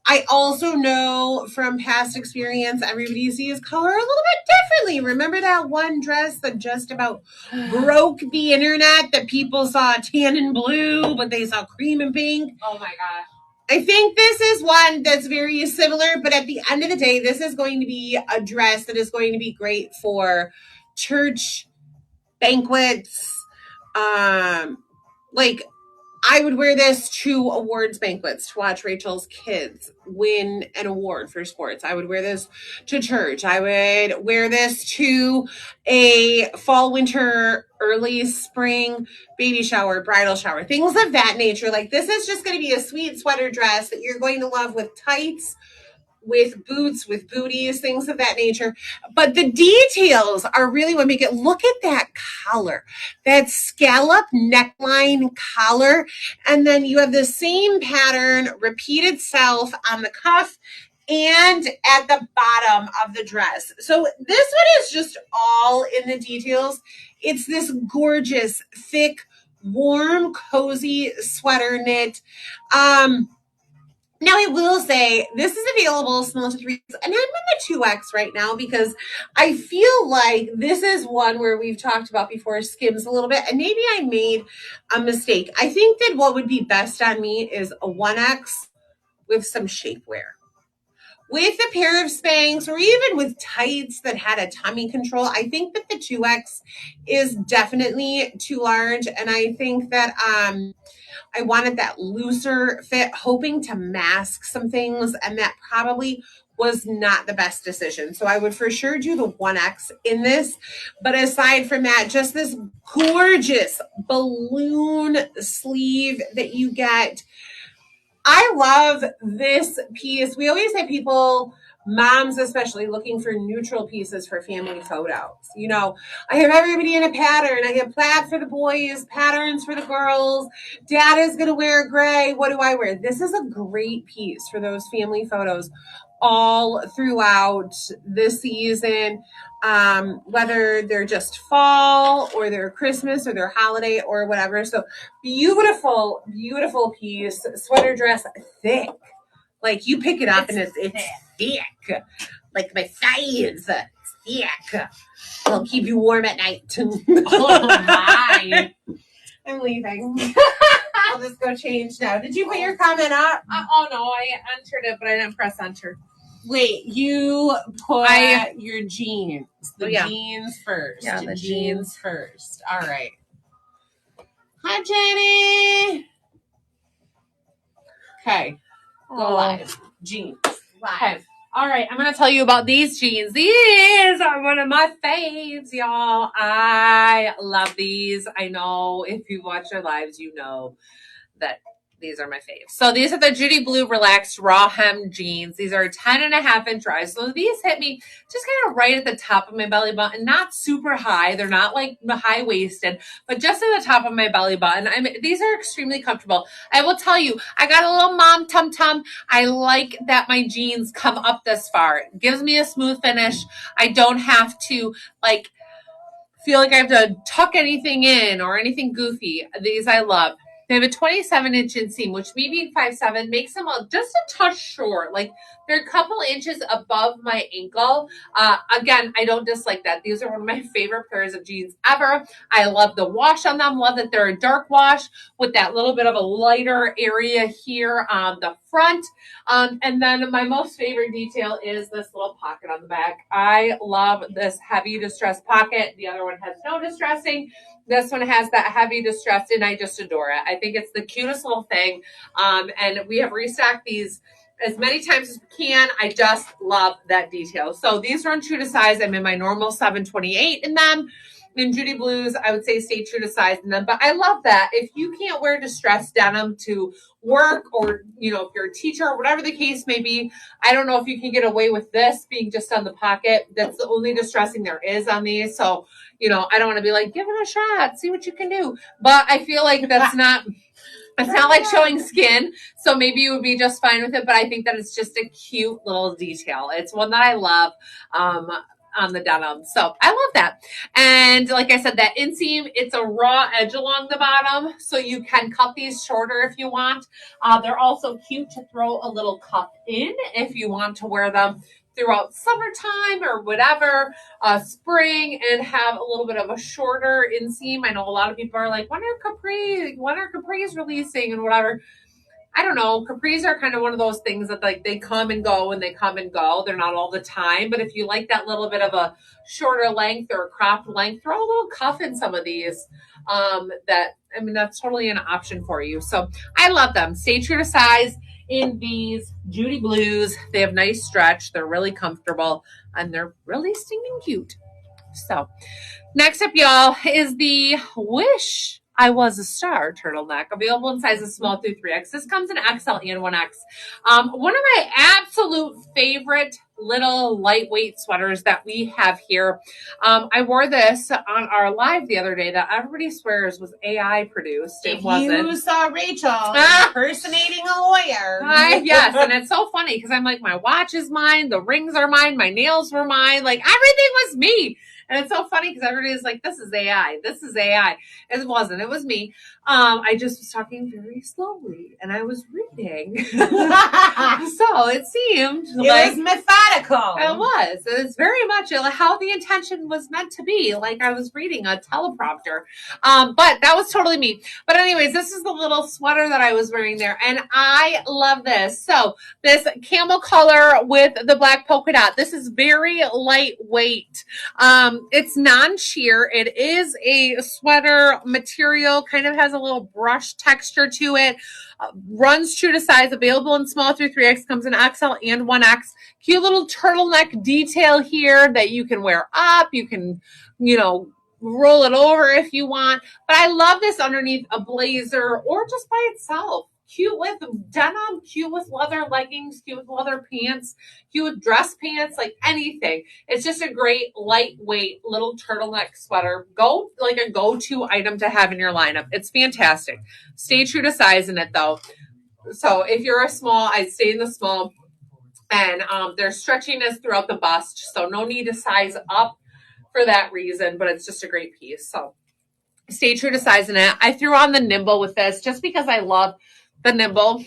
I also know from past experience, everybody sees color a little bit differently. Remember that one dress that just about broke the internet, that people saw tan and blue, but they saw cream and pink? Oh my gosh. I think this is one that's very similar, but at the end of the day, this is going to be a dress that is going to be great for church banquets. I would wear this to awards banquets to watch Rachel's kids win an award for sports. I would wear this to church. I would wear this to a fall, winter, early spring baby shower, bridal shower, things of that nature. Like, this is just going to be a sweet sweater dress that you're going to love with tights, with boots, with booties, things of that nature. But the details are really what make it. Look at that collar, that scallop neckline collar. And then you have the same pattern repeat itself on the cuff and at the bottom of the dress. So this one is just all in the details. It's this gorgeous, thick, warm, cozy sweater knit. Now, I will say this is available small to 3X, and I'm in the 2X right now because I feel like this is one where we've talked about before skims a little bit, and maybe I made a mistake. I think that what would be best on me is a 1X with some shapewear. With a pair of Spanx or even with tights that had a tummy control, I think that the 2X is definitely too large, and I think that I wanted that looser fit, hoping to mask some things, and that probably was not the best decision. So I would for sure do the 1X in this. But aside from that, just this gorgeous balloon sleeve that you get. I love this piece. We always have people, moms especially, looking for neutral pieces for family photos. You know, I have everybody in a pattern. I have plaid for the boys, patterns for the girls. Dad is going to wear gray. What do I wear? This is a great piece for those family photos all throughout the season, whether they're just fall or they're Christmas or their holiday or whatever. So beautiful, beautiful piece. Sweater dress, thick. Like, you pick it up and it's thick. Like my thighs, it's thick. It'll keep you warm at night. Oh my. I'm leaving. I'll just go change now. Did you put your comment up? Oh no, I entered it, but I didn't press enter. Wait, you put your jeans. The jeans first. Yeah, the jeans first. All right. Hi, Jenny. Okay. Go live. Jeans. Live. Okay. All right, I'm going to tell you about these jeans. These are one of my faves, y'all. I love these. I know if you watch our lives, you know that these are my faves. So these are the Judy Blue Relaxed Raw Hem Jeans. These are 10.5-inch rise. So these hit me just kind of right at the top of my belly button, not super high. They're not like high-waisted, but just at the top of my belly button. These are extremely comfortable. I will tell you, I got a little mom tum-tum. I like that my jeans come up this far. It gives me a smooth finish. I don't have to feel like I have to tuck anything in or anything goofy. These I love. They have a 27-inch inseam, which me being 5'7" makes them just a touch short. Like, they're a couple inches above my ankle. Again, I don't dislike that. These are one of my favorite pairs of jeans ever. I love the wash on them. Love that they're a dark wash with that little bit of a lighter area here on the front. And then my most favorite detail is this little pocket on the back. I love this heavy distressed pocket. The other one has no distressing. This one has that heavy distressed, and I just adore it. I think it's the cutest little thing. And we have restocked these as many times as we can. I just love that detail. So these run true to size. I'm in my normal 728 in them. In Judy Blues, I would say stay true to size in them. But I love that. If you can't wear distressed denim to work, or, you know, if you're a teacher or whatever the case may be, I don't know if you can get away with this being just on the pocket. That's the only distressing there is on these. So, you know, I don't want to be like, give it a shot, see what you can do. But I feel like that's not... It's not like showing skin, so maybe you would be just fine with it, but I think that it's just a cute little detail. It's one that I love on the denim. So I love that. And like I said, that inseam, it's a raw edge along the bottom, so you can cut these shorter if you want. They're also cute to throw a little cuff in if you want to wear them throughout summertime or whatever, spring, and have a little bit of a shorter inseam. I know a lot of people are like, when are capris releasing and whatever. I don't know. Capris are kind of one of those things that like they come and go and they come and go. They're not all the time. But if you like that little bit of a shorter length or a cropped length, throw a little cuff in some of these. That's totally an option for you. So I love them. Stay true to size in these Judy Blues. They have nice stretch. They're really comfortable and they're really stinking cute. So next up, y'all, is the Wish I Was a Star turtleneck, available in sizes small through 3X. This comes in XL and 1X. One of my absolute favorite little lightweight sweaters that we have here. I wore this on our live the other day that everybody swears was AI produced. It wasn't. You saw Rachel impersonating a lawyer. Yes, and it's so funny because I'm like, my watch is mine, the rings are mine, my nails were mine, like everything was me. And it's so funny because everybody's like, this is AI. This is AI. It wasn't. It was me. I just was talking very slowly and I was reading. So it seemed it was methodical. It was. It's very much how the intention was meant to be. Like I was reading a teleprompter. But that was totally me. But anyways, this is the little sweater that I was wearing there. And I love this. So this camel color with the black polka dot. This is very lightweight. It's non-sheer. It is a sweater material, kind of has a little brush texture to it. Runs true to size, available in small through 3X, comes in XL and 1X. Cute little turtleneck detail here that you can wear up. You can, roll it over if you want. But I love this underneath a blazer or just by itself. Cute with denim, cute with leather leggings, cute with leather pants, cute with dress pants, like anything. It's just a great lightweight little turtleneck sweater. Like a go-to item to have in your lineup. It's fantastic. Stay true to size in it though. So if you're a small, I'd stay in the small. And there's stretchiness throughout the bust, so no need to size up for that reason, but it's just a great piece. So stay true to size in it. I threw on the nimble with this just because I love the nimble.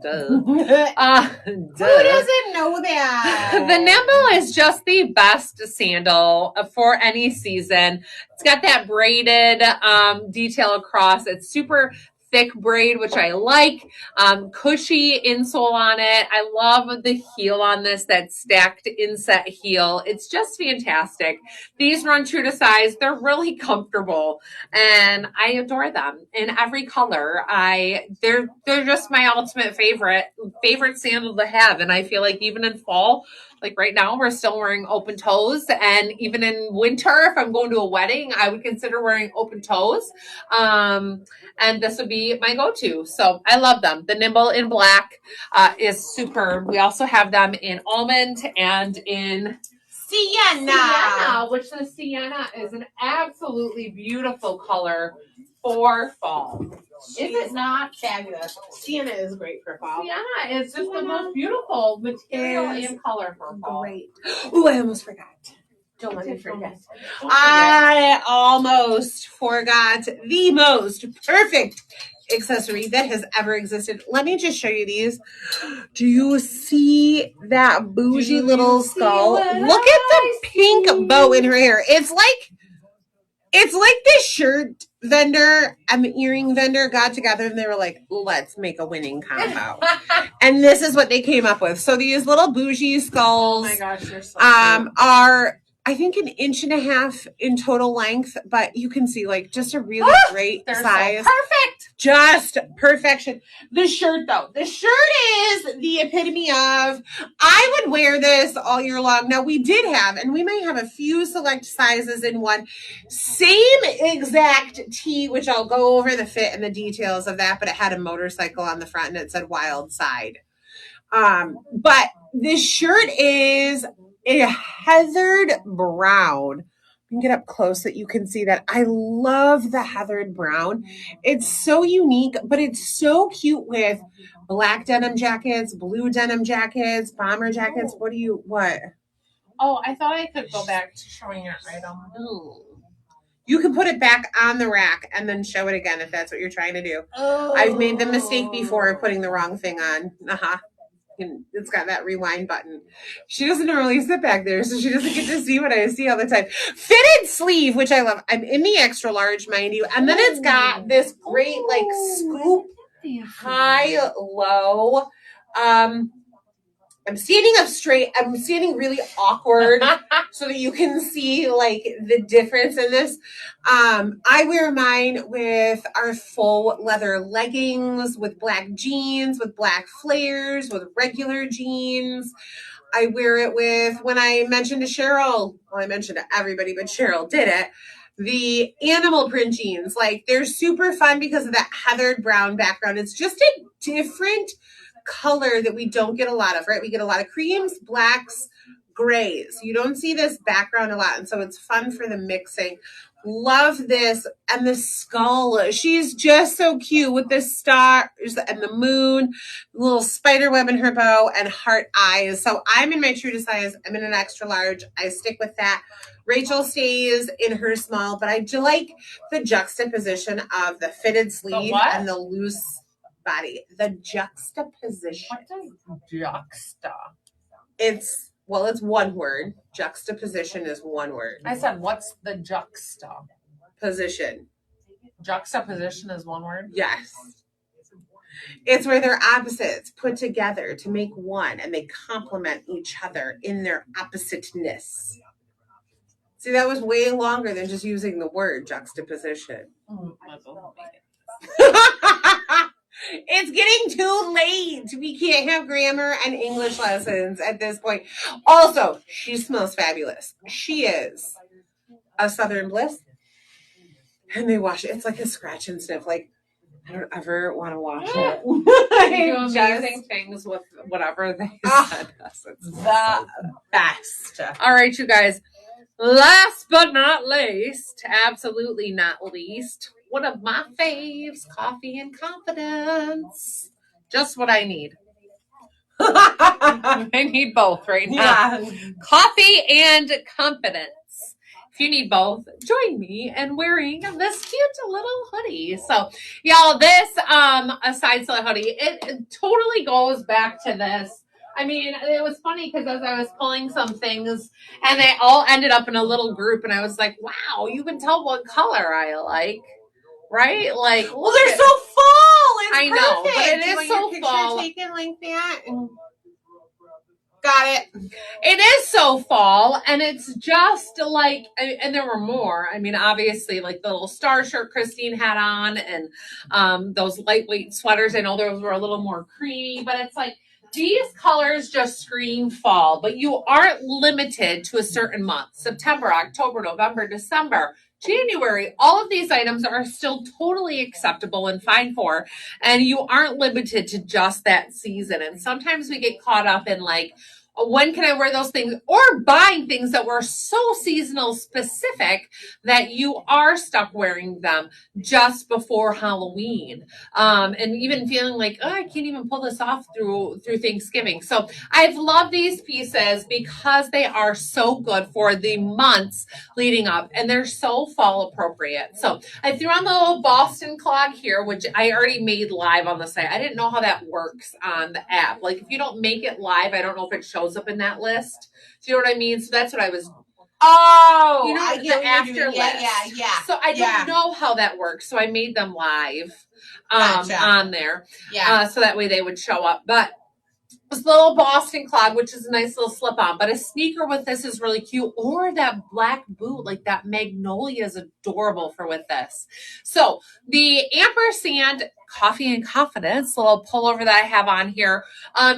Duh. Who doesn't know that? The nimble is just the best sandal for any season. It's got that braided detail across. It's super thick braid, which I like. Cushy insole on it. I love the heel on this, that stacked inset heel. It's just fantastic. These run true to size. They're really comfortable and I adore them in every color. They're just my ultimate favorite sandal to have. And I feel like even in fall, like right now, we're still wearing open toes. And even in winter, if I'm going to a wedding, I would consider wearing open toes. And this would be my go-to. So I love them. The nimble in black is superb. We also have them in almond and in Sienna, which the sienna is an absolutely beautiful color for fall. Is it not? Fabulous. Sienna is great for fall. Sienna is just the most beautiful material and color for fall. Great. Oh, I almost forgot. Don't let me forget. Don't I almost forgot the most perfect accessory that has ever existed. Let me just show you these. Do you see that bougie little skull? Look at the pink bow in her hair. It's like the shirt vendor and the earring vendor got together and they were like, let's make a winning combo. And this is what they came up with. So these little bougie skulls Oh my gosh, you're so cute. are, I think, 1.5 inches in total length, but you can see like just a really great They're size. so perfect. Just perfection. The shirt though. The shirt is the epitome of, I would wear this all year long. Now we did have, and we may have a few select sizes in one, same exact tee, which I'll go over the fit and the details of that, but it had a motorcycle on the front and it said Wild Side. But this shirt is a heathered brown. You can get up close so that you can see that. I love the heathered brown. It's so unique, but it's so cute with black denim jackets, blue denim jackets, bomber jackets. What? Oh, I thought I could go back to showing it right on. You can put it back on the rack and then show it again if that's what you're trying to do. Oh. I've made the mistake before of putting the wrong thing on. And it's got that rewind button. She doesn't normally sit back there, so she doesn't get to see what I see all the time. Fitted sleeve, which I love. I'm in the extra large, mind you. And then it's got this great like scoop high, low. I'm standing up straight. I'm standing really awkward so that you can see like the difference in this. I wear mine with our full leather leggings, with black jeans, with black flares, with regular jeans. I wear it with, when I mentioned to Cheryl, well, I mentioned to everybody, but Cheryl did it, the animal print jeans. Like, they're super fun because of that heathered brown background. It's just a different color that we don't get a lot of, right? We get a lot of creams, blacks, grays. You don't see this background a lot. And so it's fun for the mixing. Love this. And the skull. She's just so cute with the stars and the moon, little spider web in her bow, and heart eyes. So I'm in my true to size. I'm in an extra large. I stick with that. Rachel stays in her small, but I do like the juxtaposition of the fitted sleeve and the loose body. The juxtaposition. What does juxta? It's one word. Juxtaposition is one word. I said, what's the juxta? Position. Juxtaposition is one word? Yes. It's where they're opposites put together to make one, and they complement each other in their oppositeness. See, that was way longer than just using the word juxtaposition. It's getting too late. We can't have grammar and English lessons at this point. Also, she smells fabulous. She is a Southern Bliss. And they wash it. It's like a scratch and sniff. Like, I don't ever want to wash it. They do amazing things with whatever they said. It's the best. All right, you guys. Last but not least, absolutely not least, one of my faves, coffee and confidence. Just what I need. I need both right now. Yeah. Coffee and confidence. If you need both, join me in wearing this cute little hoodie. So, y'all, this a SEZZLE hoodie, it totally goes back to this. I mean, it was funny because as I was pulling some things, and they all ended up in a little group, and I was like, wow, you can tell what color I like, right? Like, well, they're so fall. It's I perfect. know, but it is so fall. Taken like that. Got it. It is so fall, and it's just like, and there were more. I mean, obviously, like the little star shirt Christine had on, and those lightweight sweaters. I know those were a little more creamy, but it's like, these colors just scream fall, but you aren't limited to a certain month. September, October, November, December, January, all of these items are still totally acceptable and fine for, and you aren't limited to just that season. And sometimes we get caught up in like, when can I wear those things, or buying things that were so seasonal specific that you are stuck wearing them just before Halloween. And even feeling like, oh, I can't even pull this off through Thanksgiving. So I've loved these pieces because they are so good for the months leading up, and they're so fall appropriate. So I threw on the little Boston clog here, which I already made live on the site. I didn't know how that works on the app. Like, if you don't make it live, I don't know if it shows up in that list. Do you know what I mean? So that's what I was. Oh, you know, the after list. Yeah. So I don't know how that works. So I made them live Gotcha. on there. Yeah. So that way they would show up. But this little Boston clog, which is a nice little slip on, but a sneaker with this is really cute. Or that black boot, like that magnolia, is adorable for with this. So the ampersand coffee and confidence little pullover that I have on here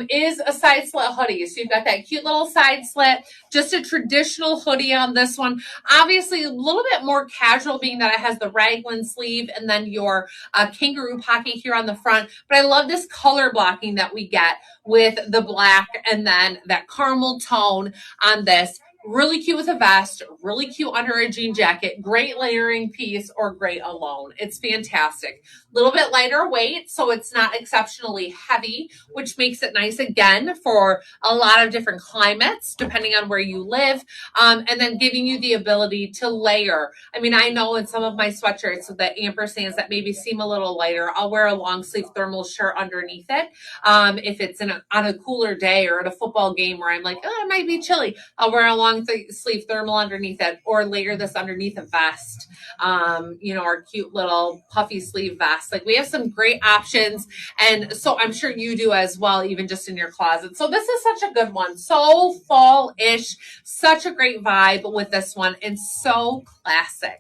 is a side slit hoodie. So you've got that cute little side slit, just a traditional hoodie on this one. Obviously a little bit more casual, being that it has the raglan sleeve and then your kangaroo pocket here on the front. But I love this color blocking that we get with the black and then that caramel tone on this. Really cute with a vest, really cute under a jean jacket, great layering piece, or great alone. It's fantastic. A little bit lighter weight, so it's not exceptionally heavy, which makes it nice again for a lot of different climates, depending on where you live, and then giving you the ability to layer. I mean, I know in some of my sweatshirts with the ampersands that maybe seem a little lighter, I'll wear a long sleeve thermal shirt underneath it. If it's on a cooler day or at a football game where I'm like, oh, it might be chilly, I'll wear a long long sleeve thermal underneath it, or layer this underneath a vest. Our cute little puffy sleeve vest. Like, we have some great options, and so I'm sure you do as well, even just in your closet. So this is such a good one. So fall-ish, such a great vibe with this one, and so classic.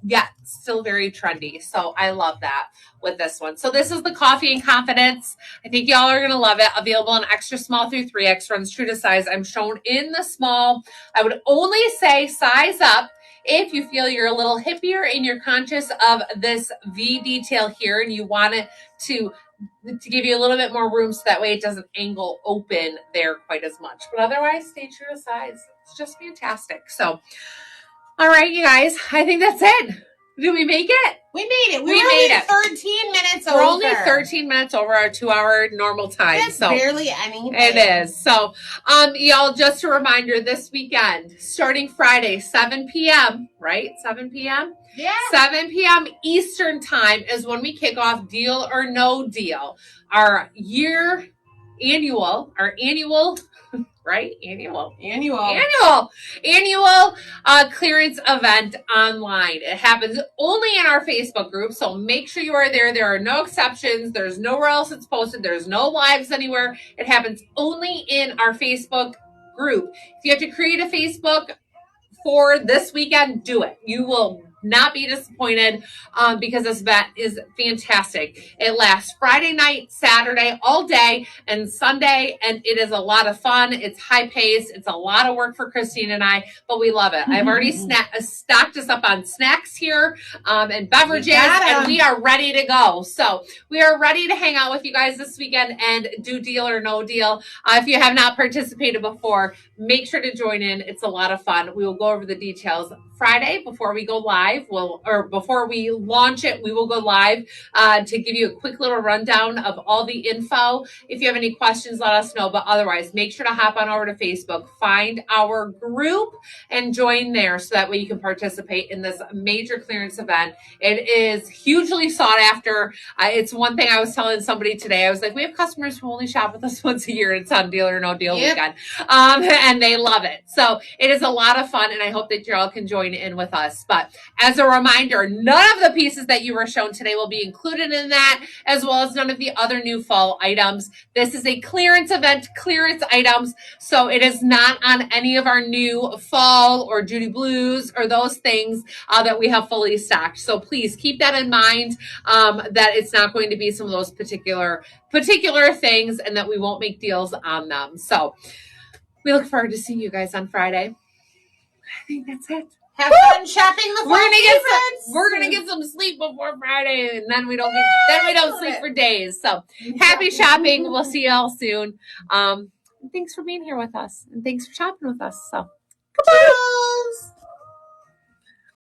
Yeah, still very trendy. So I love that with this one. So this is the Coffee and Confidence. I think y'all are going to love it. Available in extra small through 3X, runs true to size. I'm shown in the small. I would only say size up if you feel you're a little hippier and you're conscious of this V detail here and you want it to give you a little bit more room so that way it doesn't angle open there quite as much. But otherwise, stay true to size. It's just fantastic. So, all right, you guys, I think that's it. Did we make it? We made it. We made it. 13 minutes over. We're only 13 minutes over our 2-hour normal time. That's barely anything. It is. So, y'all, just a reminder, this weekend, starting Friday, 7 p.m., right? 7 p.m.? Yeah. 7 p.m. Eastern time is when we kick off Deal or No Deal. Our annual, right? Annual clearance event online. It happens only in our Facebook group, so make sure you are there. There are no exceptions. There's nowhere else it's posted. There's no lives anywhere. It happens only in our Facebook group. If you have to create a Facebook for this weekend, do it. You will not be disappointed because this event is fantastic. It lasts Friday night, Saturday, all day, and Sunday, and it is a lot of fun. It's high paced. It's a lot of work for Christine and I, but we love it. I've already stocked us up on snacks here and beverages, and we are ready to go. So we are ready to hang out with you guys this weekend and do Deal or No Deal. If you have not participated before, make sure to join in. It's a lot of fun. We will go over the details Friday before we go live. Before we launch it, we will go live to give you a quick little rundown of all the info. If you have any questions, let us know. But otherwise, make sure to hop on over to Facebook, find our group, and join there so that way you can participate in this major clearance event. It is hugely sought after. It's one thing I was telling somebody today. I was like, we have customers who only shop with us once a year. It's on Deal or No Deal weekend. And they love it. So it is a lot of fun, and I hope that you all can join in with us. But as a reminder, none of the pieces that you were shown today will be included in that, as well as none of the other new fall items. This is a clearance event, clearance items, so it is not on any of our new fall or Judy Blues or those things that we have fully stocked. So please keep that in mind, that it's not going to be some of those particular things, and that we won't make deals on them. So we look forward to seeing you guys on Friday. I think that's it. Have fun shopping the fall favorites. We're gonna get some sleep before Friday, and then we don't sleep for days. So happy shopping. We'll see y'all soon. Thanks for being here with us, and thanks for shopping with us. So goodbye.